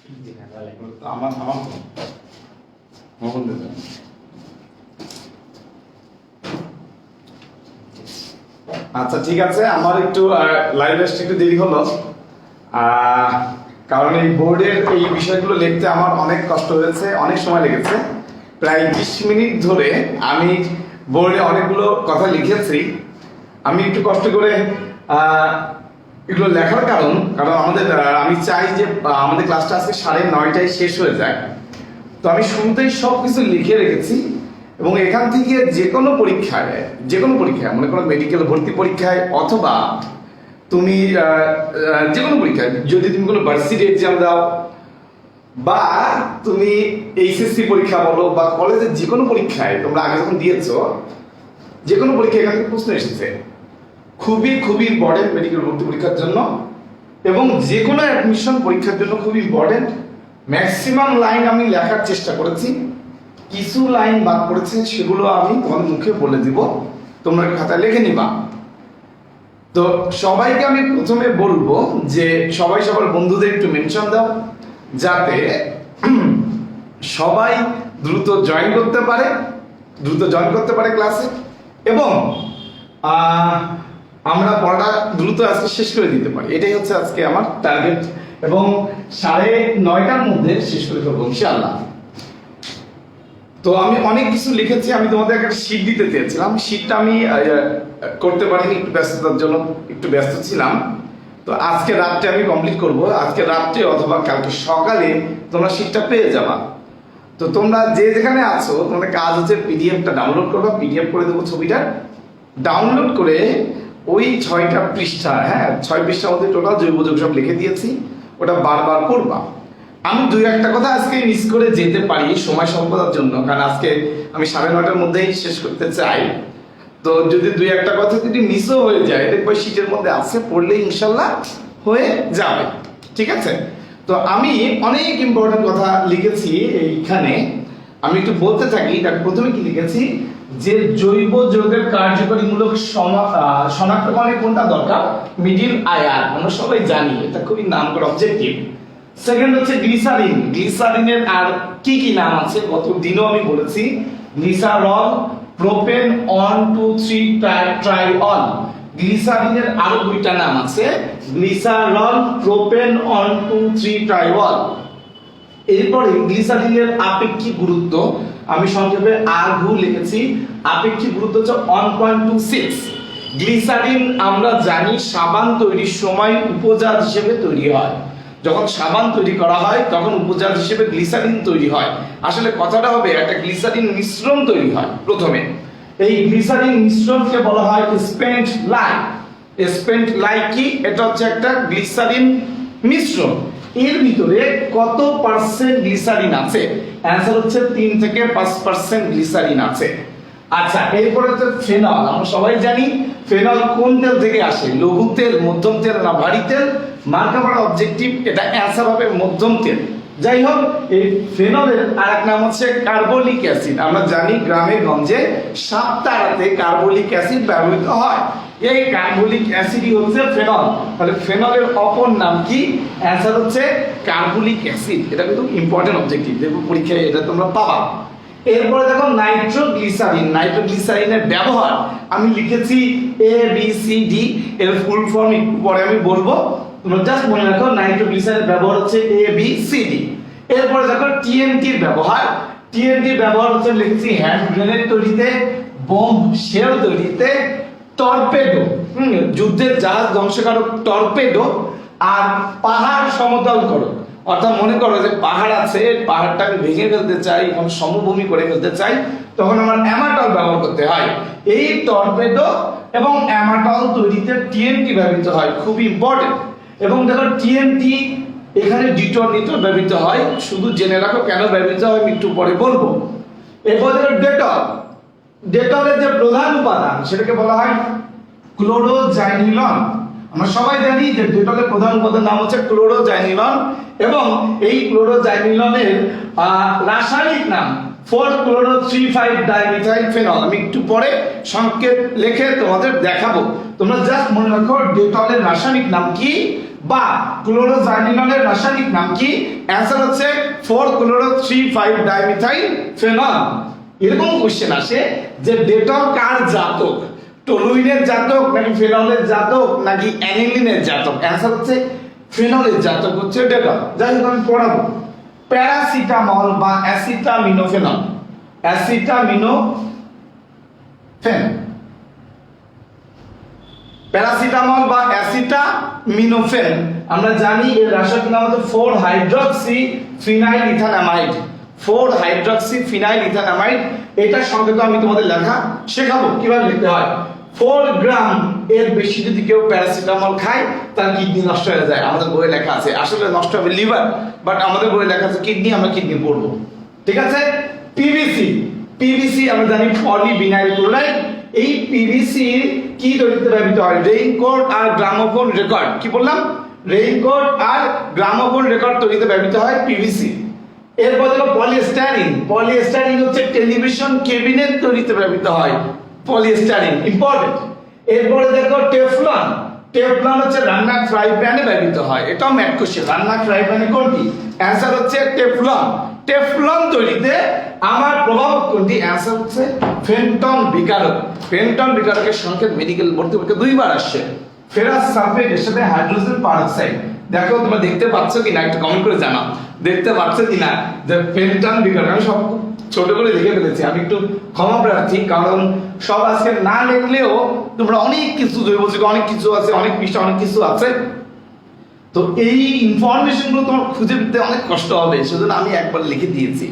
জি না তাহলে আমার আমার মোহন দেবেন। আচ্ছা ঠিক আছে, আমার একটু লাইভ আসতে একটু দেরি হলো, কারণ এই বোর্ডের এই বিষয়গুলো লিখতে আমার অনেক কষ্ট হয়েছে, অনেক সময় লেগেছে। প্রায় 20 মিনিট ধরে আমি বোর্ডে অনেকগুলো কথা লিখেছি। আমি একটু কষ্ট করে এগুলো লেখার কারণ আমাদের আমি চাই যে আমাদের ক্লাসটা আজকে 9:30টায় শেষ হয়ে যায়। তো আমি শুরুতেই সব কিছু লিখে রেখেছি, এবং এখান থেকে যে কোনো পরীক্ষায় মনে করো মেডিকেল ভর্তি পরীক্ষায় অথবা তুমি যে কোনো পরীক্ষায় যদি তুমি কোনো ভার্সিটি এক্সাম দাও বা তুমি এইচএসসি পরীক্ষা বলো বা কলেজের যে কোনো পরীক্ষায় তোমরা আগে যখন দিয়েছো, যে কোনো পরীক্ষায় এখান থেকে প্রশ্ন এসেছে খুবই খুবই ইম্পর্টেন্ট মেডিকেল ভর্তি পরীক্ষার জন্য, এবং যে কোনো অ্যাডমিশন পরীক্ষার জন্য খুব ইম্পর্টেন্ট। ম্যাক্সিমাম লাইন আমি লেখার চেষ্টা করেছি, কিছু লাইন বাদ পড়েছে, সেগুলো আমি তোমাদের মুখে বলে দিব, তোমরা খাতায় লিখে নিবা। তো সবাইকে আমি প্রথমে বলবো যে সবাই সবার বন্ধুদের একটু মেনশন দাও, যাতে সবাই দ্রুত জয়েন করতে পারে ক্লাসে, এবং আমরা পড়াটা দ্রুত আজকে শেষ করে দিতে পারি। এটাই হচ্ছে আজকে আমার টার্গেট, এবং 9:30টার মধ্যে শেষ করে ফেলবো ইনশাআল্লাহ। তো আমি অনেক কিছু লিখেছি, আমি তোমাদের একটা শীট দিতে চেয়েছিলাম, শীটটা আমি করতে পারিনি, একটু ব্যস্ততার জন্য একটু ব্যস্ত ছিলাম। তো আজকে রাত্রে আমি কমপ্লিট করব, আজকে রাত্রে অথবা কালকে সকালে তোমরা শীটটা পেয়ে যাবা। তো তোমরা যে যেখানে আছো, তোমাদের কাজ হচ্ছে পিডিএফটা ডাউনলোড করবা, পিডিএফ করে দেবো ছবিটা, ডাউনলোড করে ওই 6টা পৃষ্ঠা, 6 পৃষ্ঠার মধ্যে টোটাল জৈব যৌগ সব লিখে দিয়েছি, ওটা বারবার করবা। আমি 2-1টা কথা আজকে মিস করে যেতে পারি সময় স্বল্পতার জন্য, কারণ আজকে আমি 9:30টার মধ্যেই শেষ করতে চাই। তো যদি 2-1টা কথা যদি মিসও হয়ে যায়, দেখবো শীটের মধ্যে আছে, পড়লে ইনশাল্লাহ হয়ে যাবে, ঠিক আছে? তো আমি অনেক ইম্পর্টেন্ট কথা লিখেছি এইখানে, আমি একটু বলতে থাকি। তার প্রথমে কি লিখেছি, যে জৈব যৌগের কার্যকরীমূলক শনাক্তকরণে কোনটা দরকার, মিডিল আয়ার, আমরা সবাই জানি এটা খুবই নামকরা অবজেক্টিভ। সেকেন্ড হচ্ছে গ্লিসারিনের আর কি কি নাম আছে, গত দিনও আমি বলেছি, গ্লিসারল, প্রোপেন, 1, 2, 3 ট্রাইঅল। গ্লিসারিনের আরো 2টা নাম আছে, গ্লিসারল, প্রোপেন, 1, 2, 3 ট্রাইঅল। এরপরে গ্লিসারিনের আপেক্ষিক গুরুত্ব আমি সংক্ষেপে আরঘু লিখেছি, আপেক্ষিক গুরুত্ব হচ্ছে 1.26। গ্লিসারিন আমরা জানি সাবান তৈরির সময় উপজাত হিসেবে তৈরি হয়, যখন সাবান তৈরি করা হয় তখন উপজাত হিসেবে গ্লিসারিন তৈরি হয়। আসলে কথাটা হবে একটা গ্লিসারিন মিশ্রণ তৈরি হয় প্রথমে, এই গ্লিসারিন মিশ্রণকে বলা হয় স্পেন্ট লাই। কি এটা হচ্ছে একটা গ্লিসারিন মিশ্রণ, এর ভিতরে কত পার্সেন্ট গ্লিসারিন আছে, অ্যানসার হচ্ছে 3 থেকে 5% গ্লিসারিন আছে। আচ্ছা, এরপরে হচ্ছে ফেনল। আমরা সবাই জানি ফেনল কোন তেল থেকে আসে, লঘু তেল, মধ্যম তেল না ভারী তেল, মার্কা করা অবজেক্টিভ, এটা অ্যানসার হবে মধ্যম তেল। যাই হোক, এই ফেনলের আরেক নাম হচ্ছে কার্বলিক অ্যাসিড। আমরা জানি গ্রামে গঞ্জে সাপ তাড়াতে কার্বলিক অ্যাসিড ব্যবহৃত হয়, এই কার্বলিক অ্যাসিডই হচ্ছে ফেনল। তাহলে ফেনলের অপর নাম কি, অ্যানসার হচ্ছে কার্বলিক অ্যাসিড। এটা কিন্তু ইম্পর্টেন্ট অবজেক্টিভ, দেখো পরীক্ষায় এটা তোমরা পাবা। এরপরে দেখো নাইট্রোগ্লিসারিনের ব্যবহার আমি লিখেছি ABCD, এর ফুল ফর্ম একটু পরে আমি বলবো, তোমরা জাস্ট মনে রাখো নাইট্রোগ্লিসারিনের ব্যবহার হচ্ছে ABCD। এরপরে দেখো TNT এর ব্যবহার হচ্ছে লিখেছি হ্যান্ড গ্রেনেড তৈরিতে, বোম্ব শেল তৈরিতে, টর্পেডো, যুদ্ধের জাহাজ ধ্বংসকারক টর্পেডো, আর পাহাড় সমতল করো। অর্থাৎ মনে করো যে পাহাড় আছে, পাহাড়টা আমি ভেঙে ফেলতে চাই, কোনো সমভূমি করে ফেলতে চাই, তখন আমার অ্যামাটল ব্যবহার করতে হয়। এই টর্পেডো এবং অ্যামাটল তৈরিতে TNT ব্যবহৃত হয়, খুবই ইম্পর্টেন্ট। এবং দেখো TNT এখানে ডিটোনেটর ব্যবহৃত হয়, শুধু জেনে রাখো কেন ব্যবহৃত হয় আমি একটু পরে বলবো। এরপর দেখো ডেটলের যে প্রধান উপাদান সেটাকে বলা হয় ক্লোরোজাইনিলন। আমরা সবাই জানি যে ডেটলের প্রধান উপাদান নাম হচ্ছে ক্লোরোজাইনিলন, এবং এই ক্লোরোজাইনিলনের রাসায়নিক নাম 4-chloro-3,5-dimethyl-phenol। আমি একটু পরে সংকেত লিখে তোমাদের দেখাবো, তোমরা জাস্ট মনে রাখো ডেটলের রাসায়নিক নাম কি, বা ক্লোরোজাইনিনলের রাসায়নিক নাম কি? অ্যান্সার হচ্ছে 4-chloro-3,5-dimethyl phenol। এরকম কোশ্চেন আসে যে ডেটল কার জাতক, টলুইনের জাতক নাকি ফেনলের জাতক নাকি অ্যানিলিনের জাতক? অ্যান্সার হচ্ছে ফেনলের জাতক হচ্ছে ডেটল। যাই হোক আমি পড়াবো। প্যারাসিটামল বা অ্যাসিটামিনোফেন, অ্যাসিটামিনোফেন, প্যারাসিটামল বা অ্যাসিটামিনোফেন আমরা জানি এর রাসায়নিক নাম হচ্ছে 4-হাইড্রক্সিফিনাইল-ইথানামাইড। 4-হাইড্রক্সিফিনাইল-ইথানামাইড, এটা সংকেত আমি তোমাদের লেখা শেখাবো কিভাবে লিখতে হয়। 4 গ্রাম এর বেশি যদি কেউ প্যারাসিটামল খায় তার কিডনি নষ্ট হয়ে যায়। আমাদের বইয়ে লেখা আছে, আসলে নষ্ট হবে লিভার, বাট আমাদের বইয়ে লেখা আছে কিডনি, আমরা কিডনি পড়বো। ঠিক আছে। পিভিসি, পিভিসি আমরা জানি পলিভিনাইল ক্লোরাইড। এই পিভিসি কি তৈরিতে ব্যবহৃত হয়? রেইনকোট আর গ্রামোফোন রেকর্ড। কি বললাম? রেইনকোট আর গ্রামোফোন রেকর্ড তৈরিতে ব্যবহৃত হয় পিভিসি। এরপর দেখো পলিস্টাইরিন, পলিস্টাইরিন হচ্ছে টেলিভিশন ক্যাবিনেট তৈরিতে ব্যবহৃত হয়, পলিস্টাইরিন ইম্পর্টেন্ট। এরপরে দেখো টেফলন, টেফলন হচ্ছে রান্নার ফ্রাই প্যানে ব্যবহৃত হয়। এটাও ম্যাথ কোশ্চেন, রান্নার ফ্রাই প্যানে কোনটি? অ্যান্সার হচ্ছে টেফলন। টেফলন তৈরিতে আমার প্রভাবক কোনটি? অ্যান্সার হচ্ছে ফেন্টন বিকারক। ফেন্টন বিকারকের সংকেত মেডিকেল ভর্তি পরীক্ষা 2 বার আসছে। ফেরাস সালফেট এর সাথে হাইড্রোজেন পারঅক্সাইড। দেখো তোমরা দেখতে পাচ্ছ কিনা একটু কমেন্ট করে জানাও, দেখতে পাচ্ছ কিনা যে ফেন্টন বিকারক। আমি সব ছোট করে লিখে ফেলেছি, আমি একটু ক্ষমা প্রার্থী, কারণ সব আজকে না লিখলেও তোমরা অনেক কিছু জৈব যৌগ অনেক কিছু আছে, অনেক পৃষ্ঠা অনেক কিছু আছে, তো এই ইনফরমেশন গুলো তোমার খুঁজে পেতে অনেক কষ্ট হবে, সেজন্য আমি একবার লিখে দিয়েছি।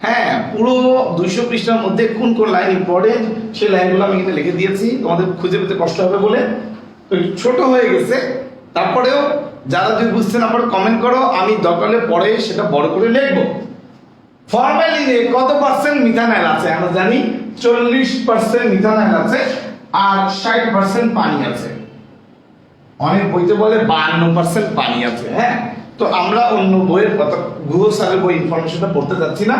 হ্যাঁ, পুরো 200 পৃষ্ঠার মধ্যে কোন কোন লাইন ইম্পর্টেন্ট সেই লাইনগুলো আমি এখানে লিখে দিয়েছি, তোমাদের খুঁজে পেতে কষ্ট হবে বলে। তো ছোট হয়ে গেছে, তারপরেও যারা যদি বুঝতে না পারো কমেন্ট করো, আমি দরকার হলে পরে সেটা বড় করে লিখবো। ফরমালিনে কত পার্সেন্ট মিথানল আছে? আমরা জানি 40% মিথানল আছে আর 60% পানি আছে। অনেক বইতে বলে 52% পানি আছে। হ্যাঁ, তো আমরা অন্য বইয়ের কথা, গুহ স্যারের বই ইনফরমেশনটা পড়তে যাচ্ছি না,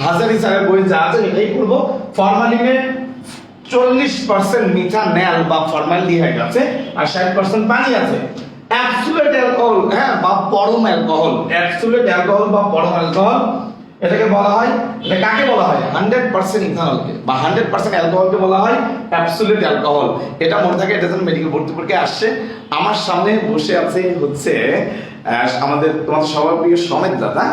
হাজারি স্যারের বই যা আছে এটাই পড়বো। ফরমালিনে 40% মিথানল বা ফরমালডিহাইড আছে আর 60% পানি আছে। অ্যাবসোলিউট অ্যালকোহল, হ্যাঁ, বা পরম অ্যালকোহল, অ্যাবসোলিউট অ্যালকোহল বা পরম অ্যালকোহল, এটাকে বলা হয়, এটা কাকে বলা হয়? 100% ইথানলকে বা 100% অ্যালকোহলকে বলা হয় অ্যাবসোলিউট অ্যালকোহল। এটা মনে থাকে, এটা যখন মেডিকেল ভর্তি পরীক্ষায় আসছে। আমার সামনে বসে আছে হচ্ছে আমাদের তোমাদের সবার প্রিয় সমেত দাদা।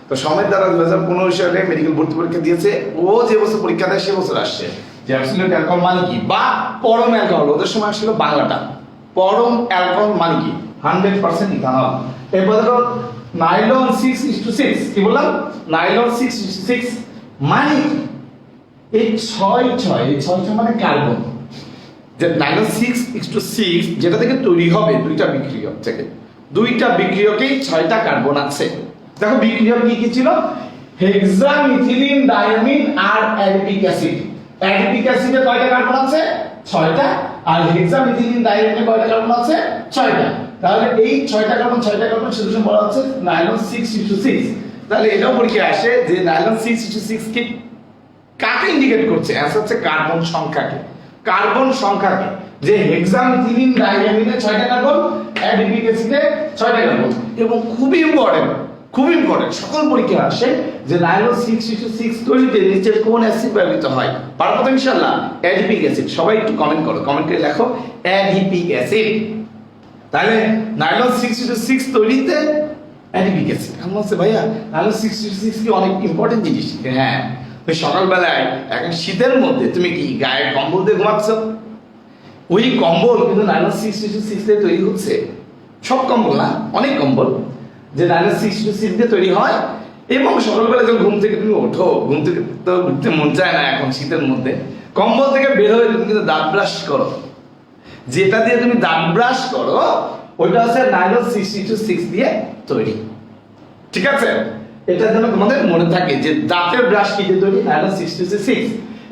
তো সমেত দাদা 2015 সালে মেডিকেল ভর্তি পরীক্ষা দিয়েছে। ও যে বছর পরীক্ষা দেয় সে বছর আসছে যে অ্যাবসোলিউট অ্যালকোহল মানে কি বা পরম অ্যালকোহল। ওদের সময় আসছিল বাংলাটা, পরম অ্যালকোহল মানে কি? 100% ইথানল। এরপর দেখো নাইলন 6:6, কি বললাম? নাইলন 6:6 মানে এই 6 মানে কার্বন। যে নাইলন 6:6 যেটা থেকে তৈরি হবে দুইটা বিক্রিয়ক থেকে, দুইটা বিক্রিয়কেই 6টা কার্বন আছে। দেখো বিক্রিয়ক কি কি ছিল? হেক্সামিথিলিন ডায়ামিন আর অ্যাডিপিক অ্যাসিড। অ্যাডিপিক অ্যাসিডে কয়টা কার্বন আছে? 6টা। আর হেক্সামিথিলিন ডায়ামিনে কয়টা কার্বন আছে? 6টা। তাহলে এই 6টা কার্বন সেটা বলা হচ্ছে নাইলন 6:6। তাহলে এটাও পরীক্ষায় আসে যে নাইলন 6:6 কি কাকে ইন্ডিকেট করছে? অ্যান্সার হচ্ছে কার্বন সংখ্যাকে, কার্বন সংখ্যাকে। যে হেক্সামিথিলিন ডায়ামিনে 6টা কার্বন, অ্যাডিপিক অ্যাসিডে 6টা কার্বন। এবং খুবই ইম্পর্টেন্ট, খুব ইম্পর্টেন্ট, সকল পরীক্ষায় আসে যে নাইলন 6:6 তৈরিতে নিচের কোন অ্যাসিড ব্যবহৃত হয়? পারবো তো ইনশাআল্লাহ? Adipic acid. সবাই একটু কমেন্ট করো, কমেন্ট করে লেখো অ্যাডিপিক অ্যাসিড। তাহলে নাইলন 6:6 তৈরিতে অ্যাডিপিক অ্যাসিড। আমি বলছি ভাইয়া নাইলন 6:6 কি অনেক ইম্পর্টেন্ট জিনিস? হ্যাঁ, ওই সকালবেলায় এখন শীতের মধ্যে তুমি কি গায়ে কম্বল দিয়ে ঘুমাচ্ছ? ওই কম্বল কিন্তু নাইলন 6:6 দিয়ে তৈরি হচ্ছে। সব কম্বল না, অনেক কম্বল যে নাইলন 6:6 দিয়ে তৈরি হয়। এবং সকালবেলা যখন ঘুম থেকে তুমি ওঠো, ঘুম থেকে তো উঠতে মন চায় না এখন শীতের মধ্যে, কম্বল থেকে বের হয়ে তুমি কিন্তু দাঁত ব্রাশ করো। যেটা দিয়ে তুমি দাঁত ব্রাশ করো ওইটা হচ্ছে নাইলন 6:6 দিয়ে তৈরি। ঠিক আছে, এটা যেন তোমাদের মনে থাকে যে দাঁতের ব্রাশ কি দিয়ে তৈরি? নাইলন 6:6।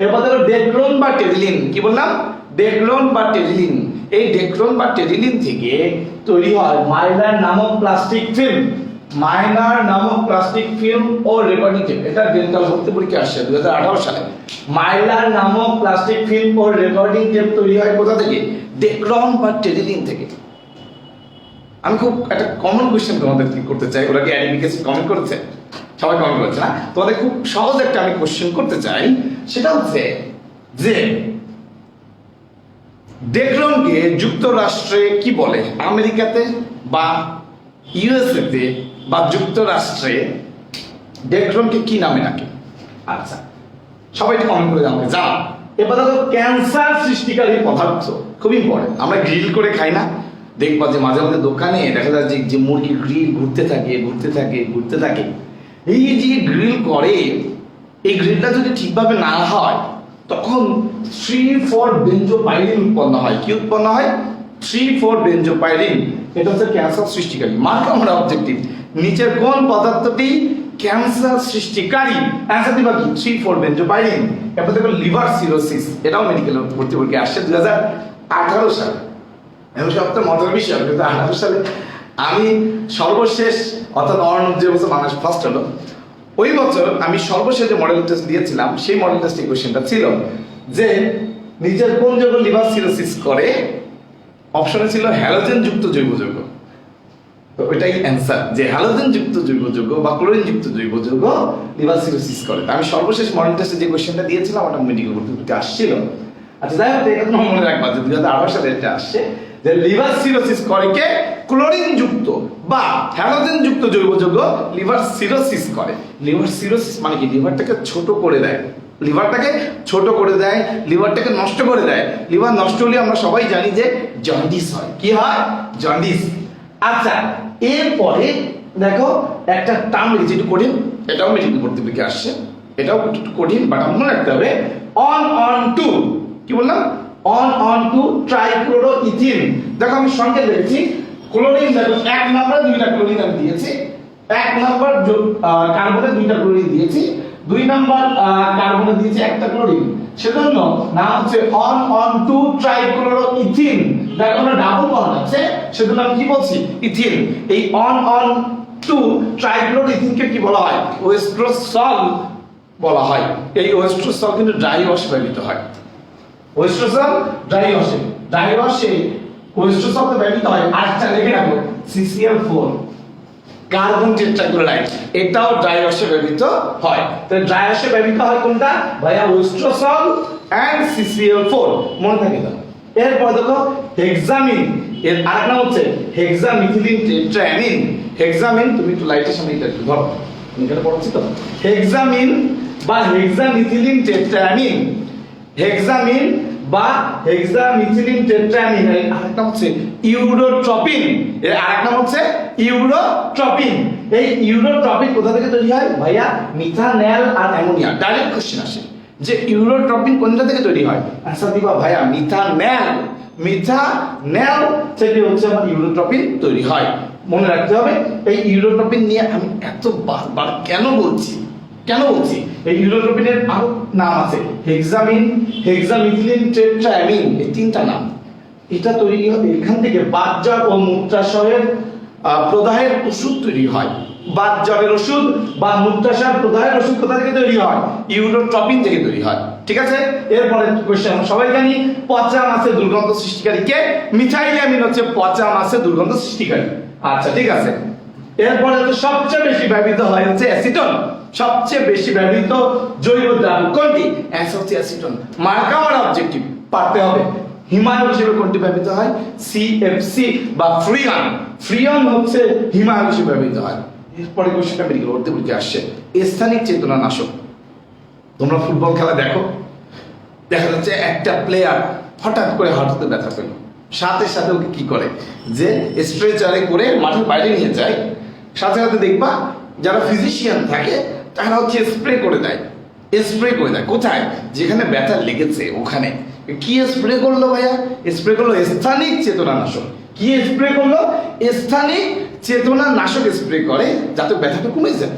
এরপর ধরো ডেক্লোন বা টেরিলিন। কি বললাম? ডেক্লোন বা টেরিলিন। এই ডেক্লোন বা টেরিলিন থেকে তৈরি হয় মাইলার নামক প্লাস্টিক ফিল্ম। মাইলার নামক প্লাস্টিক ফিল্ম ও রেকর্ডিং টেপ। এটা ডেন্টাল ভর্তি পরীক্ষা আসছে 2018 সালে। মাইলার নামক প্লাস্টিক ফিল্ম ও রেকর্ডিং টেপ তৈরি হয় কোথা থেকে? ডেক্লোন বা টেরিলিন থেকে। আমি খুব একটা কমন কোয়েশ্চেন তোমাদের করতে চাই। ওরা কি অ্যাডমিকেশন কমেন্ট করেছে? সবাই কমেন্ট করেছে না? তোমাদের খুব সহজ একটা আমি কোয়েশ্চেন করতে চাই, সেটা হচ্ছে যে ডেক্রনকে যুক্তরাষ্ট্রে কি বলে? আমেরিকাতে বা ইউএসএতে বা যুক্তরাষ্ট্রে ডেক্রনকে কি নামে ডাকে? আচ্ছা, সবাই কমেন্ট করে জানতে যাও। এবার দেখো, ক্যান্সার সৃষ্টিকারী পদার্থ খুব ইম্পর্টেন্ট। আমরা গ্রিল করে খাই না? দেখবা যে মাঝে মাঝে দোকানে দেখা যায় যে মুরগির গ্রিল ঘুরতে থাকে ঘুরতে থাকে ঘুরতে থাকে। এই যে গ্রিল করে, এই গ্রিলটা যদি ঠিকভাবে না হয় তখন 3,4 বেঞ্জোপাইরিন উৎপন্ন হয়। কি উৎপন্ন হয়? 3,4 বেঞ্জোপাইরিন। এটা হচ্ছে ক্যান্সার সৃষ্টিকারী। মার্ক আমরা অবজেক্টিভ, নিচের কোন পদার্থটি ক্যান্সার সৃষ্টিকারী? অ্যান্সার দিবা কি? 3,4 বেঞ্জোপাইরিন। এরপর দেখো লিভার সিরোসিস, এটাও মেডিকেল ভর্তি পরীক্ষায় আসছে 2018 সালে। এবং সবচেয়ে মজার বিষয়, 2018 সালে আমি সর্বশেষ, অর্থাৎ অর্ণব যে বছর বাংলাদেশ ফার্স্ট হলো, ওই বছর আমি সর্বশেষ যে মডেল টেস্ট দিয়েছিলাম, সেই মডেল টেস্টের কোশ্চেনটা ছিল যে নিচের কোন যৌগ লিভার সিরোসিস করে? অপশনে ছিল হ্যালোজেন যুক্ত জৈব যৌগ। তো ওইটাই অ্যান্সার, যে হ্যালোজেন যুক্ত জৈব যৌগ বা ক্লোরিন যুক্ত জৈব যৌগ লিভার সিরোসিস করে। আমি সর্বশেষ মডেল টেস্টে যে কোশ্চেনটা দিয়েছিলাম ওটা মেডিকেল ভর্তি আসছিল। আচ্ছা, যাই হোক, এটা তোমার মনে রাখবা যে 2018 সালে এটা আসছে যে লিভার সিরোসিস করে কে? ক্লোরিন যুক্ত বা হ্যালোজেন যুক্ত জৈব যৌগ লিভার সিরোসিস করে। লিভার সিরোসিস মানে কি? লিভারটাকে ছোট করে দেয়, লিভারটাকে ছোট করে দেয়, লিভারটাকে নষ্ট করে দেয়। লিভার নষ্ট হলে আমরা সবাই জানি যে জন্ডিস হয়। কি হয়? জন্ডিস। আচ্ছা, এরপরে দেখো একটা টার্ম লিখেছি, একটু কঠিন, এটাও মেডিকেল ভর্তি পরীক্ষায় আসছে, এটাও একটু কঠিন, বাট মনে রাখতে হবে। অন টু, কি বললাম? On two trichloroethene. দেখো আমি সঙ্গে লিখেছি ক্লোরিন। দেখো 1 নম্বরে 2টা ক্লোরিন আমি দিয়েছি, 1 নম্বর কার্বনে 2টা ক্লোরিন দিয়েছি, 2 নম্বর কার্বনে দিয়েছি 1টা ক্লোরিন। সেজন্য নাম হচ্ছে অন টু ট্রাইক্লোরোইথিন। দেখো আমরা ডাবল বন্ড আছে, সেজন্য আমি কি বলছি? ইথিন। এই অন টু ট্রাইক্লোরোইথিনকে কি বলা হয়? ওয়েস্ট্রোসল বলা হয়। এই ওয়েস্ট্রোসল কিন্তু ড্রাই ওয়াশে ব্যবহৃত হয়। ওয়েস্ট্রোসল ড্রাই ওয়াশে ওয়েস্ট্রোসল ব্যবহৃত হয়। আরেকটা লিখে রাখো, CCl4 কার্বন টেট্রাক্লোরাইড, এটাও ড্রাই ওয়াশে ব্যবহৃত হয়। তো ড্রাই ওয়াশে ব্যবহৃত হয় কোনটা ভাইয়া? ওয়েস্ট্রোসল এন্ড CCl4, মনে থাকে তো। এরপর দেখো হেক্সামিন, এর আরেক নাম হচ্ছে হেক্সামিথিলিন টেট্রাঅ্যামিন। হেক্সামিন, তুমি একটু লাইটের সামনে এটা একটু ধরো, আমি এটা পড়াচ্ছি তো। হেক্সামিন বা হেক্সামিথিলিন টেট্রাঅ্যামিন, হেক্সামিন বা হেক্সামিথিলিন টেট্রাঅ্যামিন। এর আরেক নাম হচ্ছে ইউরোট্রপিন। এর আরেক নাম হচ্ছে ইউরোট্রপিন। এই ইউরোট্রপিন কোথা থেকে তৈরি হয় ভাইয়া? মিথানল আর অ্যামোনিয়া। ডাইরেক্ট কোশ্চেন আসে যে ইউরোট্রপিন কোনটা থেকে তৈরি হয়? আনসার দিবা ভাইয়া মিথানল থেকে হচ্ছে আমার ইউরোট্রপিন তৈরি হয়। মনে রাখতে হবে। এই ইউরোট্রপিন নিয়ে আমি এত বারবার কেন বলছি? এই ইউরোট্রপিনের আরো নাম আছে, হেক্সামিন, হেক্সামিথিলিন টেট্রাঅ্যামিন, এই 3টা নাম। এটা তৈরি হয় এখান থেকে বাতজ্বর ও মূত্রাশয়ের প্রদাহের ওষুধ তৈরি হয়। বাতজ্বরের ওষুধ বা মূত্রাশয় প্রদাহের ওষুধ কোথা থেকে তৈরি হয়? ইউরোট্রপিন থেকে তৈরি হয়। ঠিক আছে, এরপরে কোশ্চেন সবাই জানি, পচা মাছের দুর্গন্ধ সৃষ্টিকারী কে? মিথাইলামিন হচ্ছে পচা মাছের দুর্গন্ধ সৃষ্টিকারী। আচ্ছা, ঠিক আছে। এরপরে তো সবচেয়ে বেশি ব্যবহৃত হয় হচ্ছে অ্যাসিটন। সবচেয়ে বেশি ব্যবহৃত জৈব দ্রাবক কোনটি? অ্যান্সার হচ্ছে অ্যাসিটন। মার্কা আর অবজেক্টিভ পারতে হবে। হিমায়ন হিসেবে কোনটি ব্যবহৃত হয়? CFC বা ফ্রিয়ন। ফ্রিয়ন হচ্ছে হিমায়ন হিসেবে ব্যবহৃত হয়। এরপরে কোশ্চেনটা মেডিকেল ভর্তি পরীক্ষায় আসছে, স্থানিক চেতনানাশক। তোমরা ফুটবল খেলা দেখো, দেখা যাচ্ছে একটা প্লেয়ার হঠাৎ করে হাঁটুতে ব্যথা পেল, সাথে সাথে ওকে কি করে? যে স্ট্রেচারে করে মাঠের বাইরে নিয়ে যায়। সাথে সাথে দেখবা যারা ফিজিশিয়ান থাকে তারা হচ্ছে স্প্রে করে দেয়। কোথায়? যেখানে ব্যথা লেগেছে ওখানে। কি স্প্রে করলো ভাইয়া? স্প্রে করলো স্থানিক চেতনানাশক। কি স্প্রে করলো? স্থানিক চেতনানাশক স্প্রে করে যাতে ব্যথাটা কমে যায়।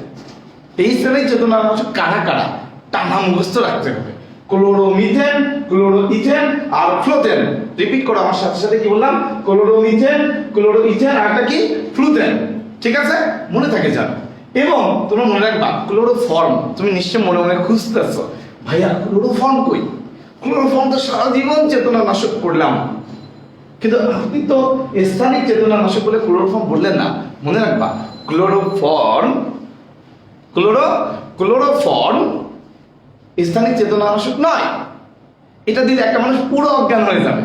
এই স্থানিক চেতনানাশক কারা কারা? টানা মুখস্থ রাখতে হবে। ক্লোরোমিথেন, ক্লোরোইথেন আর ফ্লোথেন। রিপিট করো আমার সাথে সাথে, কি বললাম? ক্লোরোমিথেন, ক্লোরোইথেন আর একটা কি? ফ্লুথেন। ঠিক আছে, মনে থাকে যান। এবং তোমরা মনে রাখবা ক্লোরোফর্ম। তুমি নিশ্চয় মনে মনে খুঁজতেছো, ভাইয়া ক্লোরোফর্ম কই? ক্লোরোফর্ম তো সারা জীবন চেতনানাশক পড়লাম, কিন্তু আপনি তো স্থানিক চেতনানাশক বলে ক্লোরোফর্ম বললেন না। মনে রাখবা, ক্লোরোফর্ম স্থানিক চেতনানাশক নয়। এটা দিলে একটা মানুষ পুরো অজ্ঞান হয়ে যাবে।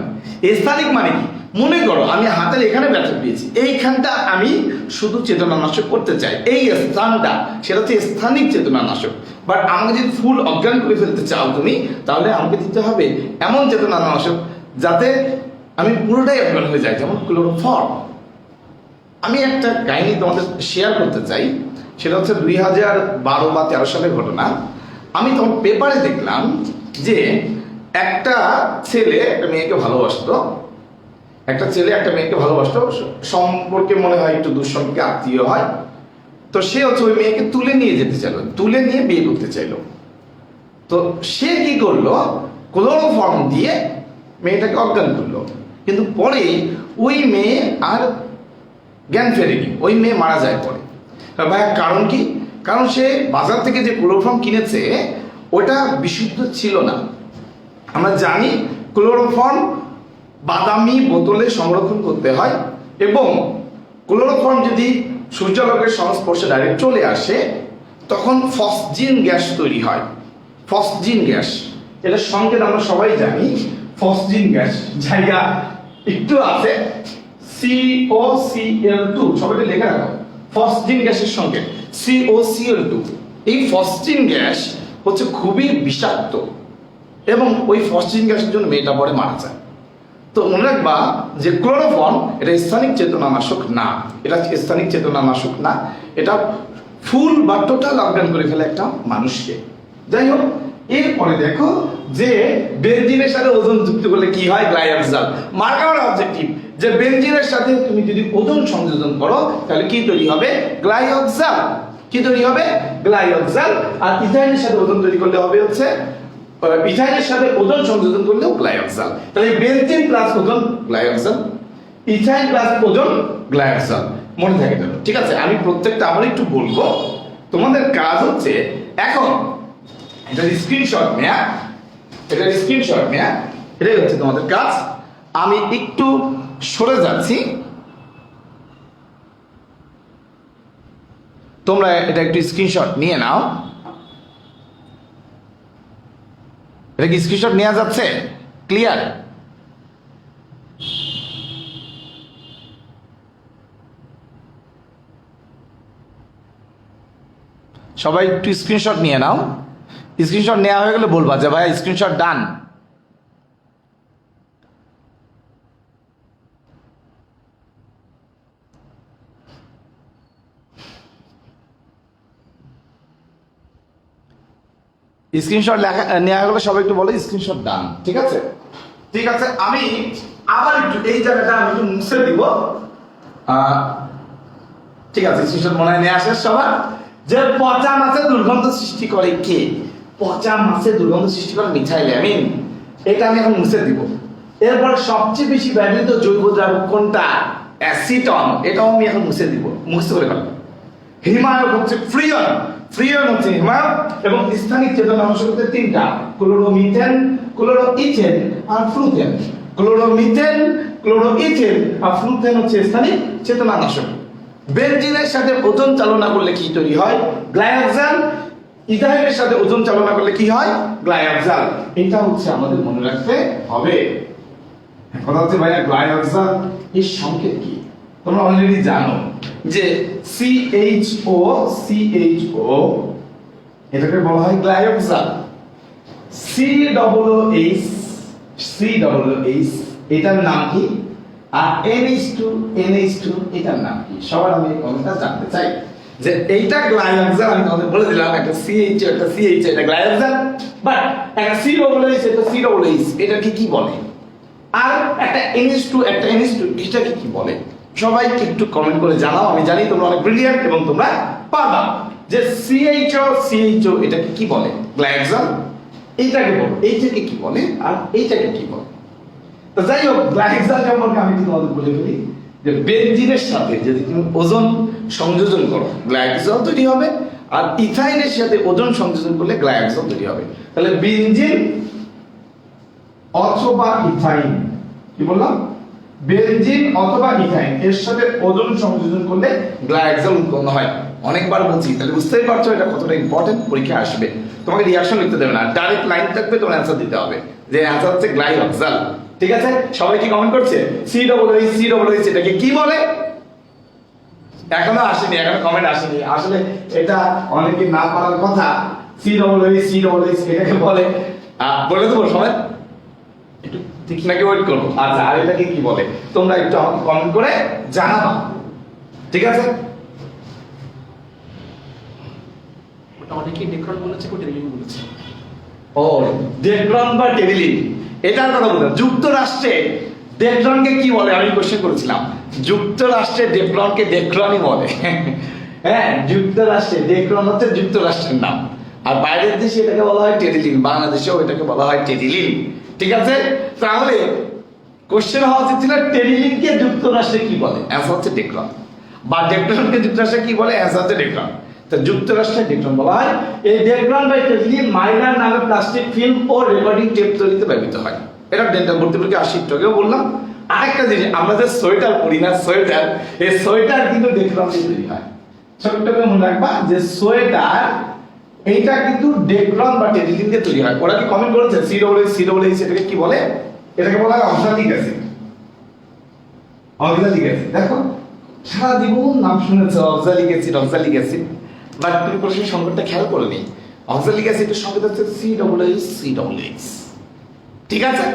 স্থানিক মানে কি? মনে করো আমি হাতের এখানে ব্যথা পেয়েছি, এইখানটা আমি শুধু চেতনানাশক করতে চাই, এই স্থানটা, সেটা হচ্ছে স্থানিক চেতনানাশক। বাট আমাকে যদি ফুল অজ্ঞান করে ফেলতে চাও তুমি, তাহলে আমাকে দিতে হবে এমন চেতনানাশক যাতে আমি পুরোটাই অজ্ঞান হয়ে যাই, যেমন ক্লোরোফর্ম। আমি একটা কাহিনী তোমাদের শেয়ার করতে চাই, সেটা হচ্ছে 2012 বা 13 সালের ঘটনা। আমি তখন পেপারে দেখলাম যে একটা ছেলে একটা মেয়েকে ভালোবাসতো, সম্পর্কে মনে হয় একটু দুঃসম্পর্কে আত্মীয় হয়। তো সে হচ্ছে ওই মেয়েকে তুলে নিয়ে যেতে চাইলো, তুলে নিয়ে বিয়ে করতে চাইলো। তো সে কি করলো, ক্লোরোফর্ম দিয়ে মেয়েটাকে অজ্ঞান করলো। কিন্তু পরে ওই মেয়ে আর জ্ঞান ফেরেনি, ওই মেয়ে মারা যায় পরে। ভাই কারণ কি? কারণ সে বাজার থেকে যে ক্লোরোফর্ম কিনেছে ওটা বিশুদ্ধ ছিল না। আমরা জানি ক্লোরোফর্ম বাদামি বোতলে সংরক্ষণ করতে হয়, এবং ক্লোরোফর্ম যদি সূর্যালোকের সংস্পর্শে ডাইরেক্ট চলে আসে তখন ফসজিন গ্যাস তৈরি হয়। ফসজিন গ্যাস, এটা সংকেত আমরা সবাই জানি। ফসজিন গ্যাস জায়গা একটু আছে, COCl2, সবাই লেখা রাখো। ফসজিন গ্যাসের সংকেত COCl2। এই ফসজিন গ্যাস হচ্ছে খুবই বিষাক্ত, এবং ওই ফসজিন গ্যাসের জন্য মেয়েটা পরে মারা যায়। তো মনে রাখবা যে ক্লোরোফর্ম এটা স্থানিক চেতনানাশক না, এটা ফুল বা টোটাল অজ্ঞান করে ফেলে একটা মানুষকে। যাই হোক, এরপরে দেখো যে বেনজিনের সাথে ওজোন যুক্ত করলে কি হয়, গ্লাইঅক্সাল। মার্কার অবজেক্টিভ যে বেনজিনের সাথে তুমি যদি ওজোন সংযোজন করো তাহলে কি তৈরি হবে, গ্লাইঅক্সাল। আর ইথাইনের সাথে ওজোন তৈরি করলে হবে হচ্ছে, ইথাইনের সাথে ওজোন সংযোজন করলেও গ্লাইঅক্সাল। তাহলে benzene plus ozone glyoxal, ethyne plus ozone glyoxal, মনে থাকে যেন। ঠিক আছে, আমি প্রত্যেকটা আবার একটু বলবো। তোমাদের কাজ হচ্ছে এখন এটা স্ক্রিনশট নেয়া, এটাই হচ্ছে তোমাদের কাজ। আমি একটু সরে যাচ্ছি, তোমরা এটা একটু স্ক্রিনশট নিয়ে নাও। এটা কি স্ক্রিনশট নেওয়া যাচ্ছে? ক্লিয়ার? সবাই একটু স্ক্রিনশট নিয়ে নাও। স্ক্রিনশট নেওয়া হয়ে গেলে বলবা যে ভাই স্ক্রিনশট ডান। স্ক্রিনশট নেওয়া হয়ে গেলে সবাই একটু বলো স্ক্রিনশট ডান। ঠিক আছে, আমি আবার একটু এই জায়গাটা আমি একটু মুছে দিব। ঠিক আছে, স্ক্রিনশট মনে হয় নিয়ে আসে সবার। যে পচা মাছে দুর্গন্ধ সৃষ্টি করে কে? পচা মাছে দুর্গন্ধ সৃষ্টি করে মিথাইল অ্যামিন। এটা আমি এখন মুছে দিব। এরপর সবচেয়ে বেশি ব্যবহৃত জৈব দ্রাবক কোনটা? অ্যাসিটন। এটাও আমি এখন মুছে দিব, মুছে করে ফেলবো। হিমায়ক হচ্ছে ফ্রিয়ন হচ্ছে হিমায়ক, এবং স্থানিক চেতনানাশক হচ্ছে তিনটা, ক্লোরোমিথেন, ক্লোরোইথেন আর ফ্লুথেন। ক্লোরোইথেন আর ফ্লুথেন হচ্ছে স্থানিক চেতনানাশক। বেনজিনের সাথে ওজোন চালনা করলে কি তৈরি হয়? গ্লাইঅক্সাল। ইথাইনের সাথে ওজোন চালনা করলে কি হয়? গ্লাইঅক্সাল। এটা হচ্ছে আমাদের মনে রাখতে হবে। কথা হচ্ছে ভাইয়া গ্লাইঅক্সাল এর সংকেত কি? তোমরা অলরেডি জানো যে CHO এটাকে বলা হয় গ্লাইঅক্সাল। COOH এটার নাম কি? আর NH2 এটার নাম কি? সবার আমি কমেন্টটা জানতে চাই যে এইটা গ্লাইঅক্সাল। আমি তোমাদের বলে দিলাম একটা CHO একটা CH, এটা গ্লাইঅক্সাল। বাট একটা COOH একটা COOH এটাকে কি বলে? আর একটা NH2 একটা NH2 এটাকে কি বলে? সবাই একটু কমেন্ট করে জানাও। আমি জানি তোমরা অনেক ব্রিলিয়ান্ট এবং তোমরা পারবা। যে CHO এটাকে কি বলে? গ্লাইঅক্সাল। এইটাকে বলে, এইটাকে কি বলে, আর এইটাকে কি বলে? তো যাই হোক, গ্লাইঅক্সাল সম্পর্কে আমি তোমাদের বলে ফেলি যে বেনজিনের সাথে যদি তুমি ওজোন সংযোজন করো গ্লাইঅক্সাল তৈরি হবে, আর ইথাইনের সাথে ওজোন সংযোজন করলে গ্লাইঅক্সাল তৈরি হবে। তাহলে বেনজিন অথবা ইথাইন, কি বললাম? বেনজিন অথবা ইথাইন এর সাথে ওজোন সংযোজন করলে গ্লাইকোজেন উৎপন্ন হয়। অনেকবার বলছি, তাহলে বুঝতেই পারছো এটা কতটা ইম্পর্টেন্ট, পরীক্ষা আসবে। তোমাকে রিঅ্যাকশন লিখতে দেবে না, ডাইরেক্ট লাইন থাকবে, তোমার অ্যান্সার দিতে হবে, যে অ্যান্সার হচ্ছে গ্লাইকোজেন। ঠিক আছে, সবাই কি কমেন্ট করছে? COOH এটাকে কি বলে? এখনো আসেনি, এখনো কমেন্ট আসেনি। আসলে এটা অনেকে না পারার কথা। COOH এটাকে বলে, বলে দেবো সবাই একটু ঠিক নাকি ওয়েট করবো? আচ্ছা, আর এটাকে কি বলে তোমরা একটু আমাকে কমেন্ট করে জানাবা, ঠিক আছে? ওটা অনেকেই ডেক্রন বলেছে, কোটা টেরিলিন বলেছে। ও, ডেক্রন বা টেরিলিন, এটার কথা বললাম। যুক্তরাষ্ট্রে ডেক্রনকে কি বলে? আমি কোশ্চেন করেছিলাম, যুক্তরাষ্ট্রে ডেক্রনকে ডেক্রনই বলে। হ্যাঁ, যুক্তরাষ্ট্রে ডেক্রন হচ্ছে যুক্তরাষ্ট্রের নাম, আর বাইরের দেশে এটাকে বলা হয় টেরিলিন, বাংলাদেশেও এটাকে বলা হয় টেরিলিন। ঠিক আছে, তাহলে কোশ্চেন হওয়া উচিত ছিল টেরিলিনকে যুক্তরাষ্ট্রে কি বলে? অ্যান্সার হচ্ছে ডেক্রন। বা ডেক্রনকে যুক্তরাষ্ট্রে কি বলে? অ্যান্সার হচ্ছে ডেক্রন। তো যুক্তরাষ্ট্রে ডেক্রন বলা হয়। এই ডেক্রন বা টেরিলিন মাইলার নামে প্লাস্টিক ফিল্ম ও রেকর্ডিং টেপ তৈরিতে ব্যবহৃত হয়। এটা ডেন্টাল ভর্তি পরীক্ষা 80 টাকাও বললাম। আরেকটা জিনিস, আমরা যে সোয়েটার পরি না, সোয়েটার, এই সোয়েটার কিন্তু ডেক্রন দিয়ে তৈরি হয়। ছোট্ট করে মনে রাখবা যে সোয়েটার এইটা কিন্তু ডেক্রন বা টেরিলিন দিয়ে তৈরি হয়। ওরা কি কমেন্ট করেছে? COOH এটাকে কি বলে? এটাকে বলা হয় অক্সালিক অ্যাসিড। অক্সালিক অ্যাসিড, দেখো সারা জীবন নাম শুনেছো অক্সালিক অ্যাসিড, বাট তুমি প্রশ্নের সংকটটা খেয়াল করোনি। অক্সালিক অ্যাসিডের সংকেত হচ্ছে COOH। ঠিক আছে,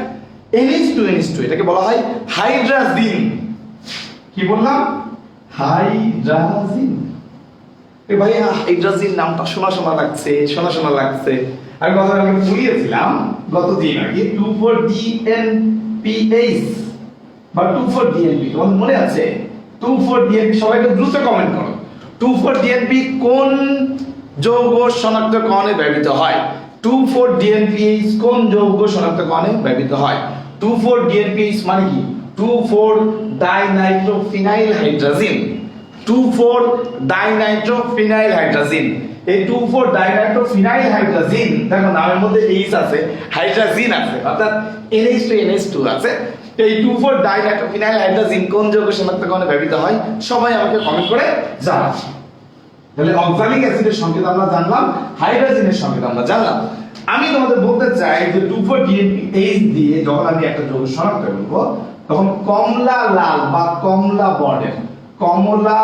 NH2 এটাকে বলা হয় হাইড্রাজিন। কি বললাম? হাইড্রাজিন। এ ভাই, হাইড্রাজিন নামটা শোনা লাগছে। আমি আমি পড়িয়েছিলাম গতদিন আগে 2,4-DNPH বা 2,4-DNP, তোমাদের মনে আছে? 2,4-DNP, সবাইকে দ্রুত কমেন্ট করো। 2,4-DNP কোন যৌগ শনাক্তকরণে ব্যবহৃত হয়? 2,4-DNPH কোন যৌগ শনাক্তকরণে ব্যবহৃত হয়? 2,4-DNPH মানে কি? 2,4-ডাইনাইট্রোফিনাইল হাইড্রাজিন। 2,4-ডাইনাইট্রোফিনাইল হাইড্রাজিন। এই 2,4-ডাইনাইট্রোফিনাইল হাইড্রাজিন, দেখো নামের মধ্যে H আছে, হাইড্রাজিন আছে, অর্থাৎ NH2 আছে। এই 2,4-ডাইনাইট্রোফিনাইল হাইড্রাজিন কোন যৌগ শনাক্তকরণে ব্যবহৃত হয়? সবাই আমাকে কমেন্ট করে জানাও। তাহলে অক্সালিক অ্যাসিডের সংকেত আমরা জানলাম, হাইড্রাজিনের সংকেত আমরা জানলাম। আমি তোমাদের বলতে চাই যে 2,4-DNPH দিয়ে যখন আমি একটা যৌগ শনাক্ত করব, তখন কমলা লাল বা কমলা বর্ণের, কমলা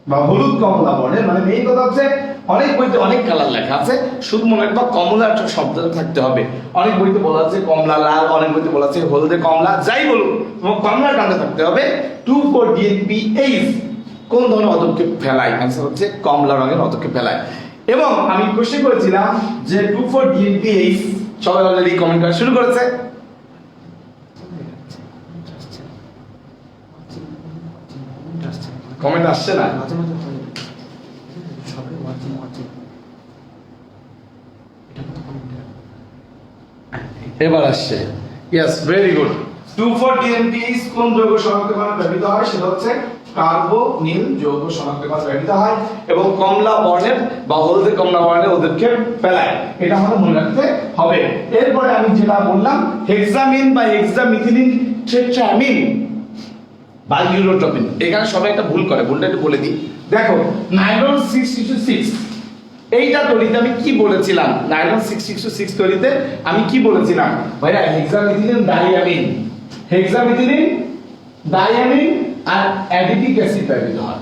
বা হলুদ কমলা বর্ণের, মানে মেইন কথা হচ্ছে অনেক বইতে অনেক কালার লেখা আছে, শুধু মনে রাখবা কমলা একটা শব্দ থাকতে হবে। অনেক বইতে বলা আছে কমলা লাল, অনেক বইতে বলা আছে হলদে কমলা, যাই বলুন তোমার কমলার কাণ্ডে থাকতে হবে। 2,4-DNPH কোন ধরনের পদক্ষেপ ফেলায়? অ্যান্সার হচ্ছে কমলা রঙের পদক্ষেপ ফেলায়। এবং আমি কোশ্চেন করেছিলাম যে 2,4-DNPH, সবাই অলরেডি কমেন্ট করা শুরু করেছে। কমেন্ট আসছে না? এবার আসছে। Yes, very good. 2,4-DNPH কোন যৌগ শনাক্তকরণে ব্যবহৃত হয়? সেটা হচ্ছে কার্বনিল যৌগ শনাক্তকরণে ব্যবহৃত হয় এবং কমলা বর্ণের বা হলদে কমলা বর্ণের ওদেরকে ফেলায়। এটা আমাদের মনে রাখতে হবে। এরপরে আমি যেটা বললাম, হেক্সামিন বা হেক্সামিথিলিন টেট্রামিন বা ইউরোট্রপিন। এখানে সবাই একটা ভুল করে, ভুলটা একটু বলে দিই। দেখো, নাইলন 6 এইটা তৈরিতে আমি কি বলেছিলাম? নাইলন 6 তৈরিতে আমি কি বলেছিলাম ভাইয়া? হেক্সামিথিলিন ডাইয়ামিন আর অ্যাডিটিক অ্যাসিড ব্যবহৃত হয়।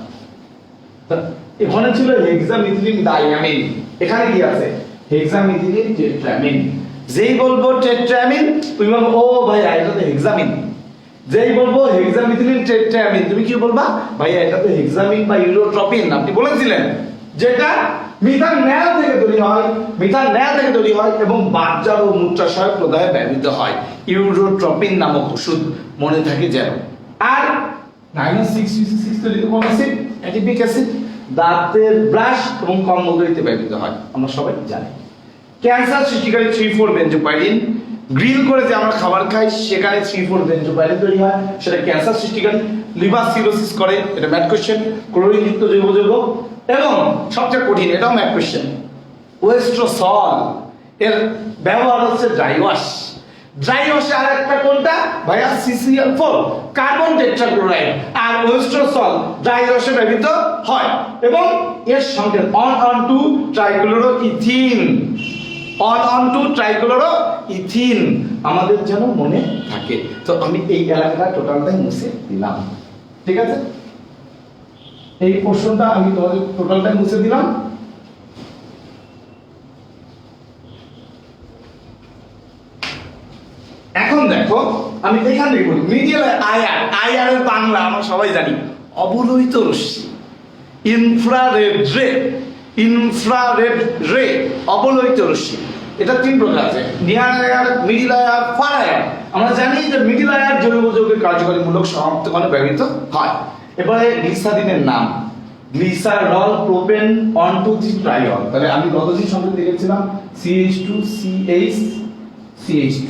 এখানে ছিল হেক্সামিথিলিন ডাইয়ামিন, এখানে কি আছে? হেক্সামিথিলিন টেট্রামিন। যেই বলবো টেট্রামিন তুমি বলবো ও ভাইয়া এটা তো হেক্সামিন। যেই বলবো হেক্সামিথিলিন টেট্রামিন তুমি কি বলবা? ভাইয়া এটা তো হেক্সামিন বা ইউরোট্রপিন। আপনি বলেছিলেন যেটা মিথান ন্যায় থেকে তৈরি হয় এবং বাতজার ও মূত্রাশয় প্রদাহে ব্যবহৃত হয়। ইউরোট্রপিন নামক ওষুধ, মনে থাকে যেন। আর নাইলন 6 তৈরিতে কোন অ্যাসিড? Adipic acid. দাঁতের ব্রাশ এবং কর্মদ্বৈতে ব্যবহৃত হয়, আমরা সবাই জানি। ক্যান্সার সৃষ্টিকারী 3,4-বেনজোপাইরিন, গ্রিল করে যে আমরা খাবার খাই সেখানে 3,4-বেনজোপাইরিন তৈরি হয়, সেটা ক্যান্সার সৃষ্টিকারী। লিভার সিরোসিস করে, এটা ম্যাড কোশ্চেন। ক্লোরিন যুক্ত জৈব যৌগ। এবং সবচেয়ে কঠিন, এটাও ম্যাড কোশ্চেন, ওয়েস্ট্রোসল এর ব্যবহার হচ্ছে ড্রাই ওয়াশ। ড্রাই ওয়াশে আর একটা কোনটা ভাইয়া CCl4 কার্বন টেট্রাক্লোরাইড আর ওয়েস্ট্রোসল ড্রাই ওয়াশে ব্যবহৃত হয় এবং এর সঙ্গে অন টু ট্রাইক্লোরোইথিন ট্রাইক্লোরোইথিন আমাদের যেন মনে থাকে। তো আমি এই এলাকাটা টোটালটাই মুছে দিলাম, ঠিক আছে? এই পোর্শনটা আমি তোমাদের টোটালটাই মুছে দিলাম। এখন দেখো আমি এখান থেকে বলি মিডিয়াল আইআর এর বাংলা আমরা সবাই জানি অবলোহিত রশ্মি, ইনফ্রারেড রে অবলোহিত রশ্মি। এটা তিন প্রকার আছে, নিয়ার আয়ার, মিডিল আয়ার, ফার আয়ার। আমরা জানি যে মিডিল আয়ার জৈব যৌগের কার্যকরীমূলক সমাপ্তকরণে ব্যবহৃত হয়। এবারে গ্লিসারিনের নাম গ্লিসারল, প্রোপেন, অনটু ট্রাইল। তাহলে আমি গতদিন সঙ্গে দেখেছিলাম CH2 CH2।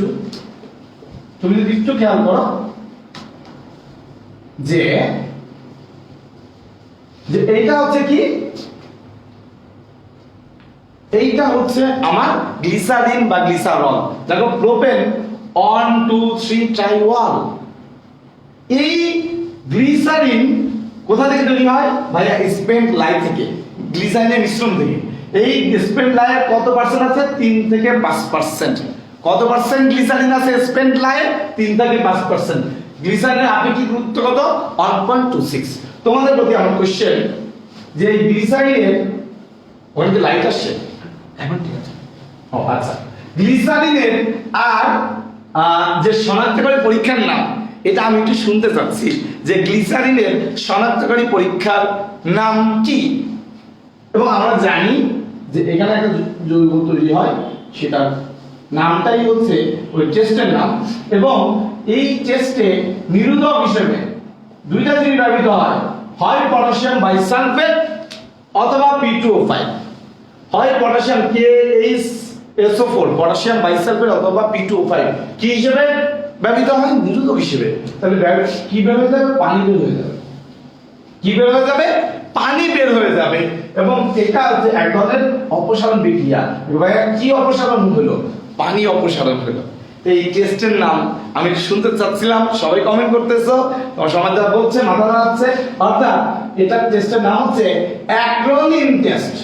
তুমি যদি একটু খেয়াল করো যে এইটা হচ্ছে কি, এইটা হচ্ছে আমার গ্লিসারিন বা গ্লিসারল। দেখো প্রোপেন 1 2 3 ট্রাইওয়াল। এই গ্লিসারিন কোথা থেকে তৈরি হয় ভাইয়া? স্পেন্ট লাই থেকে, গ্লিসারিনের মিশ্রণ থেকে। এই স্পেন্ট লাইয়ের কত পার্সেন্ট আছে? 3 থেকে 5%। কত পার্সেন্ট গ্লিসারিন আছে স্পেন্ট লাইয়ে? 3 থেকে 5%। গ্লিসারিনের আপেক্ষিক গুরুত্ব কত? 1.26। তোমাদের প্রতি আমার কোশ্চেন যে এই গ্লিসারিনের ওখানে লাইট আসছে এখন ঠিক আছে। ও আচ্ছা, গ্লিসারিনের আর যে শনাক্তকারী পরীক্ষার নাম, এটা আমি একটু শুনতে চাচ্ছি যে গ্লিসারিনের শনাক্তকারী পরীক্ষার নাম কি? এবং আমরা জানি যে এখানে একটা যৌগ তৈরি হয়, সেটার নামটাই হচ্ছে ওই টেস্টের নাম। এবং এই টেস্টে নিরোধক হিসেবে দুইটা জিনিস ব্যবহৃত হয়, হয় পটাশিয়াম বাইসালফেট অথবা P2O5। হয় পটাশিয়াম KHSO4 পটাশিয়াম বাইসালফেট অথবা P2O5 কি হিসেবে ব্যবহৃত হয়? নিরোধক হিসেবে। তাহলে কি বের হয়ে যাবে? পানি বের হয়ে যাবে। কি বের হয়ে যাবে? পানি বের হয়ে যাবে। এবং এটা হচ্ছে এক ধরনের অপসারণ বিক্রিয়া। ভাইয়া কি অপসারণ হলো? পানি অপসারণ হলো। এই টেস্টের নাম আমি শুনতে চাচ্ছিলাম, সবাই কমেন্ট করতেছো, তোমার সমাজ বলছে, মাথা নাড়ছে। অর্থাৎ এটা টেস্টের নাম হচ্ছে অ্যাক্রোনিম টেস্ট।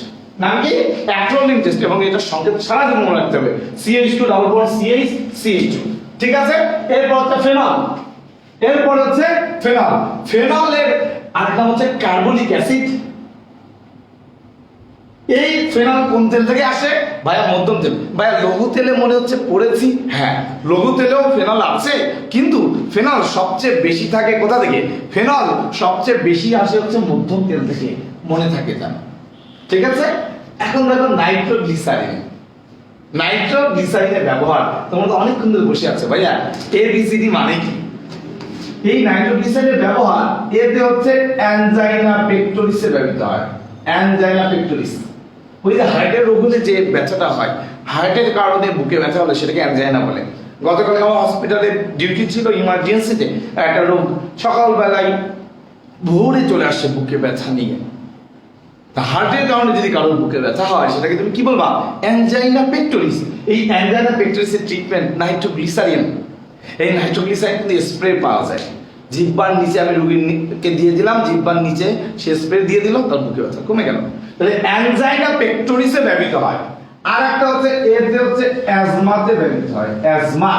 নাম কি? Acronym test. এবং এটা সংক্ষেপ সারা জীবন মনে রাখতে হবে, CH2 double bond CH CH2, ঠিক আছে? এরপর হচ্ছে ফেনল। এরপর হচ্ছে ফেনল। ফেনলের আরেকটা হচ্ছে কার্বনিক অ্যাসিড। এই ফেনল কোন তেল থেকে আসে ভাইয়া? মধ্যম তেল। ভাইয়া লঘু তেলে মনে হচ্ছে পড়েছি, হ্যাঁ লঘু তেলেও ফেনল আছে, কিন্তু ফেনল সবচেয়ে বেশি থাকে কোথা থেকে? ফেনল সবচেয়ে বেশি আসে হচ্ছে মধ্যম তেল থেকে, মনে থাকে জানো, ঠিক আছে? এখন দেখো নাইট্রোগ্লিসারিন। নাইট্রোগ্লিসারিনের ব্যবহার তোমরা তো অনেকক্ষণ ধরে বসে আছে ভাইয়া ABCD মানে কি? এই নাইট্রোগ্লিসারিনের ব্যবহার এতে হচ্ছে অ্যানজাইনা পেক্টোরিসে ব্যবহৃত হয়। অ্যানজাইনা পেক্টোরিস, ওই যে হার্টের রোগ হলে যে ব্যথাটা হয়, হার্টের কারণে বুকে ব্যথা হলে সেটাকে অ্যানজাইনা বলে। গতকাল আমার হসপিটালে ডিউটি ছিল, ইমার্জেন্সিতে একটা রোগ সকালবেলায় ভোরে চলে আসছে বুকে ব্যথা নিয়ে। হার্টের কারণে যদি কারোর বুকে ব্যথা হয় সেটাকে তুমি কি বলবা? Angina pectoris. এই অ্যানজাইনা পেক্টোরিসের ট্রিটমেন্ট নাইট্রোগ্লিসারিন। এই নাইট্রোগ্লিসারিন কিন্তু স্প্রে পাওয়া যায়, জিহ্বার নিচে আমি রোগীকে দিয়ে দিলাম, জিহ্বার নিচে সে স্প্রে দিয়ে দিল, তার বুকে ব্যথা কমে গেল। তাহলে অ্যানজাইনা পেক্টোরিসে ব্যবহৃত হয়। আর একটা হচ্ছে এতে হচ্ছে অ্যাজমাতে ব্যবহৃত হয়, অ্যাজমা,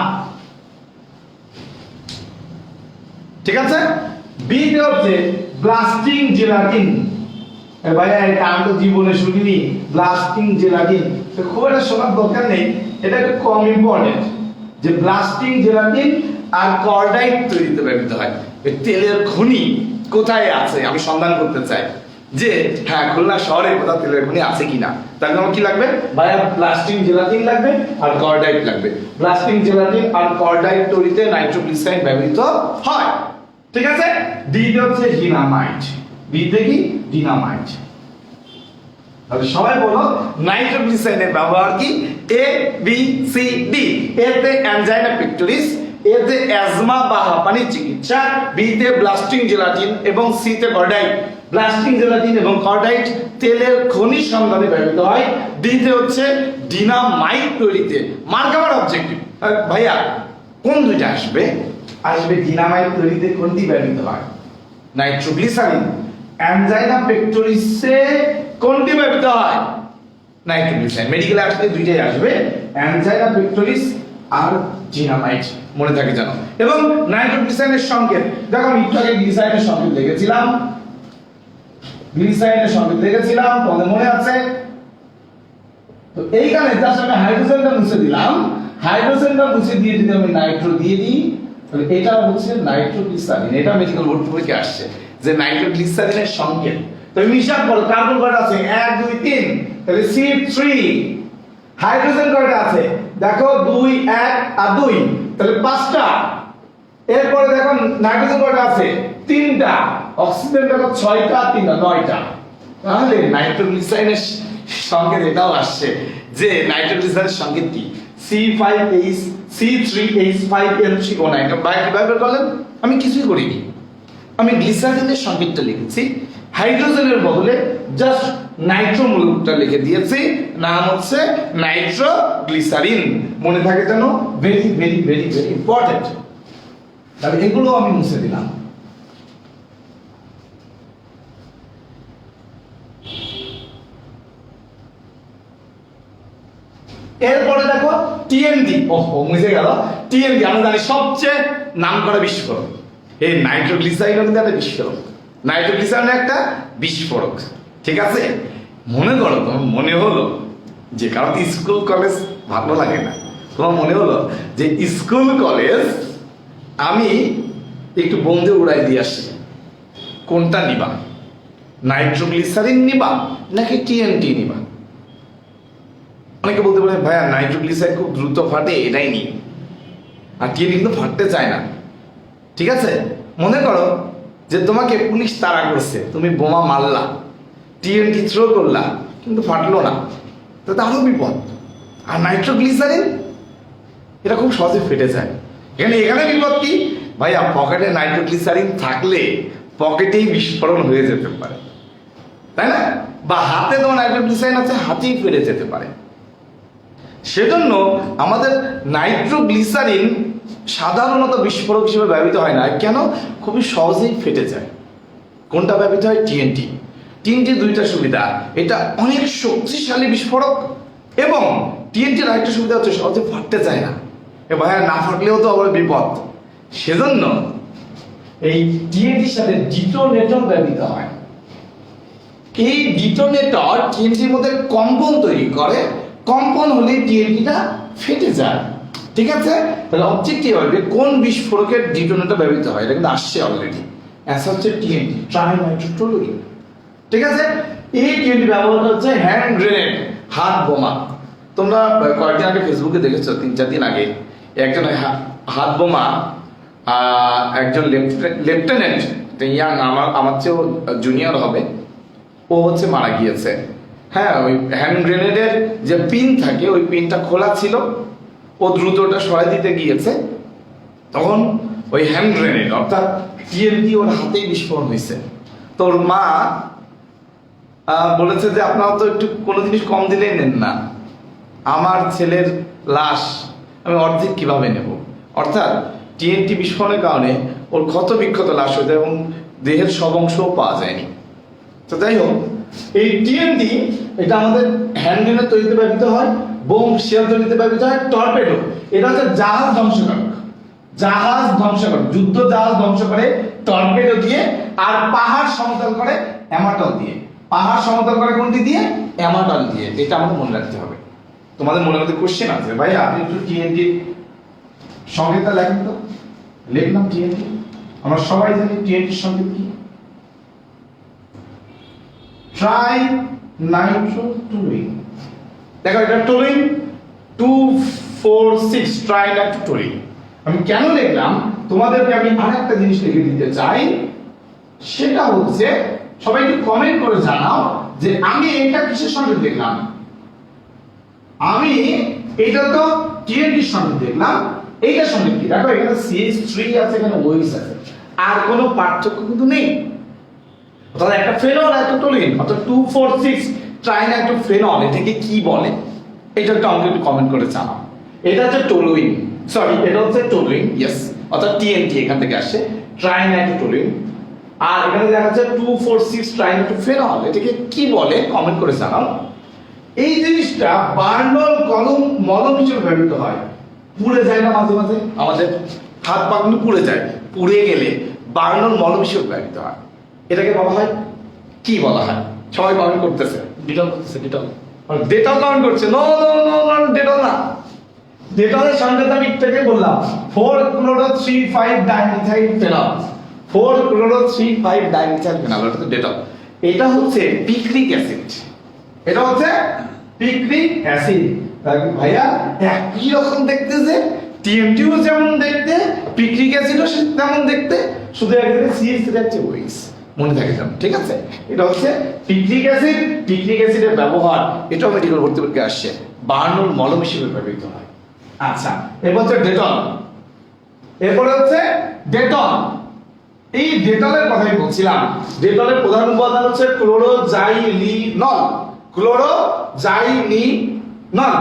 ঠিক আছে? বিতে হচ্ছে ব্লাস্টিং জেলাটিন। ভাইয়া এটা আমি তো জীবনে শুনিনি, ব্লাস্টিং জেলাটিন। তো খুব একটা শোনার দরকার নেই, এটা একটু কম ইম্পর্টেন্ট যে ব্লাস্টিং জেলাটিন আর কর্ডাইট তৈরিতে ব্যবহৃত হয়। তেলের খনি কোথায় আছে আমি সন্ধান করতে চাই, যে হ্যাঁ খুলনা শহরে কোথাও তেলের খনি আছে কিনা। তাহলে আমার কি লাগবে ভাইয়া? ব্লাস্টিং জেলাটিন লাগবে আর কর্ডাইট লাগবে। ব্লাস্টিং জেলাটিন আর কর্ডাইট তৈরিতে নাইট্রোগ্লিসারিন ব্যবহৃত হয়, ঠিক আছে? ডিতে হচ্ছে ডিনামাইট। ডিতে কি? ডিনামাইট। তাহলে সবাই বলো নাইট্রোগ্লিসারিনের ব্যবহার কি? ABCD। এতে অ্যানজাইনা পেক্টোরিস, এতে অ্যাজমা বা হাঁপানির চিকিৎসা, বিতে ব্লাস্টিং জেলাটিন এবং সিতে কর্ডাইট। ব্লাস্টিং জেলাটিন এবং কর্ডাইট তেলের খনি সন্ধানে ব্যবহৃত হয়। ডিতে হচ্ছে ডিনামাইট তৈরিতে। মার্কাবার অবজেক্টিভ ভাইয়া কোন দুইটা আসবে? আসবে ডিনামাইট তৈরিতে কোনটি ব্যবহৃত হয়? নাইট্রোগ্লিসারিন। অ্যানজাইনা পেক্টোরিসে কোনটি ব্যবহৃত হয়? নাইট্রোগ্লিসারিন। মেডিকেলে আসলে দুইটাই আসবে, অ্যানজাইনা পেক্টোরিস আর ডিনামাইট, মনে থাকে জানো। এবং নাইট্রোগ্লিসারিনের সংকেত দেখো, আমি একটু আগে গ্লিসারিনের সংকেত লিখেছিলাম, গ্লিসারিনের সংকেত লিখেছিলাম, তোমাদের মনে আছে? তো এইখানে জাস্ট আমি হাইড্রোজেনটা মুছে দিলাম, হাইড্রোজেনটা মুছে দিয়ে যদি আমি নাইট্রো দিয়ে দিই, তাহলে এটা হচ্ছে নাইট্রোগ্লিসারিন। এটা মেডিকেল বোর্ড থেকে আসছে যে নাইট্রোগ্লিসারিনের সংকেত। তো হিসাব করো, কার্বন কয়টা আছে? 1 2 3, তাহলে C3। হাইড্রোজেন কয়টা আছে? দেখো 2 1 আর 2, তাহলে 5টা। এরপরে দেখো নাইট্রোজেন কয়টা আছে? 3টা। অক্সিজেন দেখো 6টা, 3টা 9টা। তাহলে নাইট্রোগ্লিসারিনের সংকেত এটাও আসছে যে নাইট্রোগ্লিসারিনের সংকেত কি? C5H C3H5NCO9। এটা কিভাবে করলেন? আমি কিছুই করিনি, আমি গ্লিসারিনের সংকেতটা লিখেছি, হাইড্রোজেনের বদলে জাস্ট নাইট্রো মূলকটা লিখে দিয়েছি, নাম হচ্ছে নাইট্রোগ্লিসারিন। মনে থাকে যেন, very very very very important. তাহলে এগুলো আমি মুছে দিলাম। এরপরে দেখো টিএনডি। ওহো, মুছে গেল। টিএনডি আমরা জানি সবচেয়ে নামকরা বিস্ফোরক। এই নাইট্রোগ্লিসারিন কিন্তু একটা বিস্ফোরক, নাইট্রোগ্লিসারিন একটা বিস্ফোরক, ঠিক আছে? মনে করো, তোমার মনে হলো যে কারণ স্কুল কলেজ ভালো লাগে না, তোমার মনে হলো যে স্কুল কলেজ আমি একটু বন্ধে উড়াই দিয়ে আসি, কোনটা নিবা? নাইট্রোগ্লিসারিন নিবা নাকি টিএনটি নিবা? অনেকে বলতে পারে ভাইয়া নাইট্রোগ্লিসারিন খুব দ্রুত ফাটে, এটাই নিই, আর টিএনটি কিন্তু ফাটতে চায় না, ঠিক আছে? মনে করো যে তোমাকে পুলিশ তাড়া করছে, তুমি বোমা মারলা, টিএনটি থ্রো করলা, কিন্তু ফাটলো না, তাতে আরো বিপদ। আর নাইট্রোগ্লিসারিন এটা খুব সহজে ফেটে যায়। এখানে বিপদ কি ভাইয়া? পকেটে নাইট্রোগ্লিসারিন থাকলে পকেটেই বিস্ফোরণ হয়ে যেতে পারে, তাই না? বা হাতে তোমার নাইট্রোগ্লিসারিন আছে, হাতেই ফেটে যেতে পারে। সেজন্য আমাদের নাইট্রোগ্লিসারিন সাধারণত বিস্ফোরক হিসেবে ব্যবহৃত হয় না। কেন? খুবই সহজেই ফেটে যায়। কোনটা ব্যবহৃত হয়? টিএনটি। টিএনটি দুইটা সুবিধা, এটা অনেক শক্তিশালী বিস্ফোরক এবং টিএনটির আরেকটা সুবিধা হচ্ছে সহজে ফাটতে চায় না। ভাইয়া না ফাটলেও তো আবার বিপদ। সেজন্য এই টিএনটির সাথে ডিটোনেটর ব্যবহৃত হয়। এই ডিটোনেটর টিএনটির মধ্যে কম্পন তৈরি করে, কম্পন হলে টিএনটিটা ফেটে যায়, ঠিক আছে? তাহলে অবজেক্টিভ হবে কোন বিস্ফোরকের ডিটোনেটর ব্যবহৃত হয়, এটা কিন্তু আসছে অলরেডি। অ্যান্সার হচ্ছে টিএনটি, ট্রাইনাইট্রোটোলুইন, ঠিক আছে? এই টিএনটি ব্যবহার হচ্ছে হ্যান্ড গ্রেনেড, হাত বোমা। তোমরা কয়েকদিন আগে ফেসবুকে দেখেছো, 3-4 দিন আগে একজন হাত বোমা, একজন লেফটেন্যান্ট, ইয়াং, আমার চেয়েও জুনিয়র হবে, ও হচ্ছে মারা গিয়েছে। হ্যাঁ, ওই হ্যান্ড গ্রেনেডের যে পিন থাকে, ওই পিনটা খোলা ছিল, ও দ্রুত ওটা সরাই দিতে গিয়েছে, তখন ওই হ্যান্ড গ্রেনেড অর্থাৎ টিএনটি ওর হাতেই বিস্ফোরণ হয়েছে। তো ওর মা বলেছে যে আপনারা তো একটু কোনো জিনিস কম দিলেই নেন না, আমার ছেলের লাশ আমি অর্ধেক কিভাবে নেব? অর্থাৎ টিএনটি বিস্ফোরণের কারণে ওর ক্ষত বিক্ষত লাশ হয়ে যায় এবং দেহের সব অংশও পাওয়া যায়নি। তো যাই হোক, এই টিএনটি এটা আমাদের হ্যান্ড গ্রেনেড তৈরিতে ব্যবহৃত হয়, বোম শেল তৈরিতে ব্যবহৃত হয়, টর্পেডো এটা হচ্ছে জাহাজ ধ্বংসকারক, জাহাজ ধ্বংসকারক, যুদ্ধ জাহাজ ধ্বংস করে টর্পেডো দিয়ে, আর পাহাড় সমতল করে অ্যামাটল দিয়ে। পাহাড় সমতল করে কোনটি দিয়ে? অ্যামাটল দিয়ে। এটা আমাদের মনে রাখতে হবে। তোমাদের মনের মধ্যে কোশ্চেন আছে, ভাই আপনি একটু টিএনটি সংকেতটা লেখেন তো। লিখলাম টিএনটি, আমরা সবাই জানি টিএনটির সংকেত কি? ট্রাইনাইট্রোটোলুইন। দেখো এটা টলুইন 246, ট্রাইনাইট্রোটোলুইন। আমি কেন লিখলাম তোমাদেরকে আমি আরেকটা জিনিস লিখে দিতে চাই, সেটা হচ্ছে সবাই একটু কমেন্ট করে জানাও যে আমি এটা কিসের সংকেত দেখলাম। আমি এটা তো টিএনটির সংকেত দেখলাম, এইটার সংকেত কি? দেখো এখানে CH3 আছে, এখানে OH আছে, আর কোনো পার্থক্য কিন্তু নেই। অর্থাৎ একটা ফেনল একটা টলুইন, অর্থাৎ 246 ট্রাইনাইট্রোফেনল, এটাকে কি বলে? এটা একটা আমাকে একটু কমেন্ট করে জানাও। এটা হচ্ছে টলুইন, সরি এটা হচ্ছে টলুইন, ইয়েস, অর্থাৎ টিএনটি এখান থেকে আসছে, ট্রাইনাইট্রোটলুইন। আর এখানে দেখা যাচ্ছে 2,4,6 ট্রাইনাইট্রোফেনল, এটাকে কি বলে কমেন্ট করে জানাও। এই জিনিসটা বার্নল কলম মলম হিসেবে ব্যবহৃত হয়। পুড়ে যায় না মাঝে মাঝে, আমাদের হাত পাগুলো পুড়ে যায়, পুড়ে গেলে বার্নল মলম হিসেবে ব্যবহৃত হয়। এটাকে বলা হয় কি বলা হয়? সবাই কমেন্ট করতেছে। ডিটল করতেছে, ডিটল। ডেটল কমেন্ট করছে, no no no no, Dettol না। ডেটলের সংকেত আমি একটু আগে বললাম, 4-chloro-3,5-dimethyl-phenol, 4-chloro-3,5-dimethyl-phenol, এটা তো ডেটল। এটা হচ্ছে পিক্রিক অ্যাসিড, এটা হচ্ছে পিক্রিক অ্যাসিড। ভাইয়া একই রকম দেখতে, যে টিএমটিও যেমন দেখতে, পিক্রিক অ্যাসিডও তেমন দেখতে, শুধু একদিকে সিএস হচ্ছে ওইস, মনে থাকে যেন, ঠিক আছে? এটা হচ্ছে পিক্রিক অ্যাসিড। পিক্রিক অ্যাসিডের ব্যবহার এটাও মেডিকেল ভর্তি পরীক্ষায় আসছে, বার্নল মলম হিসেবে ব্যবহৃত হয়। আচ্ছা, এরপর হচ্ছে ডেটল। এরপরে হচ্ছে ডেটল। এই ডেটলের কথাই বলছিলাম। ডেটলের প্রধান উপাদান হচ্ছে ক্লোরোজাইলিনল, ক্লোরোজাইলিনল।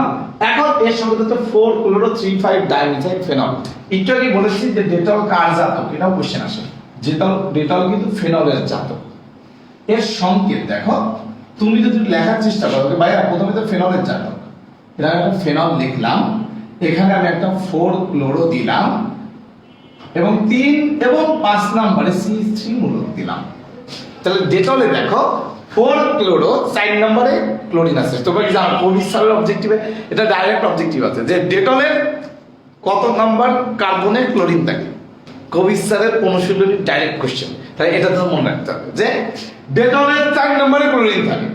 এখন এর সঙ্গে হচ্ছে 4-chloro-3,5-dimethyl-phenol। একটু আগে বলেছি যে ডেটল কার জাতক, এটাও কোশ্চেন আসে। ডেটল কিন্তু ফেনলের জাতক। এর সংকেত দেখো, তুমি যদি লেখার চেষ্টা করো ভাইয়া প্রথমে তো ফেনলের জাতক, এটা একটা ফেনল লিখলাম, এখানে আমি একটা 4-chloro দিলাম এবং 3 এবং 5 নম্বরে C3 মূলক দিলাম। তাহলে ডেটলে দেখো 4-chloro, 4 নম্বরে ক্লোরিন আছে। তোমরা কি জানো কবিসারের অবজেক্টিভে এটা ডাইরেক্ট অবজেক্টিভ আছে যে ডেটলের কত নাম্বার কার্বনে ক্লোরিন থাকে। কবিসারের 15 ডাইরেক্ট কোশ্চেন, তাই এটা তো মনে রাখতে হবে যে ডেটলের 4 নম্বরে ক্লোরিন থাকে।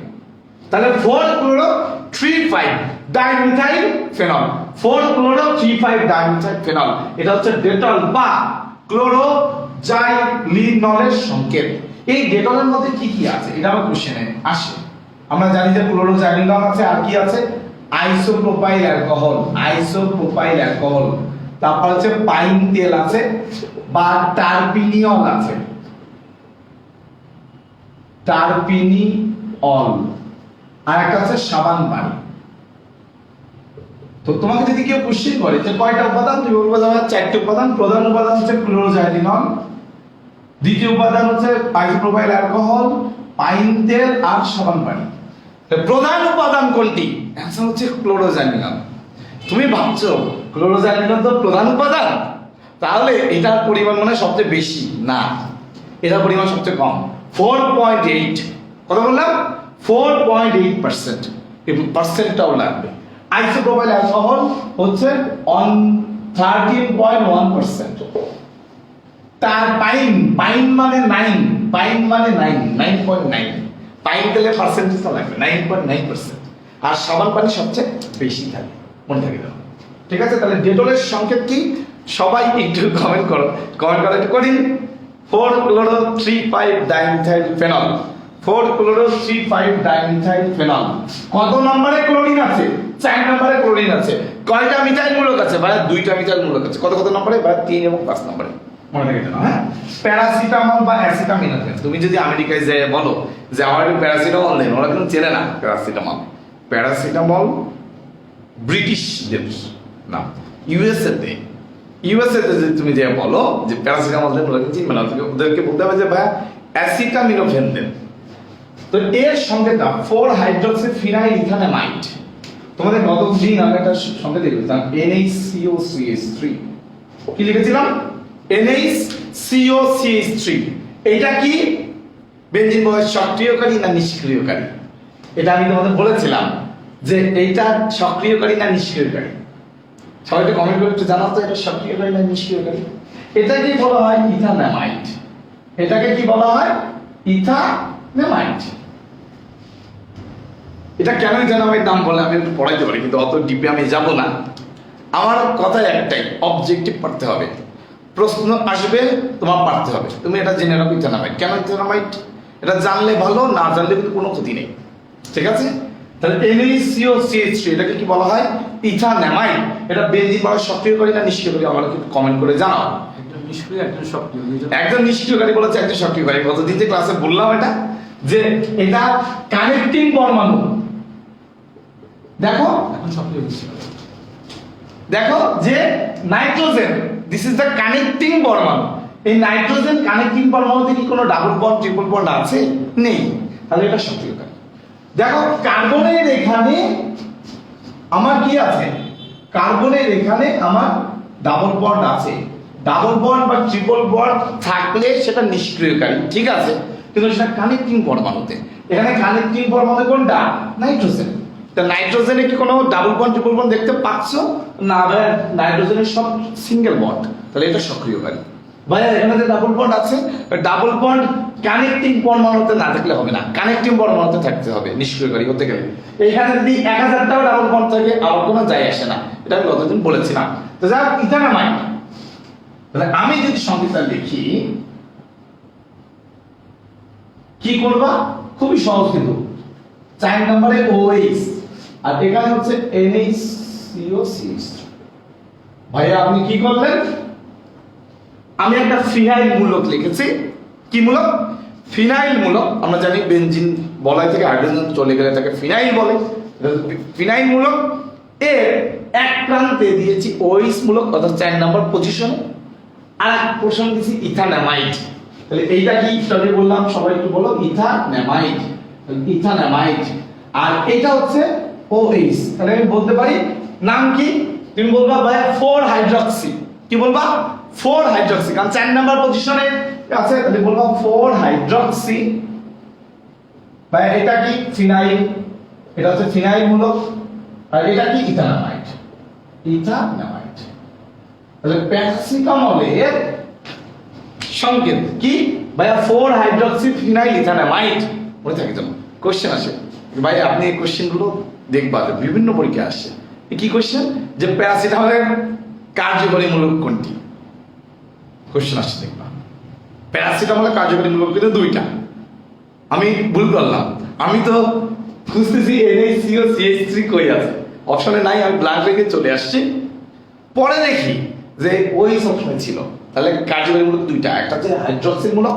তাহলে 4-chloro-3,5-dimethyl-phenol, 4-chloro-3,5-dimethyl-phenol, এটা হচ্ছে ডেটল বা ক্লোরোজাইলিনলের সংকেত। এই ডেটলের মধ্যে কি কি আছে এটা আমার কোশ্চেনে আসে। আমরা জানি যে ক্লোরোজাইলিনল আছে, আর কি আছে? Isopropyl alcohol, isopropyl alcohol. তারপর হচ্ছে পাইন তেল আছে বা টারপিনিয়ল আছে, টারপিনিয়ল। আর একটা আছে সাবান পানি। তো তোমাকে যদি কেউ কোশ্চেন করে যে কয়টা উপাদান, তুমি বলবে আমার 4টি উপাদান। প্রধান উপাদান হচ্ছে ক্লোরোজাইলিনল, দ্বিতীয় উপাদান হচ্ছে আইসোপ্রোপাইল অ্যালকোহল, পাইন তেল আর সাবান পানি। প্রধান উপাদান কোনটি? অ্যান্সার হচ্ছে ক্লোরোজাইলিনল। তুমি ভাবছো ক্লোরোজাইলিনল তো প্রধান উপাদান, তাহলে এটার পরিমাণ মানে সবচেয়ে বেশি না, এটার পরিমাণ সবচেয়ে কম, 4.8। কত বললাম? 4.8%। কিন্তু পার্সেন্টটাও লাগবে। আইসোপ্রোপাইল অ্যালকোহল হচ্ছে 13.1%। তার পাইন, পাইন মানে 9, পাইন মানে 9.9। পাইন তেলে পার্সেন্টেজটা লাগবে 9.9%। আর সাবান পানি সবচেয়ে বেশি থাকে, মনে থাকে দাও, ঠিক আছে? তাহলে ডেটলের সংকেত কি? সবাই একটু কমেন্ট করো, কমেন্ট করে একটু করি। 4-chloro-3,5-dimethyl-phenol, 4-chloro-3,5-dimethyl-phenol। কত নম্বরে ক্লোরিন আছে? 4 নম্বরে ক্লোরিন আছে। কয়টা মিথাইল মূলক আছে? ভাই 2টা মিথাইল মূলক আছে। কত কত নম্বরে? ভাই 3 এবং 5 নম্বরে, মনে থাকে না? হ্যাঁ, প্যারাসিটামল বা অ্যাসিটামিনোফেন। তুমি যদি আমেরিকায় যায় বলো যে আমার একটু প্যারাসিটামল দেন, ওরা কিন্তু চেনে না প্যারাসিটামল। প্যারাসিটামল ব্রিটিশদের না, ইউএসএ তে, ইউএসএ তে যদি তুমি যে বলো যে প্যারাসিটামল দেন, ওরা কিন্তু চিনবে না। ওদেরকে বলতে হবে যে ভাই অ্যাসিটামিনোফেন দেন। তো এর সংকেতটা 4-hydroxyphenylethanamide। তোমাদের গত দিন আমি একটা সংকেত লিখেছিলাম NaCO3H3। কি লিখেছিলাম? NaCO3H3। এটা কি বেনজিন বয়স সক্রিয়কারী না নিষ্ক্রিয়কারী? এটা আমি তোমাদের বলেছিলাম যে এইটা সক্রিয়কারী না নিষ্ক্রিয়কারী। সবাই একটু কমেন্ট করে একটু জানাও তো এটা সক্রিয়কারী না নিষ্ক্রিয়কারী। এটাকে বলা হয় ইথানামাইড। এটাকে কি বলা হয়? ইথানামাইড। এটা কেন ইথানামাইড নাম বলে আমি একটু পড়াইতে পারি, কিন্তু অত ডিপে আমি যাব না। আমার কথা একটাই, অবজেক্টিভ পড়তে হবে, প্রশ্ন আসবে তোমার পারতে হবে। তুমি এটা জেনে রাখো ইথানামাইড। কেন ইথানামাইড? এটা জানলে ভালো, না জানলে কিন্তু কোনো ক্ষতি নেই, ঠিক আছে? তাহলে NaCO3H3 এটাকে কি বলা হয়? ইথানামাইড। এটা বেনজিন বয়স সক্রিয়কারী না নিষ্ক্রিয়কারী? আমাকে একটু কমেন্ট করে জানাও। একজন নিষ্ক্রিয়, একজন সক্রিয়। একজন নিষ্ক্রিয়কারী বলেছে, একজন সক্রিয়কারী। গতদিন যে ক্লাসে বললাম এটা, যে এটা কানেক্টিং পরমাণু। দেখো এখন সক্রিয় হচ্ছে, দেখো যে nitrogen, this is the connecting পরমাণু। এই নাইট্রোজেন কানেক্টিং পরমাণুতে কি কোনো ডাবল বন্ড ট্রিপল বন্ড আছে? নেই, তাহলে এটা সক্রিয় কারণ। দেখো কার্বনের এখানে আমার কি আছে? কার্বনের এখানে আমার ডাবল বন্ড আছে। ডাবল বন্ড বা ট্রিপল বন্ড থাকলে সেটা নিষ্ক্রিয়কারী, ঠিক আছে, কিন্তু সেটা কানেক্টিং পরমাণুতে। এখানে কানেক্টিং পরমাণু কোনটা? নাইট্রোজেন। তা নাইট্রোজেনে কি কোনো ডাবল বন্ড ট্রিপল বন্ড দেখতে পাচ্ছ? না ভাই, নাইট্রোজেনের সব সিঙ্গেল বন্ড, তাহলে এটা সক্রিয়কারী। ভাই এখানে যে ডাবল বন্ড আছে, ডাবল বন্ড কানেক্টিং পরমাণুতে না থাকলে হবে না, কানেক্টিং পরমাণুতে থাকতে হবে নিষ্ক্রিয়কারী হতে গেলে। এখানে যদি 1000টাও ডাবল বন্ড থাকে আমার কোনো যায় আসে না, এটা আমি গতদিন বলেছিলাম। তো যাক, ইথানামাইড, তাহলে আমি যদি সংকেতটা লিখি কি করবা? খুবই সহজ, কিন্তু 4 নম্বরে OH আর এখানে হচ্ছে NaCO6। ভাইয়া আপনি কি করলেন? আমি একটা ফিনাইল মূলক লিখেছি। কি মূলক? ফিনাইল মূলক। আমরা জানি বেনজিন বলয় থেকে হাইড্রোজেন চলে গেলে তাকে ফিনাইল বলে। ফিনাইল মূলক এর এক প্রান্তে দিয়েছি OH মূলক, অর্থাৎ 4 নম্বর পজিশনে, আর এক পোর্শন দিয়েছি ইথানামাইড। তাহলে এইটা কি স্টাডি বললাম, সবাই একটু বলো, ইথানামাইড। ইথানামাইড আর এটা হচ্ছে OH। তাহলে আমি বলতে পারি নাম কি? তুমি বলবা ভাই 4 হাইড্রক্সি। কি বলবা? 4 হাইড্রক্সি, কারণ 4 নাম্বার পজিশনে আছে, তাহলে বলবা 4 হাইড্রক্সি। ভাই এটা কি? ফিনাইল। এটা হচ্ছে ফিনাইল মূলক, আর এটা কি? ইথানামাইড। ইথানামাইড। তাহলে প্যারাসিটামলের সংকেত কি? ভাইয়া 4 হাইড্রক্সি ফিনাইল ইথানামাইড। মনে থাকে তো? কোশ্চেন আসে ভাই, আপনি এই কোশ্চেন গুলো দেখবা বিভিন্ন পরীক্ষা আসে। কি কোশ্চেন? যে প্যারাসিটামলের কার্যকরী মূলক কোনটি? কোশ্চেন আসছে দেখবা। প্যারাসিটামলের কার্যকরী মূলক কিন্তু 2টা। আমি ভুল করলাম, আমি তো খুঁজতেছি NaCO3 কই আছে, অপশনে নাই, আমি ব্ল্যাঙ্ক রেখে চলে আসছি। পরে দেখি যে ওই অপশনে ছিল। তাহলে কার্যকরী মূলক 2টা, একটা হচ্ছে হাইড্রক্সিল মূলক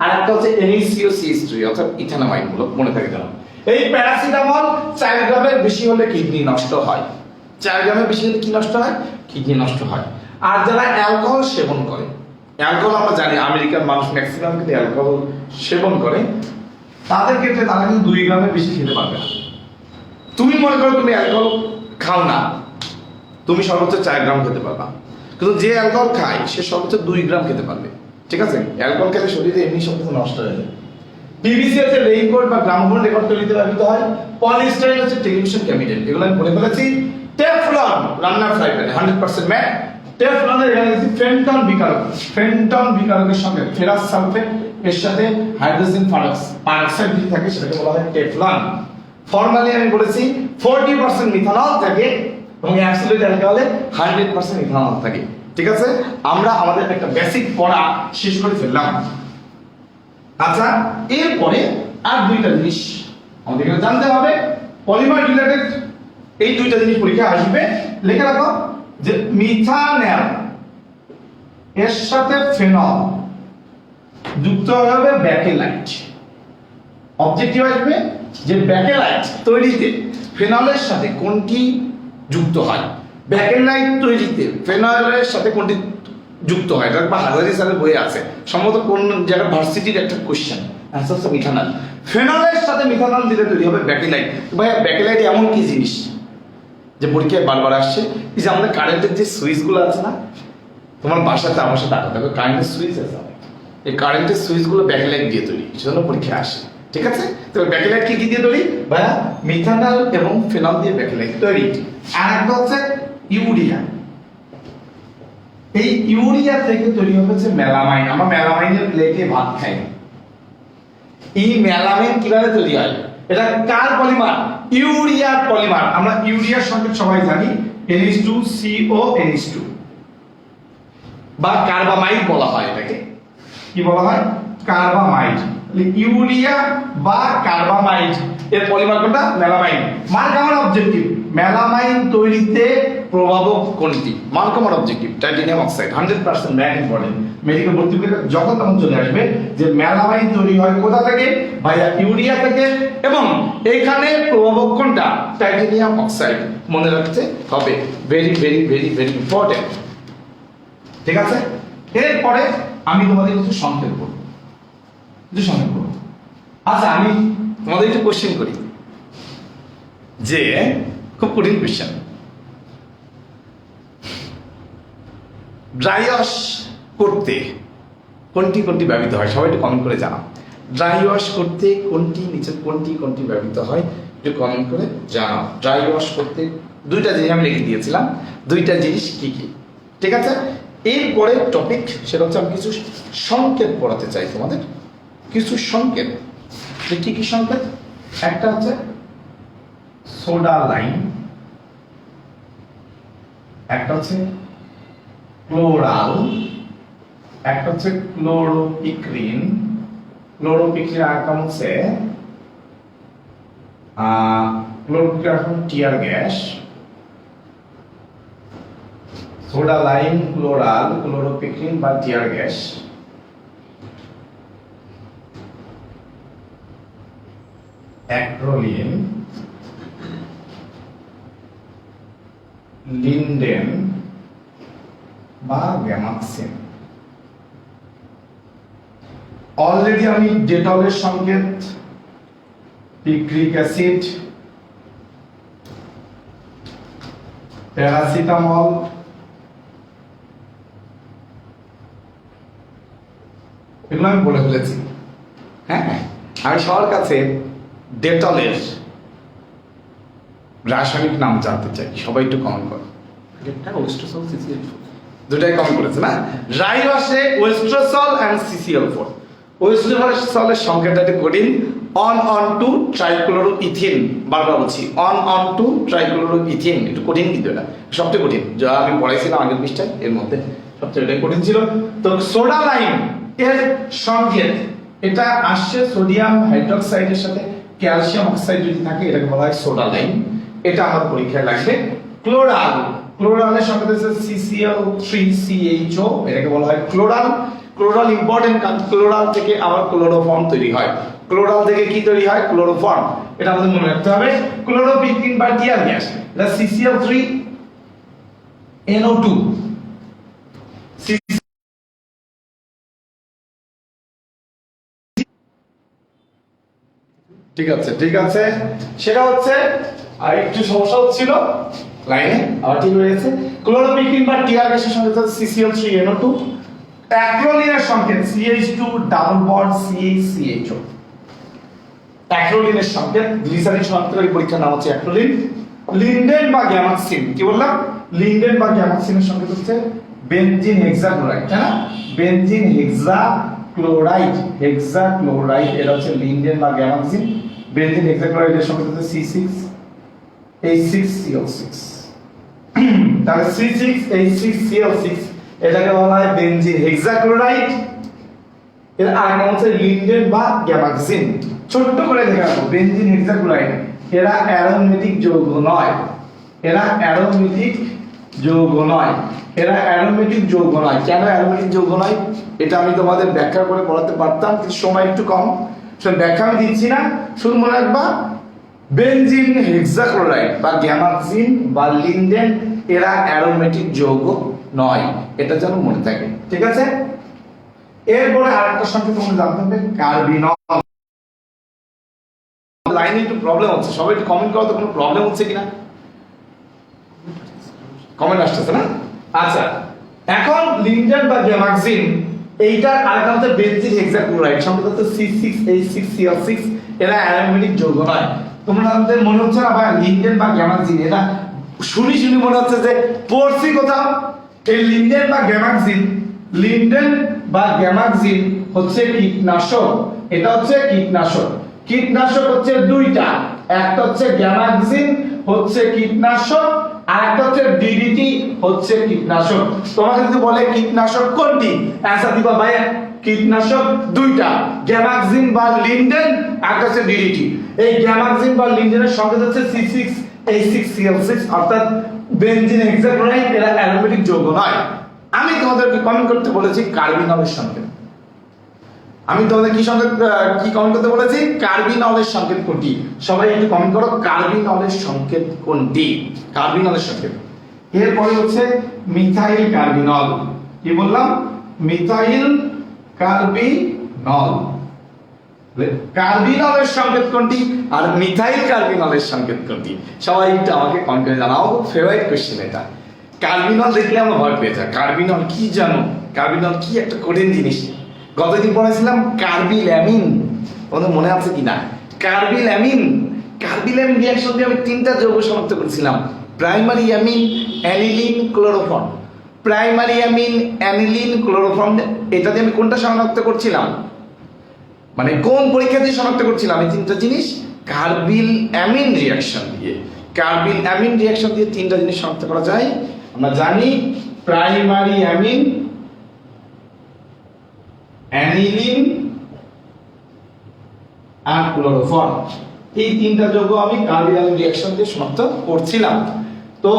আর একটা হচ্ছে NaCO3 অর্থাৎ ইথানামাইড মূলক। মনে থাকে যেন। এই প্যারাসিটামল 4 গ্রামের বেশি হলে কিডনি নষ্ট হয়। 4 গ্রামের বেশি হলে কি নষ্ট হয়? কিডনি নষ্ট হয়। আর যারা অ্যালকোহল সেবন করে, অ্যালকোহল আমরা জানি আমেরিকার মানুষ ম্যাক্সিমাম কিন্তু অ্যালকোহল সেবন করে, তাদের ক্ষেত্রে তারা কিন্তু 2 গ্রামের বেশি খেতে পারবে না। তুমি মনে করো তুমি অ্যালকোহল খাও না, তুমি সর্বোচ্চ 4 গ্রাম খেতে পারবা, কিন্তু যে অ্যালকোহল খায় সে সর্বোচ্চ 2 গ্রাম খেতে পারবে, ঠিক আছে? অ্যালকোহল খেলে শরীরে এমনি সব কিছু নষ্ট হয়ে যায়। পিভিসি হচ্ছে রেইনকোট বা গ্রামোফোন রেকর্ড তৈরিতে ব্যবহৃত হয়। পলিস্টাইরিন হচ্ছে টেলিভিশন ক্যাবিনেট, এগুলো আমি বলে ফেলেছি। টেফলন রান্নার ফ্রাই প্যান 100% ম্যাট। টেফলনের এখানে আছে ফেন্টন বিকারক। ফেন্টন বিকারকের সঙ্গে ফেরাস সালফেট এর সাথে হাইড্রোজেন পারঅক্সাইড যদি থাকে সেটাকে বলা হয় টেফলন। ফর্মালিন আমি বলেছি 40% মিথানল থাকে এবং অ্যাবসলিউট অ্যালকোহলে 100% ইথানল থাকে, ঠিক আছে? আমরা আমাদের একটা বেসিক পড়া শেষ করে ফেললাম। আচ্ছা, এরপরে আর 2টা জিনিস আমাদের জানতে হবে পলিমার রিলেটেড। এই 2টা জিনিস পরীক্ষা আসবে, লেখা রাখো যে মিথানল এর সাথে ফেনল যুক্ত হবে ব্যাকেলাইট। অবজেক্টিভ আসবে যে ব্যাকেলাইট তৈরিতে ফেনলের সাথে কোনটি যুক্ত হয়। ব্যাকেলাইট তৈরিতে ফেনলের সাথে কোনটি যুক্ত হয়, এটা বা হাজারি স্যারের বইয়ে আছে, সম্ভবত কোন জায়গায় ভার্সিটির একটা কোশ্চেন। অ্যান্সার হচ্ছে মিথানল। ফেনলের সাথে মিথানল দিলে তৈরি হবে ব্যাকেলাইট। ভাইয়া ব্যাকেলাইট এমন কি জিনিস যে পরীক্ষায় বারবার আসছে? এই যে আমাদের কারেন্টের যে সুইচগুলো আছে না, তোমার বাসাতে আমার সাথে টাকা থাকবে, কারেন্টের সুইচ আছে, এই কারেন্টের সুইচগুলো ব্যাকেলাইট দিয়ে তৈরি, সেজন্য পরীক্ষায় আসে, ঠিক আছে? তবে ব্যাকেলাইট কি দিয়ে তৈরি? ভাইয়া মিথানল এবং ফেনল দিয়ে ব্যাকেলাইট তৈরি। আর একটা হচ্ছে ইউরিয়া। এই ইউরিয়া থেকে তৈরি হচ্ছে মেলামাইন। আমরা মেলামাইনের প্লেটে ভাত খাই। এই মেলামাইন কিভাবে তৈরি হয়? এটা কার পলিমার? ইউরিয়ার পলিমার। আমরা ইউরিয়ার সংকেত সবাই জানি NH2CO NH2 বা কার্বামাইড বলা হয়। এটাকে কি বলা হয়? কার্বামাইড। ইউরিয়া বা কার্বামাইড এর পলিমার কোনটা? মেলামাইন। মার্ক আমার অবজেক্টিভ, মেলামাইন তৈরিতে প্রভাবক কোনটি? মার্ক আমার objective titanium oxide 100% man important. Medical ভর্তি পরীক্ষা যখন তখন চলে আসবে যে মেলামাইন তৈরি হয় কোথা থেকে, ভাইয়া ইউরিয়া থেকে, এবং এইখানে প্রভাবক কোনটা, টাইটেনিয়াম অক্সাইড। মনে রাখতে হবে, very very very very important. ঠিক আছে, এরপরে আমি তোমাদের কিছু সংক্ষেপ করব, আচ্ছা আমি তোমাদের একটু কোশ্চেন করি, যে খুব কঠিন কোশ্চেন। ড্রাই ওয়াশ করতে কোনটি কোনটি ব্যবহৃত হয়, সবাই একটু কমেন্ট করে জানাও। ড্রাই ওয়াশ করতে কোনটি নিচের কোনটি কোনটি ব্যবহৃত হয় একটু কমেন্ট করে জানাও। ড্রাই ওয়াশ করতে দুইটা জিনিস আমি লিখে দিয়েছিলাম, দুইটা জিনিস কি কি। ঠিক আছে, এরপরে টপিক সেটা হচ্ছে আমি কিছু সংকেত পড়াতে চাই তোমাদের, কিছু সংকেত। কি কি সংকেত? একটা হচ্ছে সোডা লাইম, একটা হচ্ছে ক্লোরাল, একটা হচ্ছে ক্লোরোপিক্রিন, আরেকটা হচ্ছে chloropicrin tear gas. Soda lime, chloral, chloropicrin বা টিয়ার গ্যাস। অ্যাক্রোলিন, লিন্ডেন বা গ্যামাক্সিন। অলরেডি আমি ডেটলের সংকেত, পিক্রিক অ্যাসিড, প্যারাসিটামল, এগুলো আমি বলে ফেলেছি। হ্যাঁ, আমি সবার কাছে ডেটলের রাসায়নিক নাম জানতে চাই, সবাই একটু কমেন্ট করো। এটা ওয়েস্ট্রোসল CCl4, দুটাই কমেন্ট করেছে না? Dry ওয়াশে ওয়েস্ট্রোসল and CCl4। ওয়েস্ট্রোসলের সংখ্যাটা একটু কঠিন, অন টু ট্রাইক্লোরোইথিন, বারবার বলছি অন টু ট্রাইক্লোরোইথিন, একটু কঠিন কিন্তু এটা সবচেয়ে কঠিন যা আমি পড়াইছিলাম আগের পৃষ্ঠায়, এর মধ্যে সবচেয়ে এটা কঠিন ছিল। তো সোডা লাইম এর সংকেত, এটা আসছে সোডিয়াম হাইড্রোক্সাইডের সাথে ক্যালসিয়াম অক্সাইড যদি থাকে এটাকে বলা হয় সোডা লাইম, এটা আমার পরীক্ষায় লাগবে। ক্লোরালের সংকেত হচ্ছে CCl3CHO, এটাকে বলা হয় ক্লোরাল। ক্লোরাল ইম্পর্টেন্ট কারণ ক্লোরাল থেকে আবার ক্লোরোফর্ম তৈরি হয়। ক্লোরাল থেকে কি তৈরি হয়? ক্লোরোফর্ম। এটা আমাদের মনে রাখতে হবে। ক্লোরোপিক্রিন বা টিয়ার গ্যাস, এটা CCl3NO2। ঠিক আছে, সেটা হচ্ছে আর একটু সমস্যা হচ্ছিল লাইনে, আবার ঠিক হয়ে গেছে। ক্লোরোপিক্রিন বা টিয়ার গ্যাসের সংকেত হচ্ছে CCl3NO2। অ্যাক্রোলিনের সংকেত CH2 ডাবল বন্ড CH2CHO। অ্যাক্রোলিনের সংকেত, গ্লিসারিন শনাক্তকারী পরীক্ষার নাম হচ্ছে অ্যাক্রোলিন। লিন্ডেন বা গ্যামাক্সিন, কি বললাম? লিন্ডেন বা গ্যামাক্সিনের সংকেত হচ্ছে বেনজিন হেক্সাক্লোরাইড, তাই না? বেনজিন হেক্সাক্লোরাইড, এটা হচ্ছে লিন্ডেন বা গ্যামাক্সিন। বেনজিন হেক্সাক্লোরাইডের সংকেত হচ্ছে C6H6Cl6। তাহলে C6H6Cl6 এটাকে বলা হয় বেনজিন হেক্সাক্লোরাইড, এর আরেক নাম হচ্ছে লিন্ডেন বা গ্যামাক্সিন। ছোট্ট করে দেখাবো, বেনজিন হেক্সাক্লোরাইড এরা অ্যারোমেটিক যৌগ নয়, কেন অ্যারোমেটিক যৌগ নয় এটা আমি তোমাদের ব্যাখ্যা করে পড়াতে পারতাম, কিন্তু সময় একটু কম, ব্যাখ্যা আমি দিচ্ছি না। শুধু মনে রাখবা বেনজিন হেক্সাক্লোরাইড বা গ্যামাক্সিন বা লিন্ডেন এরা অ্যারোমেটিক যৌগ নয়, এটা যেন মনে থাকে। ঠিক আছে, এরপরে আরেকটা সংকেত তোমরা জানতে হবে, কার্বিনল। লাইনে একটু প্রবলেম হচ্ছে, সবাই একটু কমেন্ট করো তো কোনো প্রবলেম হচ্ছে কিনা। কমেন্ট আসতেছে না? আচ্ছা, এখন লিন্ডেন বা গ্যামাক্সিন এইটার আরেকটা হচ্ছে বেনজিন হেক্সাক্লোরাইড, সংকেত হচ্ছে C6H6Cl6, এরা অ্যারোমেটিক যৌগ নয়। তোমাদের মনে হচ্ছে না ভাই লিন্ডেন বা গ্যামাক্সিন, এটা শুনি মনে হচ্ছে যে পড়ছি কোথাও। এই লিন্ডেন বা গ্যামাক্সিন হচ্ছে কীটনাশক, এটা হচ্ছে কীটনাশক হচ্ছে দুইটা, একটা হচ্ছে গ্যামাক্সিন হচ্ছে কীটনাশক, আর একটা হচ্ছে ডিডিটি হচ্ছে কীটনাশক। তোমাকে যদি বলে কীটনাশক কোনটি, অ্যানসার দিবা ভাই কীটনাশক দুইটা, গ্যামাক্সিন বা লিন্ডেন, একটা হচ্ছে ডিডিটি। এই গ্যামাক্সিন বা লিন্ডেনের সংকেত হচ্ছে C6H6Cl6, অর্থাৎ বেনজিন হেক্সাক্লোরাইড, এরা অ্যারোমেটিক যৌগ নয়। আমি তোমাদেরকে কমেন্ট করতে বলেছি কার্বিনলের সংকেত। আমি তোমাদের কি সংকেত কি কমেন্ট করতে বলেছি? কার্বিনলের সংকেত কোনটি? সবাই একটু কমেন্ট করো, কার্বিনলের সংকেত কোনটি? কার্বিনলের সংকেত। এরপরে হচ্ছে মিথাইল কার্বিনল। কি বললাম? Methyl carbinol. কার্বিনলের সংকেত কোনটি আর মিথাইল কার্বিনলের সংকেত কোনটি? সবাই একটু আমাকে কমেন্ট করে জানাও। ফেভারিট কোশ্চেন এটা। কার্বিনল দেখলে আমরা ভয় পেয়ে যাই। কার্বিনল কি জানো? কার্বিনল কি একটা কঠিন জিনিস। গতদিন পড়াছিলাম কার্বিল অ্যামিন, তোমাদের মনে আছে কিনা? কার্বিল অ্যামিন রিঅ্যাকশন দিয়ে আমি তিনটা যৌগ শনাক্ত করেছিলাম: primary amine, aniline, chloroform. Primary amine, aniline, chloroform, এটা দিয়ে আমি কোনটা শনাক্ত করছিলাম? মানে কোন পরীক্ষা দিয়ে শনাক্ত করছিলাম এই তিনটা জিনিস? কার্বিল অ্যামিন রিঅ্যাকশন দিয়ে। কার্বিল অ্যামিন রিঅ্যাকশন দিয়ে তিনটা জিনিস শনাক্ত করা যায়। আমরা জানি প্রাইমারি অ্যামিন, অ্যানিলিন আর ক্লোরোফর্ম, এই তিনটা যৌগ আমি কার্বিল অ্যামিন রিঅ্যাকশন দিয়ে শনাক্ত করছিলাম। তো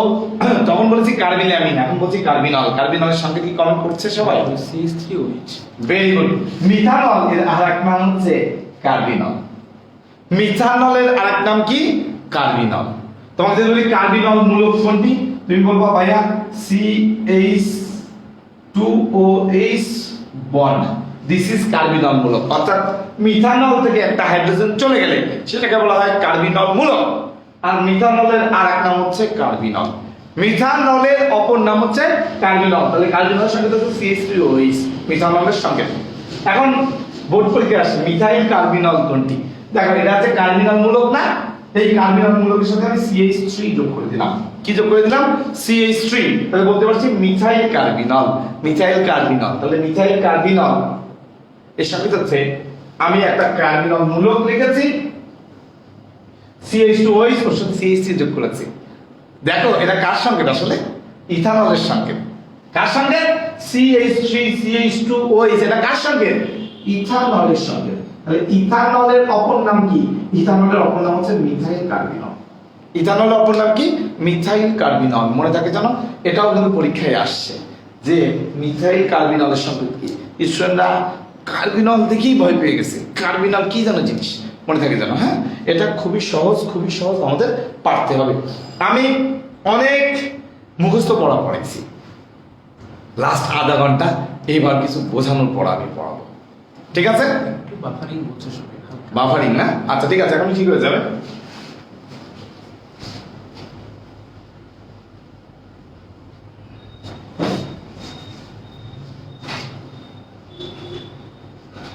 তখন বলেছি কার্বিল অ্যামিন, এখন বলছি কার্বিনল। কার্বিনলের সঙ্গে কি কমেন্ট করছে সবাই? CH3OH। Very good. মিথানল এর আরেক নাম হচ্ছে কার্বিনল। মিথানলের আরেক নাম কি? কার্বিনল। তোমাকে যদি বলি কার্বিনল মূলক কোনটি, তুমি বলবা ভাইয়া CH2OH bond, this is carbinol মূলক। অর্থাৎ মিথানল থেকে একটা হাইড্রোজেন চলে গেলে সেটাকে বলা হয় কার্বিনল মূলক। আর মিথানলের আরেক নাম হচ্ছে কার্বিনল। মিথানলের অপর নাম হচ্ছে কার্বিনল। তাহলে কার্বিনলের সঙ্গে তো CH3OH, মিথানলের সঙ্গে। এখন বোর্ড পরীক্ষা আসে মিথাইল কার্বিনল কোনটি? দেখো এটা আছে কার্বিনল মূলক না, এই কার্বিনল মূলকের সাথে আমি CH3 যোগ করে দিলাম। কি যোগ করে দিলাম? CH3। তাহলে বলতে পারছি মিথাইল কার্বিনল। মিথাইল কার্বিনল, তাহলে মিথাইল কার্বিনল এর সাথে হচ্ছে আমি একটা কার্বিনল মূলক লিখেছি, CH2OH ওর সাথে CH3 যোগ করেছি। দেখো এটা কার সংকেত? আসলে ইথানলের সংকেত। কার সংকেত? CH3 CH2OH, এটা কার সংকেত? ইথানলের সংকেত। তাহলে ইথানলের অপর নাম কি? ইথানলের অপর নাম হচ্ছে মিথাইল কার্বিনল। ইথানলের অপর নাম কি? Methyl carbinol. মনে থাকে জানো? এটাও কিন্তু পরীক্ষায় আসছে যে মিথাইল কার্বিনলের সংকেত কি। স্টুডেন্টরা কার্বিনল দেখেই ভয় পেয়ে গেছে। কার্বিনল কি জানো জিনিস? মনে থাকে জানো? হ্যাঁ, এটা খুবই সহজ আমাদের পারতে হবে। আমি অনেক মুখস্থ পড়া পড়েছি লাস্ট আধা ঘন্টা, এইবার কিছু বোঝানোর পর আমি পড়াবো, ঠিক আছে? একটু বাফারিং হচ্ছে সবাই। বাফারিং না? আচ্ছা ঠিক আছে, এখন ঠিক হয়ে যাবে।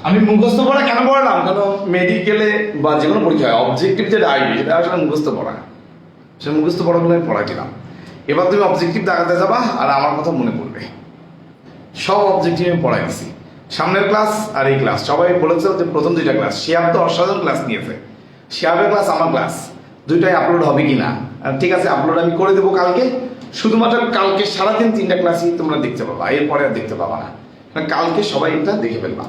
আমি মুখস্থ পড়া কেন পড়লাম? কারণ মেডিকেলে বা যে কোনো পরীক্ষায় অবজেক্টিভ যেটা আইবি সেটা আসলে মুখস্থ পড়া, সে মুখস্থ পড়াগুলো আমি পড়াইছিলাম। এবার তুমি অবজেক্টিভ দেখাতে যাবা আর আমার কথা মনে পড়বে। সব অবজেক্টিভ আমি পড়াই দিছি। সামনের ক্লাস আর এই ক্লাস সবাই বলেছে যে প্রথম দুইটা ক্লাস শিয়াব তো অসাধারণ ক্লাস নিয়েছে। শিয়াবের ক্লাস আমার ক্লাস দুইটাই আপলোড হবে কিনা ঠিক আছে, আপলোড আমি করে দেবো কালকে। শুধুমাত্র কালকে সারাদিন তিনটা ক্লাসই তোমরা দেখতে পাবা, এরপরে আর দেখতে পাবা না। কালকে সবাই এটা দেখে ফেলবা।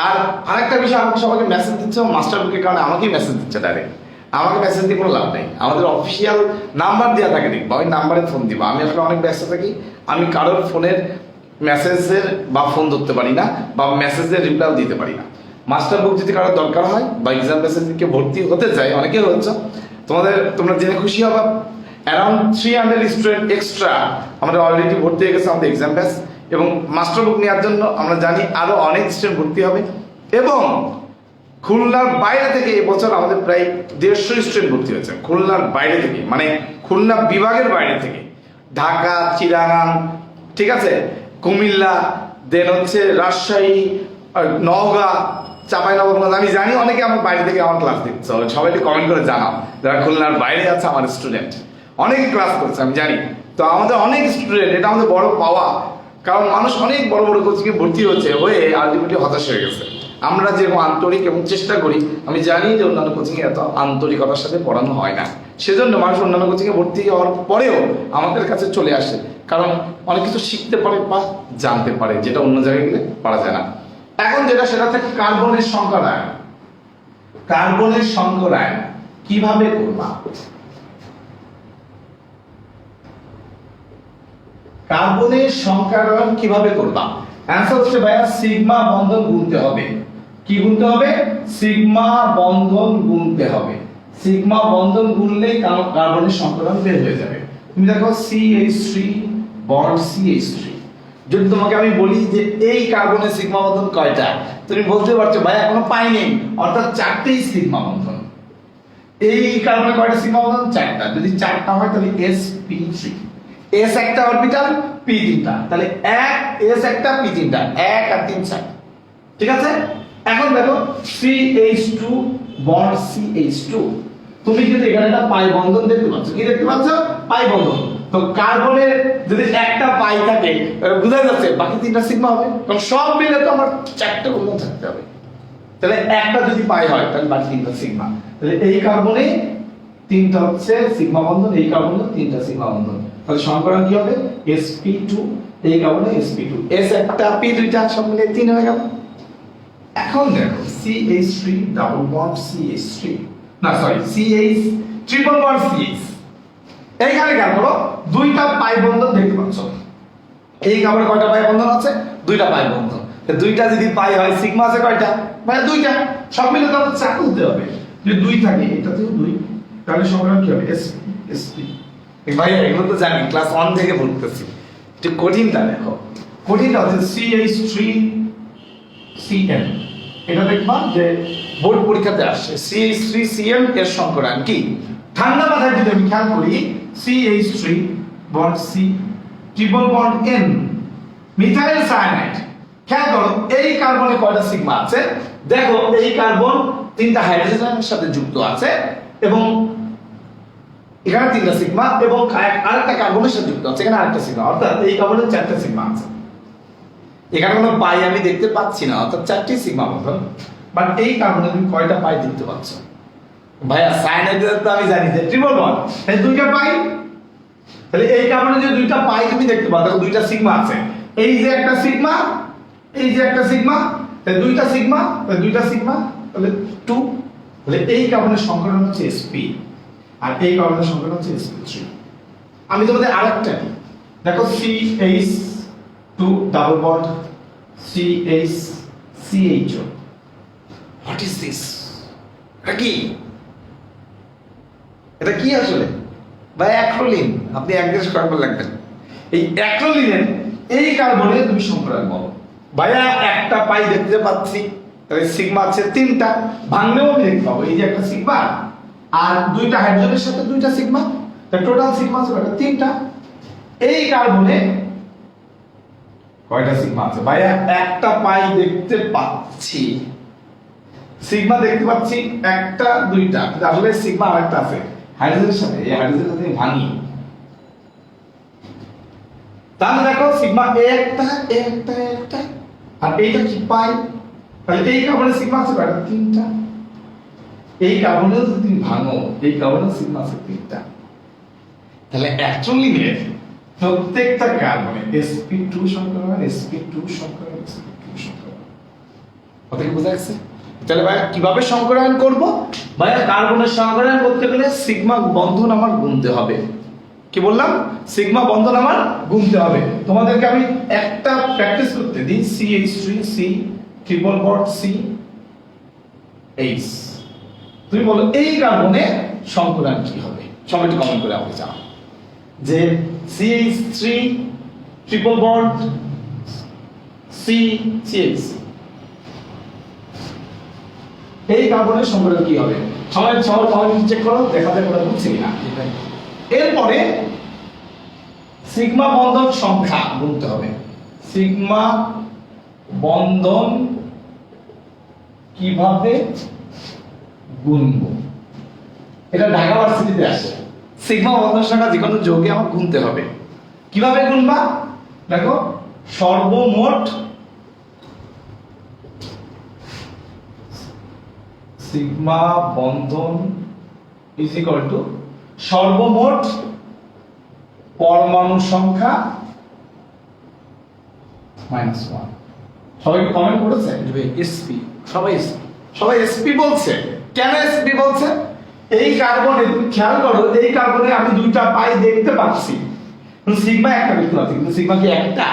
আর আরেকটা বিষয়, আমাকে সবাইকে মেসেজ দিচ্ছে মাস্টার বুকের কারণে আমাকেই মেসেজ দিচ্ছে ডাইরেক্ট। আমাকে মেসেজ দিয়ে কোনো লাভ নেই, আমাদের অফিসিয়াল নাম্বার দেওয়া থাকে দেখবা, ওই নাম্বারে ফোন দিবা। আমি আসলে অনেক ব্যস্ত থাকি, আমি কারোর ফোনের মেসেজের বা ফোন ধরতে পারি না বা মেসেজের রিপ্লাই দিতে পারি না। মাস্টার বুক যদি কারোর দরকার হয় বা এক্সাম মেসেজকে ভর্তি হতে চাই, অনেকে হচ্ছে, তোমরা জেনে খুশি হবা অ্যারাউন্ড 300 স্টুডেন্ট এক্সট্রা আমাদের অলরেডি ভর্তি হয়ে গেছে আমাদের এক্সাম ব্যাচ। এবং মাস্টার বুক নেওয়ার জন্য আমরা জানি আরো অনেক স্টুডেন্ট ভর্তি হবে। এবং খুলনার বাইরে থেকে এবছর আমাদের প্রায় 150 স্টুডেন্ট ভর্তি হয়েছে। খুলনার বাইরে থেকে, মানে খুলনা বিভাগের বাইরে থেকে, ঢাকা, চিটাগাং, ঠিক আছে, কুমিল্লা, দেন হচ্ছে রাজশাহী, নওগাঁ, চাঁপাইনবাবগঞ্জ। আমি জানি অনেকে আমার বাইরে থেকে আমার ক্লাস দেখছে, সবাই কমেন্ট করে জানাও যারা খুলনার বাইরে আছে আমার স্টুডেন্ট। অনেক ক্লাস করছে আমি জানি। তো আমাদের অনেক স্টুডেন্ট, এটা আমাদের বড় পাওয়া। কারণ মানুষ অনেক বড় বড় কোচিংয়ে ভর্তি হয়ে আলটিমেটলি হতাশ হয়ে গেছে। আমরা যেরকম আন্তরিক এবং চেষ্টা করি, আমি জানি যে অন্যান্য কোচিংয়ে এত আন্তরিকতার সাথে পড়ানো হয় না, সেজন্য মানুষ অন্যান্য কোচিংয়ে ভর্তি হওয়ার পরেও আমাদের কাছে চলে আসে। কারণ অনেক কিছু শিখতে পারে বা জানতে পারে, যেটা অন্য জায়গায় গেলে পারা যায় না। এখন যেটা সেটা হচ্ছে কার্বনের সংকরায়ন। কার্বনের সংকরায়ন কিভাবে করবা? কার্বনের সংখ্যায়ন কিভাবে করবা? অ্যান্সার হচ্ছে ভাইয়া সিগমা বন্ধন গুনতে হবে। কি গুনতে হবে? সিগমা বন্ধন গুনতে হবে। সিগমা বন্ধন গুনলেই কার্বনের সংখ্যায়ন বের হয়ে যাবে। তুমি দেখো CH3 বন্ড CH3, যদি তোমাকে আমি বলি যে এই কার্বনের সিগমা বন্ধন কয়টা, তুমি বলতে পারছো ভাই এখনো পাইনি, অর্থাৎ চারটেই সিগমা বন্ধন। এই কার্বনে কয়টা সিগমা বন্ধন? চারটা। যদি চারটা হয় তাহলে sp3, s একটা অরবিটাল, p তিনটা, তাহলে এক s একটা p তিনটা, 1 আর 3 4। ঠিক আছে, এখন দেখো CH2 বন্ড CH2, তুমি কিন্তু এখানে একটা পাই বন্ধন দেখতে পাচ্ছ। কি দেখতে পাচ্ছ? পাই বন্ধন। তো কার্বনের যদি একটা পাই থাকে বুঝা যাচ্ছে বাকি তিনটা সিগমা হবে, কারণ সব মিলে তো আমার চারটা বন্ধন থাকতে হবে। তাহলে একটা যদি পাই হয় তাহলে বাকি তিনটা সিগমা। তাহলে এই কার্বনে তিনটা হচ্ছে সিগমা বন্ধন, এই কার্বনে তিনটা সিগমা বন্ধন। তাহলে সংকরণ কি হবে? sp2, এই কার্বনে sp2, s একটা p দুইটা, সব মিলে 3 হয়ে গেল। এখন দেখো CH3 ডাবল বন্ড CH3, না sorry CH triple bond CH, এইখানে খেয়াল করো দুইটা পাই বন্ধন দেখতে পাচ্ছ। এই কার্বনে কয়টা পাই বন্ধন আছে? দুইটা পাই বন্ধন। দুইটা যদি পাই হয় সিগমা আছে কয়টা? মানে দুইটা, সব মিলে তো আমাদের 4 তুলতে হবে। যদি 2 থাকে এটাতেও 2, তাহলে সংখ্যাটা কি হবে? sp। ভাই এগুলো তো জানি, ক্লাস 1 থেকে পড়তেছি। একটু কঠিনটা দেখো, কঠিনটা হচ্ছে CH3CN, এটা দেখবা যে বোর্ড পরীক্ষাতে আসছে। CH3CN এর সংকরণ কি? ঠান্ডা মাথায় যদি আমি খেয়াল করি CH3 bond C triple bond N methyl cyanide, খেয়াল করো এই কার্বনে কয়টা সিগমা আছে? দেখো এই কার্বন তিনটা হাইড্রোজেনের সাথে যুক্ত আছে এবং এখানে তিনটা সিগমা এবং আরেকটা কার্বনের সাথে যুক্ত আছে, এখানে আরেকটা সিগমা, অর্থাৎ এই কার্বনে 4টা সিগমা আছে। এখানে কোনো পাই আমি দেখতে পাচ্ছি না, অর্থাৎ 4টি সিগমা বন্ধন। বাট এই কার্বনে তুমি কয়টা পাই দেখতে পাচ্ছ? ভাইয়া সায়ানাইডের তো আমি জানি যে ট্রিপল বন্ড, তাই দুইটা পাই। তাহলে এই কার্বনে যে দুইটা পাই তুমি দেখতে পাচ্ছ, দেখো দুইটা সিগমা আছে। এই যে একটা সিগমা, এই যে একটা সিগমা, তাহলে দুইটা সিগমা, তাহলে দুইটা সিগমা, তাহলে 2। তাহলে এই কার্বনের সংকরণ হচ্ছে sp আর এই কার্বনের সংকরণ হচ্ছে sp3। আমি তোমাদের আরেকটা দেখো CH2 double bond CHO। What is this? এটা কি? এটা কি আসলে? ভাই অ্যাক্রোলিন, আপনি অ্যাড্রেস করবার লাগবেন। এই অ্যাক্রোলিনের এই কার্বনে তুমি সংকরণ বলো। ভাইয়া একটা পাই দেখতে পাচ্ছি, তাহলে সিগমা আছে 3টা, ভাঙলেও আমি দেখতে পাবো এই যে একটা সিগমা আর দুইটা হাইড্রোজেনের সাথে দুইটা সিগমা, তাহলে টোটাল সিগমা আছে কয়টা? 3টা। এই কার্বনে কয়টা সিগমা আছে? ভাইয়া একটা পাই দেখতে পাচ্ছি, সিগমা দেখতে পাচ্ছি একটা দুইটা, কিন্তু আসলে সিগমা আরেকটা আছে হাইড্রোজেনের সাথে, এই হাইড্রোজেনের সাথে ভাঙি। তাহলে দেখো সিগমা একটা আর এইটা কি পাই? তাহলে এই কার্বনে সিগমা আছে কয়টা? 3টা। এই কার্বনে যদি তুমি ভাঙো এই কার্বনে সিগমা আছে 3টা। তাহলে অ্যাক্রোলিনের প্রত্যেকটা কার্বনে sp2 সংকরণ, sp2 সংকরণ, sp2 সংকরণ। কথা কি বোঝা গেছে? তাহলে ভাই কিভাবে সংকরণ করব? ভাই কার্বনের সংকরণ করতে গেলে সিগমা বন্ধন আমার গুনতে হবে। কি বললাম? সিগমা বন্ধন আমার গুনতে হবে। তোমাদেরকে আমি একটা প্র্যাকটিস করতে দিই, CH3C ট্রিপল বন্ড CH। তুমি বলো এই কার্বনে সংকরণ কি হবে? সবাই একটু কমেন্ট করে আমাকে জানাও যে CH3 ট্রিপল বন্ড CH, এই কার্বনের সংকরণ কি হবে? সবাই কমেন্ট চেক করো, দেখা যায় ওটা বুঝছে কিনা। এরপরে সিগমা বন্ধন সংখ্যা গুনতে হবে। সিগমা বন্ধন কিভাবে গুনব? এটা ঢাকা ভার্সিটিতে আসে। সিগমা বন্ধন সংখ্যা যে কোনো যৌগে আমার গুনতে হবে। কিভাবে গুনবা? দেখো সর্বমোট sigma Bandhan is equal to সর্বমোট পরমাণু সংখ্যা -1। সবাই কমেন্ট করেছে sp, সবাই sp বলছে। কেন sp বলছে? এই কার্বনে তুমি খেয়াল করো, এই কার্বনে আমি দুইটা পাই দেখতে পাচ্ছি, সিগমা একটা বিক্রিয়া আছে, কিন্তু সিগমা কি একটা?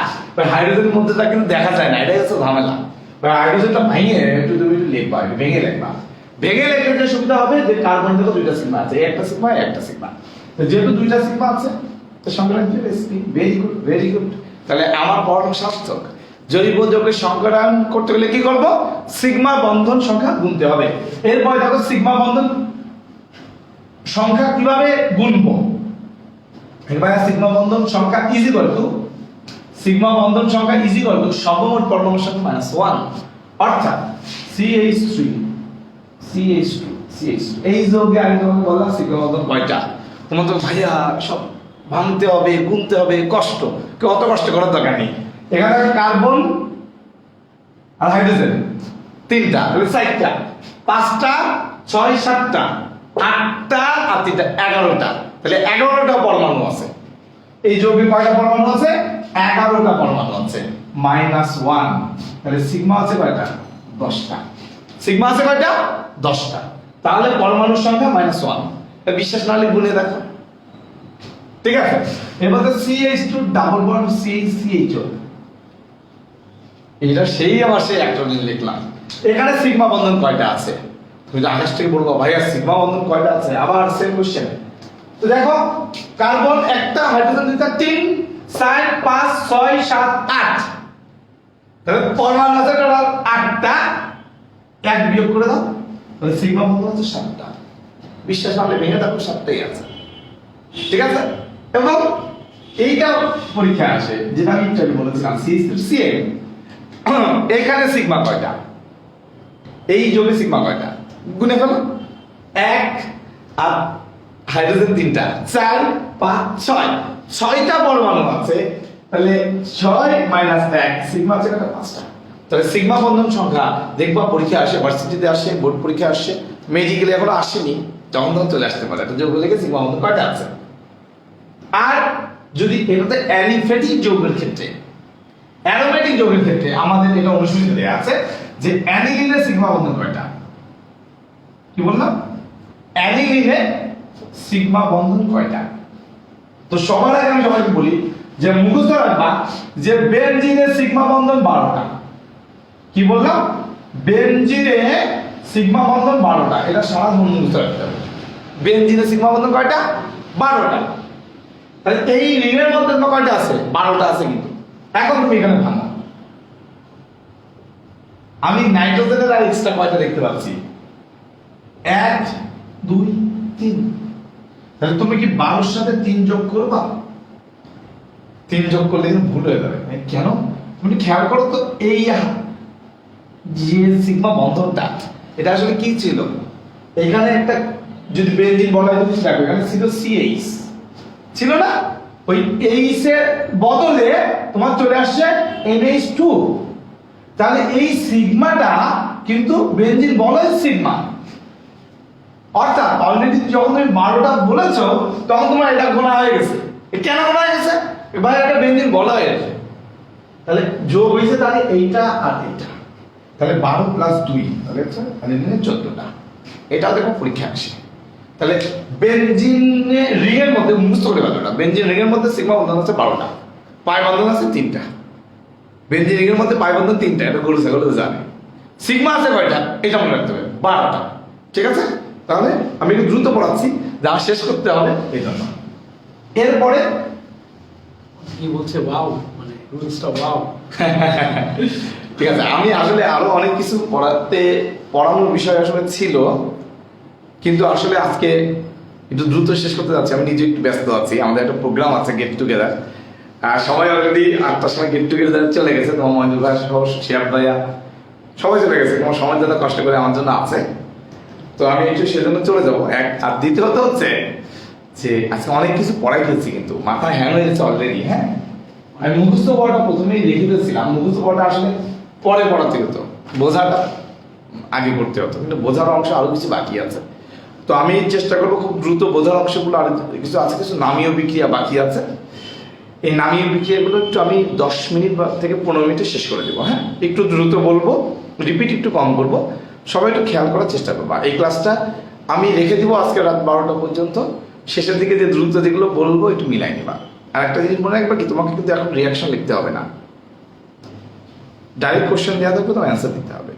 হাইড্রোজেনের মধ্যে তা কিন্তু দেখা যায় না, এটাই হচ্ছে ঝামেলা। হাইড্রোজেনটা ভেঙে তুমি একটু লিখবা, ভেঙে লিখবা। ভেঙে লিখলে যে সুবিধা হবে যে কার্বন থেকে দুইটা সিগমা আছে, একটা সিগমা একটা সিগমা। তো যেহেতু দুইটা সিগমা আছে তো সংখ্যাটা ভেরি গুড, ভেরি গুড। তাহলে আমার পরমাণু সার্থক। জৈব যৌগের সংখ্যায়ন করতে গেলে কি করব? সিগমা বন্ধন সংখ্যা গুনতে হবে। এরপর দেখো সিগমা বন্ধন সংখ্যা কিভাবে গুনবো। এবার সিগমা বন্ধন সংখ্যা ইজ ইকুয়াল টু সিগমা বন্ধন সংখ্যা ইজ ইকুয়াল টু সর্বমোট পরমাণু সংখ্যা মাইনাস 1, অর্থাৎ CH3 CH2 CH2। এই যৌগে আমি তোমাকে বললাম সিগমা বন্ধন কয়টা। তোমার তো ভাইয়া সব ভাঙতে হবে, গুনতে হবে, কষ্ট। কেউ অত কষ্ট করার দরকার নেই। এখানে কার্বন আর হাইড্রোজেন তিনটা, তাহলে 4টা, 5টা, 6, 7টা, 8টা আর 3টা, 11টা। তাহলে 11টা পরমাণু আছে। এই যৌগে কয়টা পরমাণু আছে? 11টা পরমাণু আছে, -1। তাহলে সিগমা আছে কয়টা? 10টা। সিগমা আছে কয়টা? 10টা। তাহলে পরমাণুর সংখ্যা -1। বিশ্বাস না হলে গুনে দেখো, ঠিক আছে? এবার CH2 ডাবল বন্ড CH2। এটা সেই আমার সেই ইলেকট্রন লিখলাম। এখানে সিগমা বন্ধন কয়টা আছে? তুমি তো আকাশ থেকে বলবো ভাইয়া সিগমা বন্ধন কয়টা আছে, আবার সেম কোশ্চেন। তো দেখো কার্বন একটা, হাইড্রোজেন দুইটা, 3, 4, 5, 6, 7, 8। তাহলে পরমাণু আছে টোটাল 8টা, 1 বিয়োগ করে দাও, তাহলে সিগমা বন্ধন আছে 7টা। বিশ্বাস না হলে ভেঙে দেখো 7টাই আছে, ঠিক আছে? এবং এইটা পরীক্ষা আসে, যেটা আমি একটু বলেছিলাম CH3CN। এখানে সিগমা কয়টা? এই যোগে সিগমা কয়টা? গুনে ফেলো। 1 আর হাইড্রোজেন 3টা, 4, 5, 6, 6টা পরমাণু আছে। তাহলে 6 - 1 সিগমা আছে কয়টা? 5টা। তাহলে সিগমা বন্ধন সংখ্যা দেখবা পরীক্ষা আসে, ভার্সিটিতে আসে, বোর্ড পরীক্ষা আসে, মেডিকেলে এখনো আসেনি, তখন চলে আসতে পারে। তো যোগ লেগে সিগমা বন্ধন কয়টা আছে। আর যদি এটাতে অ্যালিফেটিক যৌগের ক্ষেত্রে, অ্যারোমেটিক যৌগের ক্ষেত্রে আমাদের এটা অনুসূচিতে দেয়া আছে যে অ্যানিলিনের সিগমা বন্ধন কয়টা। কি বললাম? অ্যানিলিনে সিগমা বন্ধন কয়টা। তো সবার আগে আমি সবাইকে বলি যে মুখস্থ রাখবা যে বেনজিনের সিগমা বন্ধন 12টা। কি বললাম? বেনজিনে সিগমা বন্ধন 12টা। এটা সারা জীবন মুখস্থ রাখতে হবে। বেনজিনের সিগমা বন্ধন কয়টা? 12টা। তাহলে এই রিংয়ের মধ্যে কয়টা আছে? 12টা আছে। কিন্তু এখন তুমি এখানে ভাঙো, আমি নাইট্রোজেনের আর এক্সট্রা কয়টা দেখতে পাচ্ছি? 1, 2, 3। তাহলে তুমি কি 12 সাথে 3 যোগ করবা? 3 যোগ করলে কিন্তু ভুল হয়ে যাবে। কেন? তুমি খেয়াল করো তো, এই যে সিগমা বন্ধনটা এটা আসলে কি ছিল? এখানে একটা যদি বেনজিন বলা হয়, তুমি দেখো এখানে ছিল CH, ছিল না? ওই H এর বদলে তোমার চলে আসছে NH2। তাহলে এই সিগমাটা কিন্তু বেনজিন বলে সিগমা। অর্থাৎ অলরেডি যখন তুমি 12টা বলেছো তখন তোমার এটা গোনা হয়ে গেছে। কেন গোনা হয়ে গেছে? এবার একটা বেনজিন বলা হয়ে গেছে, তাহলে যোগ হয়েছে তাহলে এইটা আর এইটা, তাহলে 12 + 2, তাহলে হচ্ছে 14টা। এটা দেখো পরীক্ষা আসে। তাহলে বেনজিনের রিংয়ের মধ্যে মুখস্থ করে পারবে না, বেনজিন রিংয়ের মধ্যে সিগমা বন্ধন আছে 12টা, পাই বন্ধন আছে 3টা। বেনজিন রিংয়ের মধ্যে পাই বন্ধন 3টা, এটা গরু ছাগল জানে। সিগমা আছে কয়টা? এটা মনে রাখতে হবে, 12টা। ঠিক আছে? তাহলে আমি একটু দ্রুত পড়াচ্ছি, যা শেষ করতে হবে এই জন্য। এরপরে কি বলছে, ওয়াও, মানে রুলসটা ওয়াও। ঠিক আছে, আমি আসলে আরো অনেক কিছু পড়ানোর বিষয় আসলে ছিল, কিন্তু আসলে আজকে একটু দ্রুত শেষ করতে যাচ্ছি। আমি নিজে একটু ব্যস্ত আছি, আমাদের একটা প্রোগ্রাম আছে গেট টুগেদার। সবাই অলরেডি 8টার সময় গেট টুগেদার চলে গেছে। তোমার মহেন্দ্র ভাই সহ শিয়াব ভাইয়া সবাই চলে গেছে, তোমার সময় যাতে কষ্ট করে আমার জন্য আছে। তো আমি একটু সেজন্য চলে যাবো। আর দ্বিতীয়ত হচ্ছে যে আজকে অনেক কিছু পড়াই ফেলছি, কিন্তু মাথা হ্যাং হয়ে যাচ্ছে অলরেডি। হ্যাঁ, আমি মুখস্থ পড়াটা প্রথমেই দেখে ফেলছিলাম। মুখস্থ পড়াটা আসলে পরে পড়াতে হতো, বোঝাটা আগে করতে হতো, কিন্তু বোঝার অংশ আরো কিছু বাকি আছে। তো আমি চেষ্টা করবো খুব দ্রুত বোঝার অংশগুলো, আর কিছু আছে কিছু নামীয় বিক্রিয়া বাকি আছে। এই নামীয় বিক্রিয়াগুলো একটু আমি 10 মিনিট থেকে 15 মিনিটে শেষ করে দেবো। হ্যাঁ, একটু দ্রুত বলবো, রিপিট একটু কম করবো, সবাই একটু খেয়াল করার চেষ্টা করবো। এই ক্লাসটা আমি রেখে দিব আজকে রাত 12টা পর্যন্ত। শেষের দিকে যে দ্রুত যেগুলো বলবো একটু মিলাই নিবা, আর একটা জিনিস মনে রাখবে কি, তোমাকে কিন্তু এখন রিয়াকশন লিখতে হবে না, ডাইরেক্ট কোশ্চেন দেওয়া থাকবে, তোমার অ্যান্সার দিতে হবে।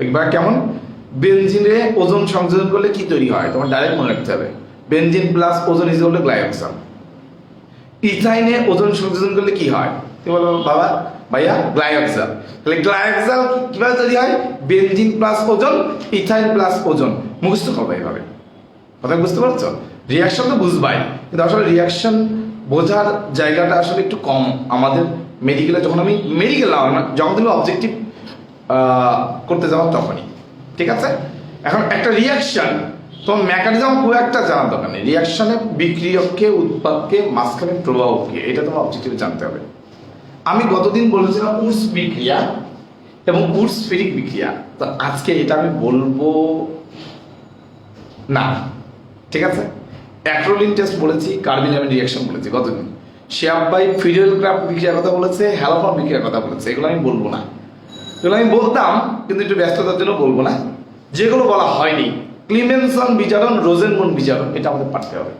একবার কেমন, বেনজিনে ওজন সংযোজন করলে কি তৈরি হয়, তোমার ডাইরেক্ট মনে রাখতে হবে, বেনজিন প্লাস ওজন ইজ হলো গ্লাইকোজেন। ইথাইনে ওজন সংযোজন করলে কি হয়, তুমি বলো বাবা ভাইয়া গ্লাইকোজেন। তাহলে গ্লাইকোজেন কিভাবে তৈরি হয়, বেনজিন প্লাস ওজন, ইথাইন প্লাস ওজন। মুখস্থ করবে এইভাবে, কথা বুঝতে পারছো? রিয়াকশন তো বুঝবাই, কিন্তু আসলে রিয়াকশন বোঝার জায়গাটা আসলে একটু কম আমাদের মেডিকেলে। যখন আমি মেডিকেল না, যখন তুমি অবজেক্টিভ করতে যাও তখনই, ঠিক আছে? এখন একটা রিয়াকশন তোমার মেকানিজম খুব একটা জানার দরকার নেই, রিয়াকশনে বিক্রিয়ককে, উৎপাদকে, মাঝখানে প্রবাহকে, এটা তোমার অবজেক্টিভে জানতে হবে। আমি গতদিন বলেছিলাম উডস বিক্রিয়া এবং উডস-ফেরিক বিক্রিয়া, তো আজকে এটা আমি বলবো না, ঠিক আছে? অ্যাক্রোলিন টেস্ট বলেছি, কার্বিনামিন রিয়াকশন বলেছি গতদিন। শিয়াব ভাই ফিডেল ক্রাফট বিক্রিয়ার কথা বলেছে, হ্যালোফর্ম বিক্রিয়ার কথা বলেছে, এগুলো আমি বলবো না। এগুলো আমি বলতাম কিন্তু একটু ব্যস্ততার জন্য বলবো না। যেগুলো বলা হয়নি, ক্লিমেনসন বিজারণ, রোজেনমুন্ড বিজারণ, এটা আমাদের পারতে হবে।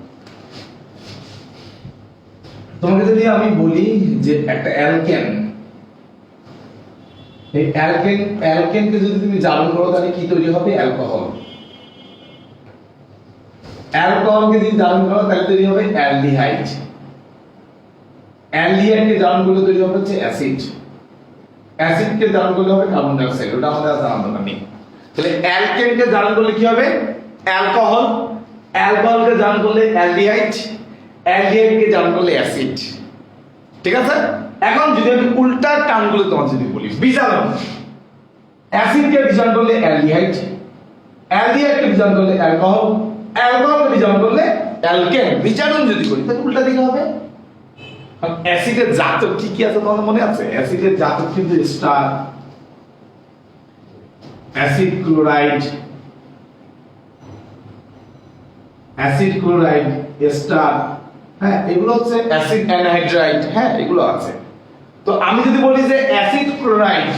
তোমাকে যদি আমি বলি যে একটা অ্যালকেন, এই অ্যালকেনকে যদি তুমি জারণ করো তাহলে কি তৈরি হবে, অ্যালকোহল। অ্যালকোহলকে যদি জারণ করো তাহলে তৈরি হবে অ্যালডিহাইড। অ্যালডিহাইডকে জারণ করলে তৈরি হবে হচ্ছে অ্যাসিড। অ্যাসিডকে জারণ করলে হবে কার্বন ডাই অক্সাইড, ওটা আমাদের আর জানার দরকার নেই। তাহলে অ্যালকেনকে জারণ করলে কি হবে, অ্যালকোহল। অ্যালকোহলকে জারণ করলে অ্যালডিহাইড। অ্যালডিহাইডকে জারণ করলে অ্যাসিড, ঠিক আছে? এখন যদি আমি উল্টা টার্মগুলো তোমার যদি বলি, বিজারণ, অ্যাসিডকে বিজারণ করলে অ্যালডিহাইড, অ্যালডিহাইডকে বিজারণ করলে অ্যালকোহল, অ্যালকোহলকে বিজারণ করলে অ্যালকেন। বিজারণ যদি করি তাহলে উল্টা দিকে হবে। অ্যাসিডের জাতক কি কি আছে তোমাদের মনে আছে? অ্যাসিডের জাতক কিন্তু star, acid chloride, acid chloride, star, হ্যাঁ এগুলো হচ্ছে অ্যাসিড অ্যানহাইড্রাইড, হ্যাঁ এগুলো আছে। তো আমি যদি বলি যে অ্যাসিড ক্লোরাইড,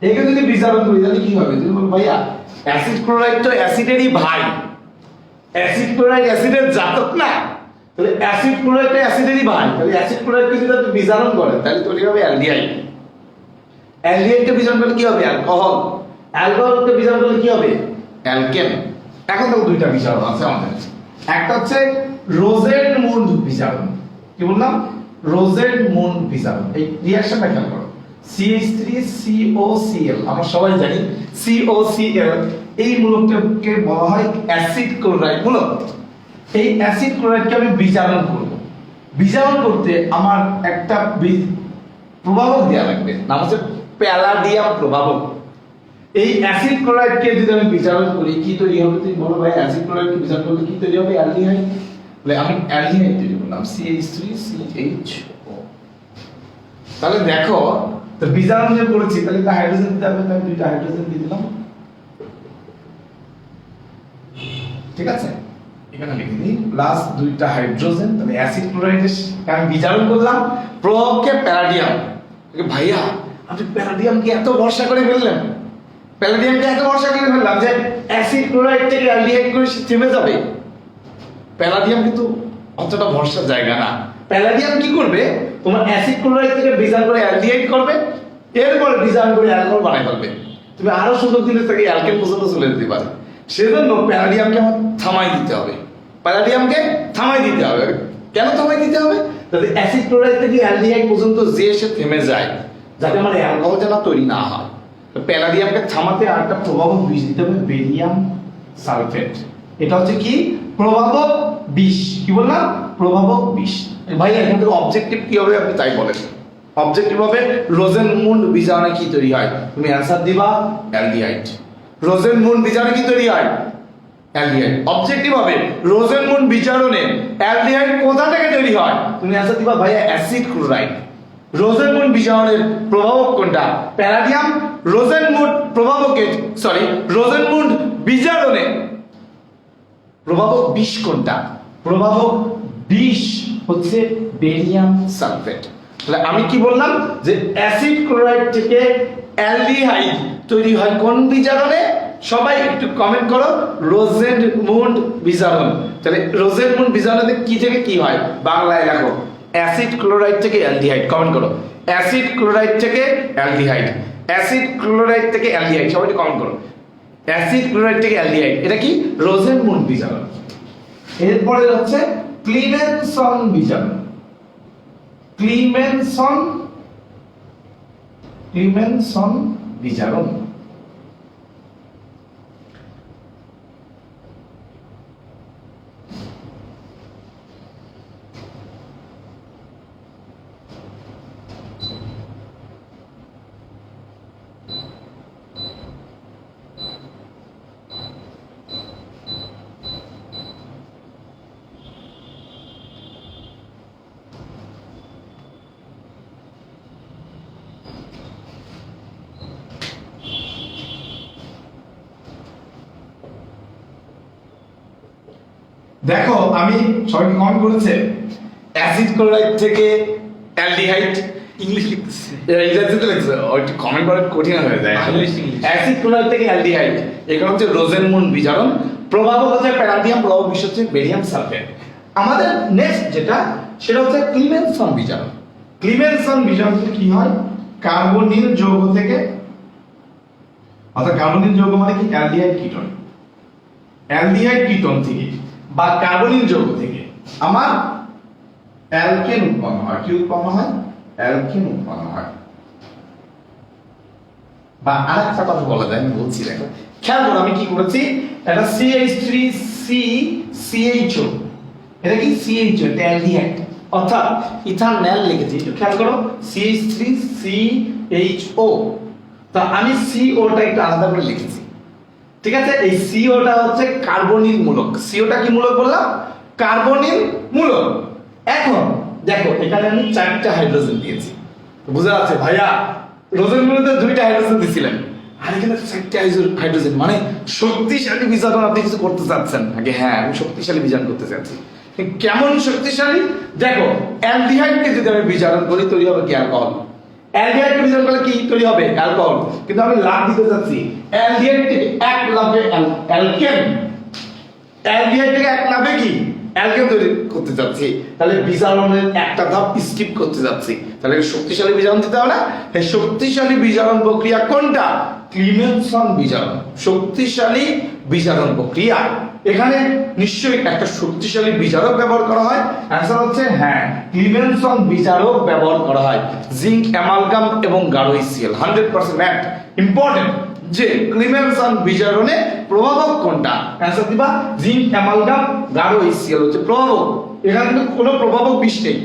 একে যদি বিজারণ করি তাহলে কি হবে? তুমি বলো ভাইয়া অ্যাসিড ক্লোরাইড তো অ্যাসিডেরই ভাই, অ্যাসিড ক্লোরাইড অ্যাসিডের জাতক না, তাহলে অ্যাসিড ক্লোরাইডটা অ্যাসিডেরই ভাই, তাহলে অ্যাসিড ক্লোরাইডকে যদি আপনি বিজারণ করেন তাহলে তৈরি হবে অ্যালডিহাইড। অ্যালডিহাইডকে বিজারণ করলে কি হবে, অ্যালকোহল। অ্যালকোহলকে বিজারণ করলে কি হবে, অ্যালকেন। এখন তো দুইটা বিজারণ আছে আমাদের, একটা হচ্ছে রোজেনমুন্ড বিজারণ। কি বললাম, রোজেনমুন্ড বিজারণ। এই রিঅ্যাকশনটা খেয়াল করো, CH3COCl, আমরা সবাই জানি COCl এই মূলকটাকে বলা হয় অ্যাসিড ক্লোরাইড মূলক। এই অ্যাসিড ক্লোরাইডকে আমি বিজারণ করব। বিজারণ করতে আমার একটা প্রভাবক দেওয়া লাগবে, নাম হচ্ছে প্যালাডিয়াম প্রভাবক। এই অ্যাসিড ক্লোরাইডকে যদি আমি বিজারণ করি কি তৈরি হবে, তুমি বলো ভাই অ্যাসিড ক্লোরাইডকে বিজারণ করলে কি তৈরি হবে, অ্যালডিহাইড। তাহলে আমি অ্যালডিহাইড তৈরি করলাম, CH3CHO। তাহলে দেখো, তো বিজারণ যে করেছি তাহলে একটা হাইড্রোজেন দিতে হবে, তাহলে দুইটা হাইড্রোজেন দিয়ে দিলাম, ঠিক আছে? এখানে লিখে দিই প্লাস দুইটা হাইড্রোজেন। তাহলে অ্যাসিড ক্লোরাইডের আমি বিজারণ করলাম, প্রভাবকে প্যালাডিয়াম। ভাইয়া আপনি প্যালাডিয়ামকে এত ভরসা করে ফেললেন, প্যালাডিয়ামকে এত ভরসা করে ফেললাম যে অ্যাসিড ক্লোরাইড থেকে অ্যালডিহাইড করে থেমে যাবে। প্যালাডিয়াম কিন্তু অতটা ভরসার জায়গা না। প্যালাডিয়াম কি করবে, তোমার অ্যাসিড ক্লোরাইড থেকে বিজারণ করে অ্যালডিহাইড করবে, এরপরে বিজারণ করে অ্যালকোহল বানাই ফেলবে। তুমি আরো সুযোগ দিলে তাকে অ্যালকেন পর্যন্ত চলে যেতে পারে। সেজন্য প্যালাডিয়ামকে আমার থামাই দিতে হবে, প্যালাডিয়ামকে থামাই দিতে হবে। কেন থামাই দিতে হবে? যাতে অ্যাসিড ক্লোরাইড থেকে অ্যালডিহাইড পর্যন্ত যে এসে থেমে যায়, যাতে আমার অ্যালকোহল যেন তৈরি না হয়। প্যালাডিয়ামকে থামাতে আরেকটা প্রভাবক বিষ দিতে হবে, বেরিয়াম সালফেট। এটা হচ্ছে কি, প্রভাবক বিষ। কি বললাম, প্রভাবক বিষ। ভাই এখান থেকে অবজেক্টিভ কি হবে আপনি তাই বলেন। অবজেক্টিভ হবে রোজেনমুন্ড বিজারণে কি তৈরি হয়, তুমি অ্যানসার দিবা অ্যালডিহাইড। রোজেনমুন্ড বিজারণে কি তৈরি হয়, অ্যালডিহাইড। অবজেক্টিভ হবে রোজেনমুন্ড বিজারণে অ্যালডিহাইড কোথা থেকে তৈরি হয়, তুমি অ্যানসার দিবা ভাইয়া অ্যাসিড ক্লোরাইড। রোজেনমুন্ড বিজারণের প্রভাবক কোনটা, প্যালাডিয়াম। রোজেনমুন্ড বিজারণে প্রভাবক বিষ কোনটা, প্রভাবক বিষ হচ্ছে বেরিয়াম সালফেট। তাহলে আমি কি বললাম যে অ্যাসিড ক্লোরাইড থেকে অ্যালডিহাইড তৈরি হয় কোন বিজারণে, সবাই একটু কমেন্ট করো, রোজেনমুন্ড বিজারণ। তাহলে রোজেনমুন্ড বিজারণে কি থেকে কি হয় বাংলায় লেখো, অ্যাসিড ক্লোরাইড থেকে অ্যালডিহাইড, কমেন্ট করো। অ্যাসিড ক্লোরাইড থেকে অ্যালডিহাইড, অ্যাসিড ক্লোরাইড থেকে অ্যালডিহাইড, সবাই কমেন্ট করো। অ্যাসিড ক্লোরাইড থেকে অ্যালডিহাইড, এটা কি? রোজেনমুন্ড বিজারণ। এরপরে হচ্ছে ক্লিমেনসন বিজারণ। ক্লিমেনসন বিজারণ। দেখো আমি সবাইকে কমেন্ট করেছে অ্যাসিড ক্লোরাইড থেকে অ্যালডিহাইড, ইংলিশ লিখতেছে। ইংরেজিতে লিখছে, ওই কমেন্ট করা কঠিন হয়ে যায়। ইংলিশ। অ্যাসিড ক্লোরাইড থেকে অ্যালডিহাইড, এখানে হচ্ছে রোজেনমুন্ড বিজারণ। প্রভাবক হচ্ছে প্যারাডিয়াম, প্রভাবক বিশেষ হচ্ছে বেরিয়াম সালফেট। আমাদের নেক্সট যেটা সেটা হচ্ছে ক্লিমেনসন বিজারণ। ক্লিমেনসন বিজারণ কি হয়? কার্বনিল যৌগ থেকে, অর্থাৎ কার্বনিল যৌগ মানে কি? Aldehyde ketone. অ্যালডিহাইড কিটোন থেকে বা কার্বনিল যৌগ থেকে আমার অ্যালকেন উৎপন্ন হয়। কি উৎপন্ন হয়? অ্যালকেন উৎপন্ন হয়। বা আরেকটা কথা বলা যায়, আমি বলছি, দেখো খেয়াল করো আমি কি করেছি, এটা CH3CCHO, এটা কি? CHO, এটা অ্যালডিহাইড, অর্থাৎ ইথানল লিখেছি, একটু খেয়াল করো, CH3CHO। তা আমি CO টা একটু আলাদা করে লিখেছি, ঠিক আছে? এই CO টা হচ্ছে কার্বনিল মূলক। CO টা কি মূলক বললাম? কার্বনিল মূলক। এখন দেখো এখানে আমি 4টা হাইড্রোজেন দিয়েছি, বুঝা যাচ্ছে ভাইয়া? রোজেনমুন্ডে 2টা হাইড্রোজেন দিছিলেন, আর এখানে 4টা হাইড্রোজেন, মানে শক্তিশালী বিজারণ আপনি কিছু করতে চাচ্ছেন নাকি? হ্যাঁ, আমি শক্তিশালী বিজারণ করতে চাচ্ছি। কেমন শক্তিশালী? দেখো অ্যালডিহাইডকে যদি আমি বিজারণ করি তৈরি হবে কি? অ্যালকোহল। অ্যালডিহাইডকে বিজারণ করলে কি তৈরি হবে? অ্যালকোহল। কিন্তু আমি লাভ দিতে চাচ্ছি অ্যালডিহাইড থেকে এক লাভে অ্যালকেন, অ্যালডিহাইড থেকে এক লাভে কি? অ্যালকেন তৈরি করতে যাচ্ছি। তাহলে বিজারণের একটা ধাপ স্কিপ করতে যাচ্ছি, তাহলে শক্তিশালী বিজারণ দিতে হবে না? এই শক্তিশালী বিজারণ প্রক্রিয়া কোনটা? ক্লিমেনসন বিজারণ, শক্তিশালী বিজারণ প্রক্রিয়া। এখানে নিশ্চয়ই একটা শক্তিশালী বিজারক ব্যবহার করা হয়। অ্যান্সার হচ্ছে হ্যাঁ, ক্লিমেনসন বিজারক ব্যবহার করা হয়। জিঙ্ক অ্যামালগাম এবং গাঢ় HCl 100% ম্যাট। ইম্পর্টেন্ট যে ক্লিমেনসন বিজারণে প্রভাবক কোনটা? অ্যান্সার দিবা জিঙ্ক অ্যামালগাম গাঢ় HCl হচ্ছে প্রভাবক। এখানে কিন্তু কোনো প্রভাবক বিষ নেই,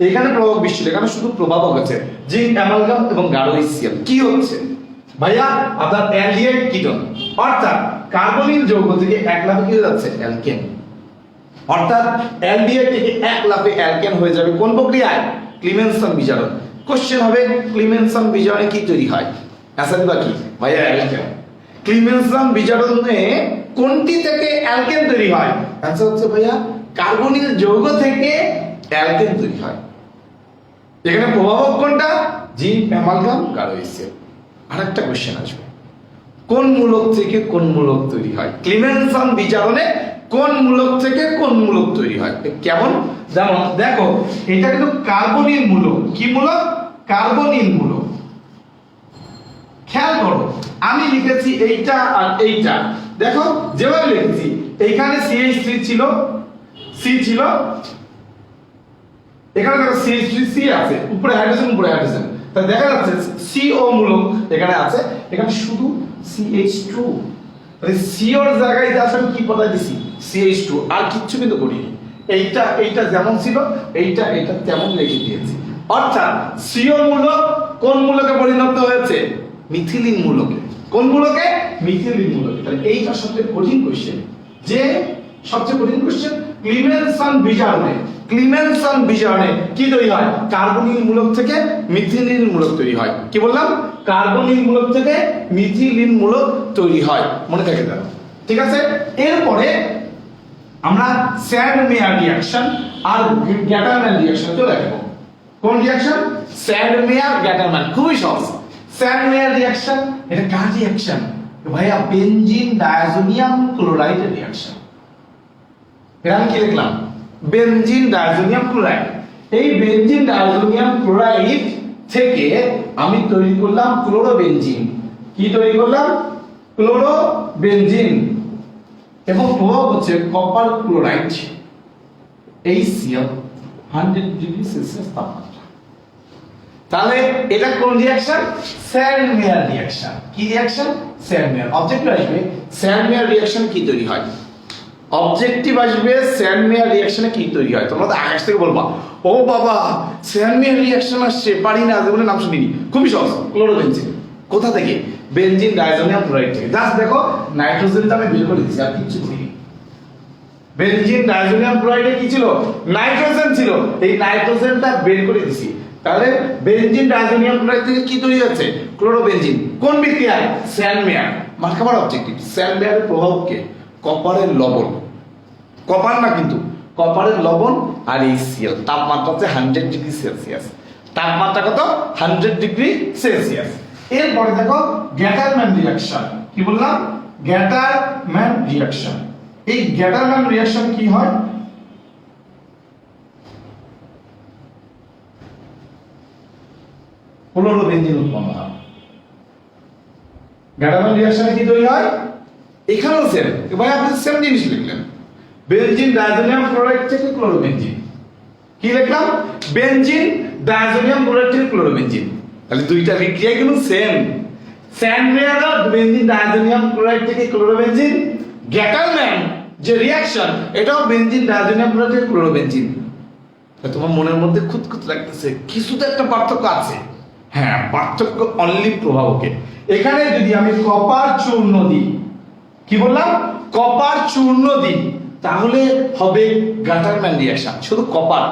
এখানে প্রভাবক বিষ ছিল, এখানে শুধু প্রভাবক আছে জিঙ্ক অ্যামালগাম এবং গাঢ় HCl। কি হচ্ছে ভাইয়া? আপনার অ্যালডিহাইড কিটোন, অর্থাৎ কার্বনিল যৌগ থেকে এক লাফে কি হয়ে যাচ্ছে? অ্যালকেন। অর্থাৎ অ্যালডিহাইড থেকে এক লাফে অ্যালকেন হয়ে যাবে কোন প্রক্রিয়ায়? ক্লিমেনসন বিজারণ। কোশ্চেন হবে ক্লিমেনসন বিজারণে কি তৈরি হয়? অ্যান্সার দিবা কি ভাইয়া? অ্যালকেন। ক্লিমেনসন বিজারণে কোনটি থেকে অ্যালকেন তৈরি হয়? অ্যান্সার হচ্ছে ভাইয়া কার্বনিল যৌগ থেকে অ্যালকেন তৈরি হয়। এখানে প্রভাবক কোনটা? জিঙ্ক অ্যামালগাম গাঢ় HCl। আরেকটা কোশ্চেন আসবে, কোন মূলক থেকে কোন মূলক তৈরি হয়? ক্লিমেনসন বিজারণে কোন মূলক থেকে কোন মূলক তৈরি হয়? কেমন? যেমন দেখো এটা কিন্তু কার্বনিল মূলক। কি মূলক? কার্বনিল মূলক। খেয়াল করো আমি লিখেছি এইটা আর এইটা, দেখো যেভাবে লিখেছি, এইখানে CH3 ছিল, C ছিল, এখানে দেখো CH3C আছে, উপরে হাইড্রোজেন, উপরে হাইড্রোজেন, তাই দেখা যাচ্ছে CO মূলক এখানে আছে, এখানে শুধু CH2। তাহলে CO এর জায়গায় যে আসলে কি পদার্থ দিছি? CH2, আর কিচ্ছু কিন্তু করিনি। এইটা যেমন ছিল এইটা তেমন লিখে দিয়েছি। অর্থাৎ CO মূলক কোন মূলকে পরিণত হয়েছে? মিথিলিন মূলকে। কোন মূলকে? মিথিলিন মূলকে। তাহলে এইটা সবচেয়ে কঠিন কোশ্চেন, যে সবচেয়ে কঠিন কোশ্চেন ক্লিমেনসন বিজারণে। ক্লিমেনসন বিজারণে কি তৈরি হয়? কার্বনিল মূলক থেকে মিথিলিন মূলক তৈরি হয়। কি বললাম? কার্বনিল মূলক থেকে মিথিলিন মূলক তৈরি হয়, মনে থাকে যাবে, ঠিক আছে? এরপরে আমরা স্যান্ড-মেয়ার রিঅ্যাকশন আর গ্যাটারম্যান রিঅ্যাকশনে চলে আসবো। কোন রিঅ্যাকশন? স্যান্ড-মেয়ার গ্যাটারম্যান, খুবই সহজ। স্যান্ড-মেয়ার রিঅ্যাকশন এটা কার রিঅ্যাকশন ভাইয়া? বেনজিন ডায়াজোনিয়াম ক্লোরাইডের রিঅ্যাকশন। এটা আমি কি লিখলাম? Benzene diazonium chloride. এই বেনজিন ডাইজোনিয়াম ক্লোরাইড থেকে আমি তৈরি করলাম ক্লোরোবেনজিন। কি তৈরি করলাম? ক্লোরোবেনজিন। এবং প্রভাব হচ্ছে copper chloride HCl 100 degree Celsius তাপমাত্রা। তাহলে এটা কোন রিঅ্যাকশন? Sandmeyer reaction. কি রিঅ্যাকশন? স্যান্ডমেয়ার। অবজেক্টিভ আসবে স্যান্ডমেয়ার রিঅ্যাকশন কি তৈরি হয়? অবজেক্টিভ আসবে স্যান্ডমেয়ার রিঅ্যাকশনে কি তৈরি হয়। তোমরা তো আকাশ থেকে বলবা ও বাবা স্যান্ডমেয়ার রিঅ্যাকশন আসছে, পারি না, যেমন নাম শুনিনি। খুবই সহজ, ক্লোরোবেনজিন। কোথা থেকে? বেনজিন ডাইজোনিয়াম ক্লোরাইড থেকে। জাস্ট দেখো নাইট্রোজেনটা আমি বের করে দিচ্ছি, আর কিছু করিনি। বেনজিন ডাইজোনিয়াম ক্লোরাইডে কি ছিল? নাইট্রোজেন ছিল। এই নাইট্রোজেনটা বের করে দিছি। তাহলে বেনজিন ডাইজোনিয়াম ক্লোরাইড থেকে কি তৈরি হচ্ছে? ক্লোরোবেনজিন। কোন বিক্রিয়ায়? স্যান্ডমেয়ার। মার্কাবার অবজেক্টিভ স্যান্ডমেয়ারের প্রভাব কে? কপারের লবণ। কপার না কিন্তু, কপারের লবণ আর HCl। তাপমাত্রা হচ্ছে 100 ডিগ্রি সেলসিয়াস। তাপমাত্রা কত? 100 ডিগ্রি সেলসিয়াস। এরপরে দেখো গ্যাটারম্যান রিঅ্যাকশন। কি বললাম? গ্যাটারম্যান রিঅ্যাকশন। এই গ্যাটারম্যান রিঅ্যাকশন কি হয়? ক্লোরোবেনজিন উৎপন্ন হয়। গ্যাটারম্যান রিঅ্যাকশনে কি তৈরি হয়? এখানেও সেম। ভাই আপনি সেম জিনিস লিখলেন, বেনজিন ডাইজোনিয়াম ক্লোরাইড থেকে ক্লোরোবেনজিন। কি লিখলাম? বেনজিন ডাইজোনিয়াম ক্লোরাইড থেকে ক্লোরোবেনজিন। তাহলে দুইটা বিক্রিয়া কিন্তু সেম। স্যান্ডমেয়ার আর বেনজিন ডাইজোনিয়াম ক্লোরাইড থেকে ক্লোরোবেনজিন। গ্যাটারম্যান যে রিঅ্যাকশন, এটাও বেনজিন ডাইজোনিয়াম ক্লোরাইড থেকে ক্লোরোবেনজিন। তোমার মনের মধ্যে খুঁতখুত লাগতেছে, কিছু তো একটা পার্থক্য আছে। হ্যাঁ, পার্থক্য অনলি প্রভাবকে। এখানে যদি আমি কপার চূর্ণ দিই, কি বললাম? কপার চূর্ণ দিই, তাহলে হবে গ্যাটারম্যান রিঅ্যাকশন, শুধু কপার।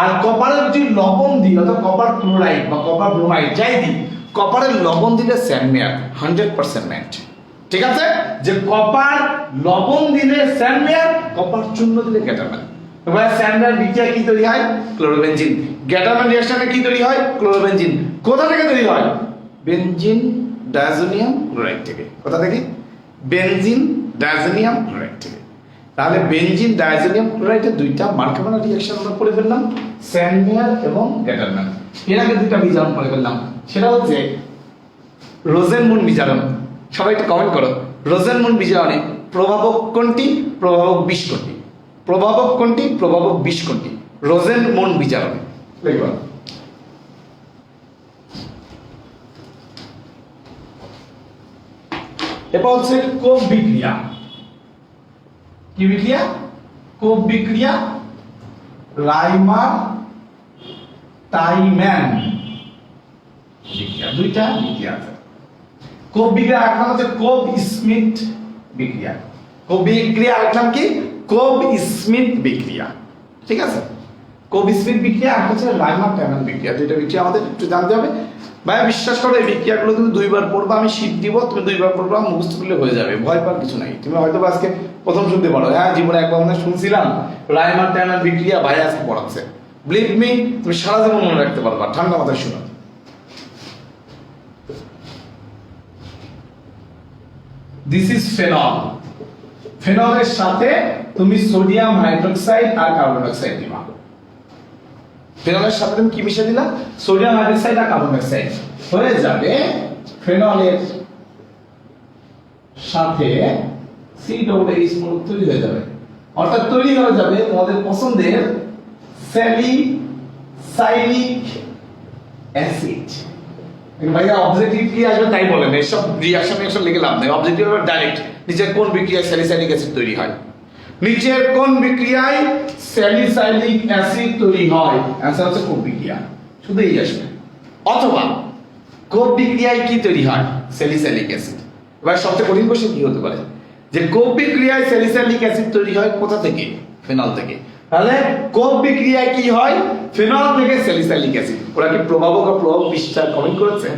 আর কপারের যদি লবণ দিই, অর্থাৎ কপার ক্লোরাইড বা কপার ব্রোমাইড যাই দিই, কপারের লবণ দিলে স্যান্ডমেয়ার 100% ম্যাচ। ঠিক আছে? যে কপার লবণ দিলে স্যান্ডমেয়ার, কপার চূর্ণ দিলে গ্যাটারম্যান। এবার স্যান্ডমেয়ার বিক্রিয়া কি তৈরি হয়? ক্লোরোবেনজিন। গ্যাটারম্যান রিঅ্যাকশনে কি তৈরি হয়? ক্লোরোবেনজিন। কোথা থেকে তৈরি হয়? বেনজিন ডাইজোনিয়াম ক্লোরাইড থেকে। কোথা থেকে? বেনজিন ডাইজোনিয়াম ক্লোরাইড থেকে। তাহলে বেনজিন ডাইজোনিয়াম ক্লোরাইডের দুইটা মার্কাবানা রিঅ্যাকশন আমরা করে ফেললাম, স্যান্ডমেয়ার এবং গ্যাটারম্যান। এর আগে দুইটা বিজারণ করে ফেললাম, সেটা হচ্ছে রোজেনমুন বিজারণ। সবাই একটু কমেন্ট করো, রোজেনমুন বিজারণে প্রভাবক কোনটি, প্রভাবক বিশ কোনটি? প্রভাবক কোনটি, প্রভাবক বিশ কোনটি? রোজেনমুন বিজারণে লিখব। এরপর হচ্ছে কোপ বিক্রিয়া। কি বিক্রিয়া? কোপ বিক্রিয়া। রাইমার টাইম্যান বিক্রিয়া। দুইটা বিক্রিয়া আছে। কোপ বিক্রিয়া এক নাম হচ্ছে কোপ স্মিথ বিক্রিয়া। কোপ বিক্রিয়া এক নাম কি? কোপ স্মিথ বিক্রিয়া। ঠিক আছে? কোপ স্মিথ বিক্রিয়া আর হচ্ছে রাইমার টাইম্যান বিক্রিয়া। দুইটা বিক্রিয়া আমাদের একটু জানতে হবে। ভাইয়া বিশ্বাস করো, এই বিক্রিয়াগুলো তুমি দুইবার পড়বা, আমি শীট দিব, তুমি দুইবার পড়বা, মুখস্থ করলে হয়ে যাবে, ভয় পাওয়ার কিছু নাই। তুমি হয়তো আজকে প্রথম শুনতে পারো, হ্যাঁ জীবনে একবার মনে শুনছিলাম রাইমার টাইম্যান বিক্রিয়া, ভাই আজকে পড়াচ্ছে। বিলিভ মি, তুমি সারা জীবন মনে রাখতে পারবা, ঠান্ডা মাথায় শুনো। This is phenol. ফেনলের সাথে তুমি সোডিয়াম হাইড্রোক্সাইড আর কার্বন ডাইঅক্সাইড দিবা। ফেনলের সাথে তুমি কি মিশিয়ে দিলা? সোডিয়াম হাইড্রোক্সাইড আর কার্বন ডাইঅক্সাইড। হয়ে যাবে ফেনলের সাথে COOH তৈরি হয়ে যাবে। অর্থাৎ তৈরি হয়ে যাবে তোমাদের পছন্দের স্যালিসাইলিক অ্যাসিড। ভাইয়া অবজেক্টিভ কি আসবে তাই বলেন, এসব রিঅ্যাকশন লিখে লাভ নেই। অবজেক্টিভ হবে ডাইরেক্ট, নিচের কোন বিক্রিয়ায় স্যালিসাইলিক অ্যাসিড তৈরি হয়? নিচের কোন বিক্রিয়ায় স্যালিসাইলিক অ্যাসিড তৈরি হয়? অ্যান্সার হচ্ছে কোপ বিক্রিয়া, শুধু এই আসবে। অথবা কোপ বিক্রিয়ায় কি তৈরি হয়? Salicylic acid. এবার সবচেয়ে কঠিন কোশ্চেন কি হতে পারে? যে কোপ বিক্রিয়ায় স্যালিসাইলিক অ্যাসিড তৈরি হয় কোথা থেকে? ফেনল থেকে। তাহলে কোপ বিক্রিয়ায় কি হয়? ফেনল থেকে স্যালিসাইলিক অ্যাসিড। ওরা কি প্রভাবক আর প্রভাবক বিশটা কমেন্ট করেছে?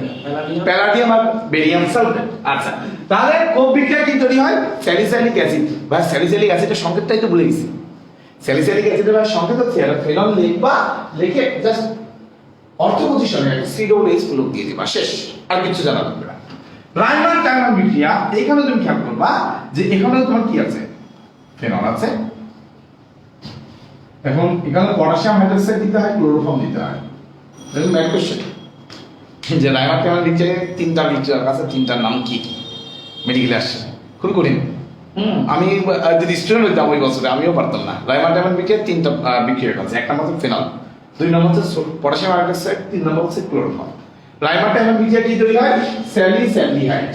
প্যালাডিয়াম আর বেরিয়াম সালফেট। আচ্ছা, তাহলে কোপ বিক্রিয়ায় কি তৈরি হয়? Salicylic acid. বা স্যালিসাইলিক অ্যাসিডের সংকেতটাই তো ভুলে গেছি। স্যালিসাইলিক অ্যাসিডের সংকেত হচ্ছে ফেনল লিখবা, লিখে জাস্ট অর্থ পজিশনে একটা COOH লোক দিয়ে দিবা, শেষ, আর কিছু জানা লাগবে না। রাইমার টাইম্যান বিক্রিয়া, এখানে তুমি খেয়াল করবা যে এখানে তোমার কি আছে? ফেনল আছে, এখন এখানে পটাশিয়াম হাইড্রোক্সাইড দিতে হয়, ক্লোরোফর্ম দিতে হয়। দেখুন ম্যাথ কোশ্চেন যে রাইমারটামের নিচে তিনটা বিক্রিয়ার কাছে তিনটার নাম কি মেডিকেলে আসছে, খুবই কঠিন। আমি যদি স্টুডেন্ট হইতাম ওই বছরে আমিও পারতাম না। রাইমারটামের বিক্রিয়া তিনটা বিক্রিয়ার কাছে, এক নম্বর হচ্ছে ফেনল, দুই নম্বর হচ্ছে পটাশিয়াম হাইড্রোক্সাইড, তিন নম্বর হচ্ছে ক্লোরোফর্ম। রাইমারটামের বিক্রিয়া কি তৈরি হয়? স্যালিসাইলডিহাইড।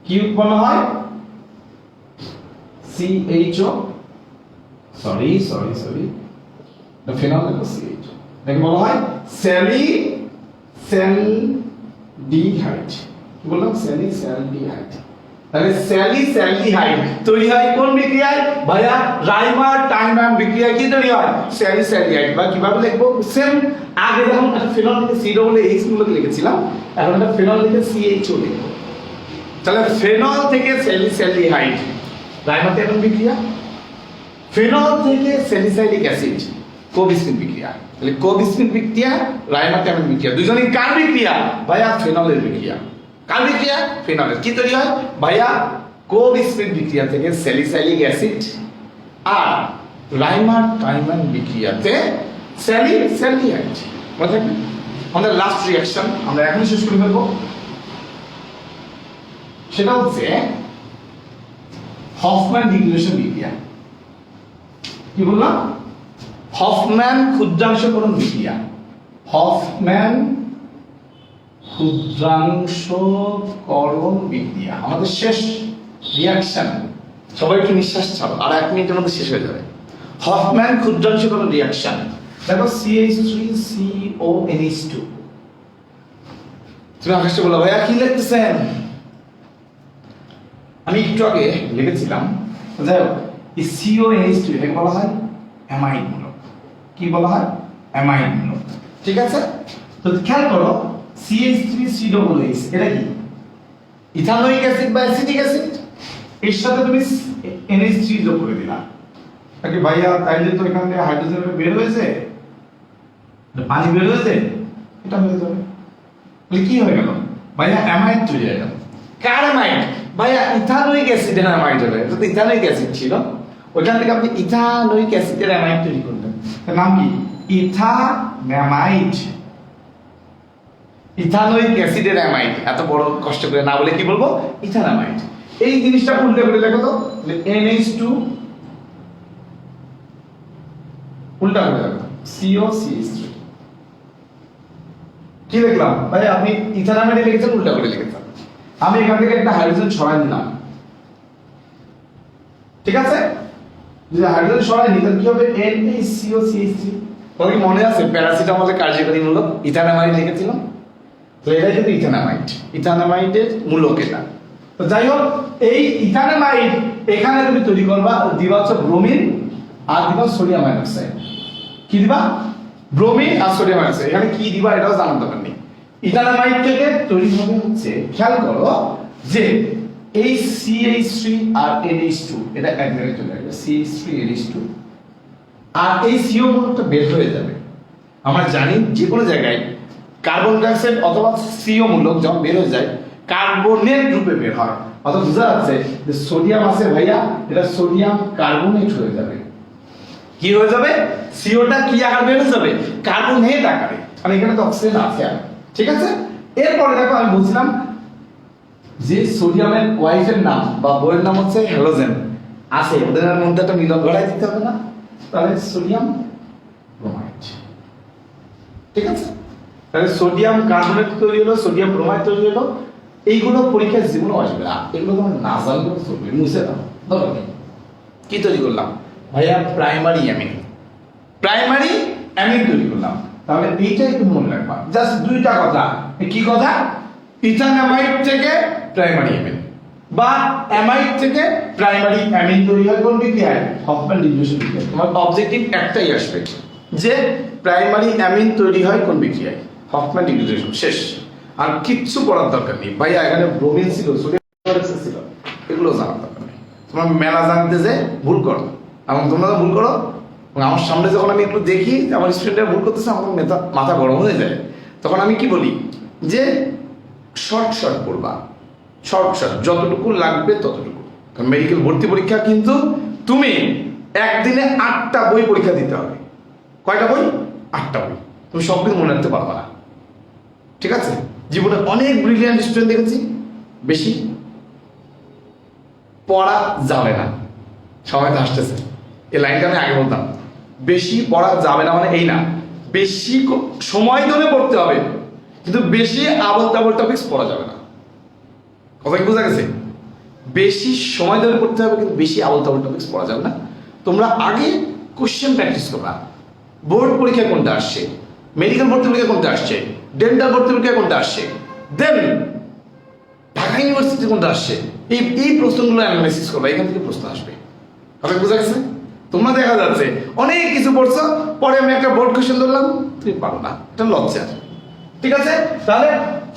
কি উৎপন্ন হয়? CHO, সরি ফেনল দেখো CHO, দেখে বলা হয় স্যালিসাইলডিহাইড। কি বললাম? স্যালিসাইলডিহাইড। তাহলে স্যালিসাইলডিহাইড তৈরি হয় কোন বিক্রিয়ায়? ভাইয়া রাইমারটাইম বিক্রিয়ায় কি তৈরি হয়? স্যালিসাইলডিহাইড। বা কিভাবে লিখবো? সেম আগে যখন ফেনল লিখে COOH মূলক লিখেছিলাম, এখন এটা ফেনল লিখে CHO লিখবো। তাহলে ফেনল থেকে স্যালিসাইলডিহাইড রাইমারটাইম বিক্রিয়া, ফেনল থেকে স্যালিসাইলিক অ্যাসিড কোবিসমিন বিক্রিয়া। তাহলে কোবিসমিন বিক্রিয়া, রাইমারটাইম বিক্রিয়া, দুজনই কার বিক্রিয়া? ভাইয়া ফেনলের বিক্রিয়া। কার বিক্রিয়া? ফেনলের। কি তৈরি হয়? ভাইয়া কোবিসমিন বিক্রিয়া থেকে স্যালিসাইলিক অ্যাসিড, আর রাইমারটাইম বিক্রিয়াতে স্যালিসাইলডিহাইড। মনে থাকবে? আমাদের লাস্ট রিঅ্যাকশন আমরা এখন শেষ করে ফেলবো, সেটা হচ্ছে হফম্যান ডিগ্রেডেশন বিক্রিয়া। কি বললাম? হফম্যান ক্ষুদ্রাংশকরণ বিক্রিয়া। হফম্যান ক্ষুদ্রাংশকরণ বিক্রিয়া আমাদের শেষ রিঅ্যাকশন। সবাই একটু নিঃশ্বাস ছাড়ো, আর 1 মিনিটের মধ্যে শেষ হয়ে যাবে। হফম্যান ক্ষুদ্রাংশকরণ রিঅ্যাকশন। দেখো CH3CONH2। তুমি আকাশে বলো ভাইয়া কি লিখতেছেন? আমি একটু আগে লিখেছিলাম, যাই হোক এই CONH2 এটাকে বলা হয় অ্যামাইড মূলক। কি বলা হয়? অ্যামাইড মূলক। ঠিক আছে, তো খেয়াল করো CH3COOH এটা কি? ইথানোয়িক অ্যাসিড বা অ্যাসিটিক অ্যাসিড। এর সাথে তুমি NH3 যোগ করে দিলা। তাকে ভাইয়া তাইলে তো এখান থেকে হাইড্রোজেন বের হয়েছে, পানি বের হয়েছে, এটা হয়ে যাবে। তাহলে কি হয়ে গেল? ভাইয়া অ্যামাইড তৈরি হয়ে গেল। কার অ্যামাইড? ভাইয়া ইথানোয়িক অ্যাসিডের অ্যামাইড হবে। এটা তো ইথানোয়িক অ্যাসিড ছিল, ওইখান থেকে আপনি ইথানোয়িক অ্যাসিডের অ্যামাইড তৈরি করবেন। তার নাম কি? ইথানামাইড। ইথানোয়িক অ্যাসিডের অ্যামাইড। এত বড় কষ্ট করে না বলে কি বলবো? ইথানামাইড। এই জিনিসটা উল্টে করে লেখো তো, NH2 উল্টা করে লেখো COCH3। কি লিখলাম? ভাই আপনি ইথানামাইডে লিখেছেন, উল্টা করে লিখেছেন। আমি এখান থেকে একটা হাইড্রোজেন সরাই নিলাম, ঠিক আছে? যদি হাইড্রোজেন সরাই নিই তাহলে কি হবে? NaCO3। তোমার কি মনে আছে প্যারাসিটামলের কার্যকরী মূলক ইথানামাইড লিখেছিলাম? তো এটা কিন্তু ইথানামাইড, ইথানামাইডের মূলক এটা। তো যাই হোক, এই ইথানামাইড এখানে তুমি তৈরি করবা, দিবা হচ্ছে ব্রোমিন আর দিবা সোডিয়াম হাইড্রোক্সাইড। কি দিবা? ব্রোমিন আর সোডিয়াম হাইড্রোক্সাইড। এখানে কি দিবা এটাও জানার দরকার নেই। ইথানামাইড থেকে তৈরি হবে হচ্ছে, খেয়াল করো যে এই CH3 আর NH2 এটা এক জায়গায় চলে আসবে, CH3 NH2, আর এই CO মূলকটা বের হয়ে যাবে। আমরা জানি যে কোনো জায়গায় কার্বন ডাইঅক্সাইড অথবা CO মূলক যখন বের হয়ে যায় কার্বনেট রূপে বের হয়। অর্থাৎ বোঝা যাচ্ছে যে সোডিয়াম আছে ভাইয়া, এটা সোডিয়াম কার্বনেট হয়ে যাবে। কি হয়ে যাবে? COটা কি আকারে বের হয়ে যাবে? কার্বনেট আকারে। মানে এখানে তো অক্সিজেন আছে, ঠিক আছে? এরপরে দেখো আমি বলছিলাম যে সোডিয়ামের ওয়াইফের নাম বা বইয়ের নাম হচ্ছে হ্যালোজেন আছে, ওদের মধ্যে একটা মিলন ঘটাই দিতে হবে না? তাহলে সোডিয়াম ব্রোমাইড, ঠিক আছে? তাহলে সোডিয়াম কার্বনেট তৈরি হলো, সোডিয়াম ব্রোমাইড তৈরি হলো। এইগুলো পরীক্ষায় জীবনে আসবে না, এগুলো তোমার না জানলেও চলবে, মুছে দাও, দরকার নেই। কি তৈরি করলাম ভাইয়া? Primary amine. প্রাইমারি অ্যামিন তৈরি করলাম। তাহলে এইটাই একটু মনে রাখবা, জাস্ট দুইটা কথা। কি কথা? ইথানামাইড থেকে প্রাইমারি অ্যামিন বা অ্যামাইড থেকে প্রাইমারি অ্যামিন তৈরি হয় কোন বিক্রিয়ায়? হফম্যান ডিগ্রেডেশন বিক্রিয়া। তোমার অবজেক্টিভ একটাই আসবে যে প্রাইমারি অ্যামিন তৈরি হয় কোন বিক্রিয়ায়? Hofmann degradation. শেষ, আর কিচ্ছু পড়ার দরকার নেই ভাইয়া। এখানে ব্রোমিন ছিল, সোডিয়াম ছিল, এগুলো জানার দরকার নেই। তোমরা মেলা জানতে যে ভুল করো, এবং তোমরা ভুল করো, আমার সামনে যখন আমি একটু দেখি আমার স্টুডেন্টরা ভুল করতেছে, আমার মাথা গরম হয়ে যায়। তখন আমি কি বলি যে শর্ট পড়বা, শর্ট যতটুকু লাগবে ততটুকু। কারণ মেডিকেল ভর্তি পরীক্ষা কিন্তু তুমি একদিনে 8টা বই পরীক্ষা দিতে হবে। কয়টা বই? 8টা বই। তুমি সব কিছু মনে রাখতে পারবা না, ঠিক আছে? জীবনে অনেক ব্রিলিয়ান্ট স্টুডেন্ট দেখেছি, বেশি পড়া যাবে না। সবাই তো আসতেছে, এই লাইনটা আমি আগে বলতাম, বেশি পড়া যাবে না মানে এই না, বেশি সময় ধরে পড়তে হবে, কিন্তু বেশি আবল তাবল টপিকস পড়া যাবে না। কথা কি বোঝা গেছে? বেশি সময় ধরে পড়তে হবে, কিন্তু বেশি আবল তাবল টপিকস পড়া যাবে না। তোমরা আগে কোশ্চেন প্র্যাকটিস করবা। বোর্ড পরীক্ষা কোনটা আসছে, মেডিকেল ভর্তি পরীক্ষা কোনটা আসছে, ডেন্টাল ভর্তি পরীক্ষা কোনটা আসছে, দেন ঢাকা ইউনিভার্সিটি কোনটা আসছে, এই প্রশ্নগুলো অ্যানালাইসিস করবা, এখান থেকে প্রশ্ন আসবে। কথা বোঝা গেছে? তোমরা দেখা যাচ্ছে অনেক কিছু পড়ছো, পরে আমি একটা বোর্ড কোশ্চেন ধরলাম, তুমি পারো না, এটা লজ্জা। ঠিক আছে? তাহলে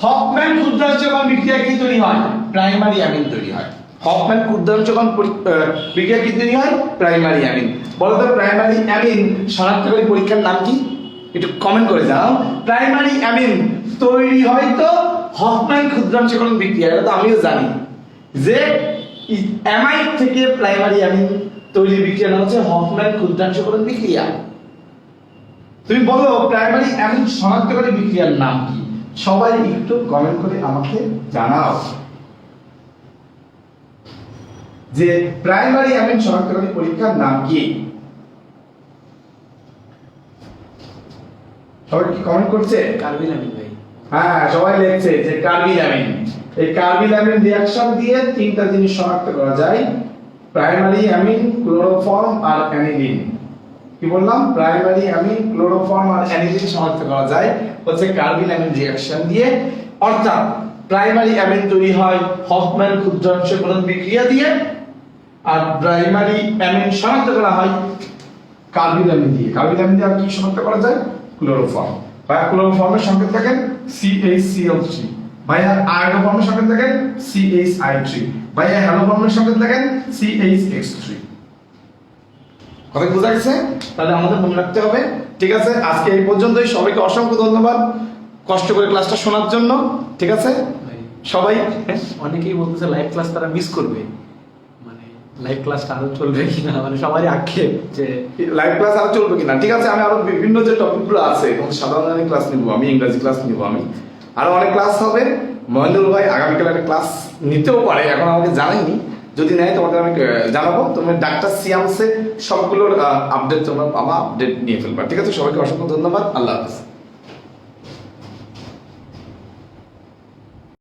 হফম্যান ক্ষুদ্রাঞ্চকরণ বিক্রিয়া কি তৈরি হয়? প্রাইমারি অ্যামিন তৈরি হয়। হফম্যান ক্ষুদ্রাঞ্চকরণ বিক্রিয়া কি তৈরি হয়? Primary amine. বলো তো প্রাইমারি অ্যামিন শনাক্তকারী পরীক্ষার নাম কি? একটু কমেন্ট করে জানাও। প্রাইমারি অ্যামিন তৈরি হয় তো হফম্যান ক্ষুদ্রাঞ্চকরণ বিক্রিয়া, এটা তো আমিও জানি যে অ্যামাইড থেকে প্রাইমারি অ্যামিন তৈরি বিক্রিয়া নাম হচ্ছে হফম্যান ক্ষুদ্রাঞ্চকরণ বিক্রিয়া। তুমি বলো প্রাইমারি অ্যামিন শনাক্তকারী বিক্রিয়ার নাম কি? সবাই একটু কমেন্ট করে আমাকে জানাও যে প্রাইমারি অ্যামিন শনাক্তকারী পরীক্ষার নাম কি? সবাই কি কমেন্ট করছে? কার্বিল অ্যামিন ভাই। হ্যাঁ, সবাই লিখছে যে কার্বিল অ্যামিন। এই কার্বিল অ্যামিন রিঅ্যাকশন দিয়ে তিনটা জিনিস শনাক্ত করা যায়, প্রাইমারি অ্যামিন, ক্লোরোফর্ম আর অ্যানিলিন। কি বললাম? প্রাইমারি অ্যামিন, ক্লোরোফর্ম আর অ্যানিলিন শনাক্ত করা যায় হচ্ছে কার্বিল অ্যামিন রিঅ্যাকশন দিয়ে। অর্থাৎ প্রাইমারি অ্যামিন তৈরি হয় হফম্যান ক্ষুদ্রাঞ্চকরণ বিক্রিয়া দিয়ে, আর প্রাইমারি অ্যামিন শনাক্ত করা হয় কার্বিল অ্যামিন দিয়ে। কার্বিল অ্যামিন দিয়ে আর কি শনাক্ত করা যায়? ক্লোরোফর্ম। ভাইয়া ক্লোরোফর্মের সংকেত দেখেন CH-CL3, ভাইয়া আয়োডোফর্মের সংকেত দেখেন CH-I3, ভাইয়া হ্যালোফর্মের সংকেত দেখেন CH-X3। কথা বোঝা গেছে? তাহলে আমাদের মনে রাখতে হবে। ঠিক আছে, আজকে এই পর্যন্তই। সবাইকে অসংখ্য ধন্যবাদ কষ্ট করে ক্লাসটা শোনার জন্য। ঠিক আছে সবাই? অনেকেই বলতেছে লাইভ ক্লাস তারা মিস করবে, মানে লাইভ ক্লাসটা আরো চলবে কিনা, মানে সবারই আক্ষেপ যে লাইভ ক্লাস আর চলবে কিনা। ঠিক আছে, আমি আরো বিভিন্ন যে টপিকগুলো আছে, সাধারণ ক্লাস নিব, আমি ইংরেজি ক্লাস নিব, আমি আরো অনেক ক্লাস হবে। মহেন্দ্র ভাই আগামীকাল একটা ক্লাস নিতেও পারে, এখন আমাকে জানাইনি, যদি নেয় তোমাদের আমি জানাবো। তুমি ডাক্তার সিয়ামসে সবগুলোর আপডেট তোমরা পাবা, আপডেট নিয়ে ফেলবা। ঠিক আছে, সবাইকে অসংখ্য ধন্যবাদ। আল্লাহ হাফেজ।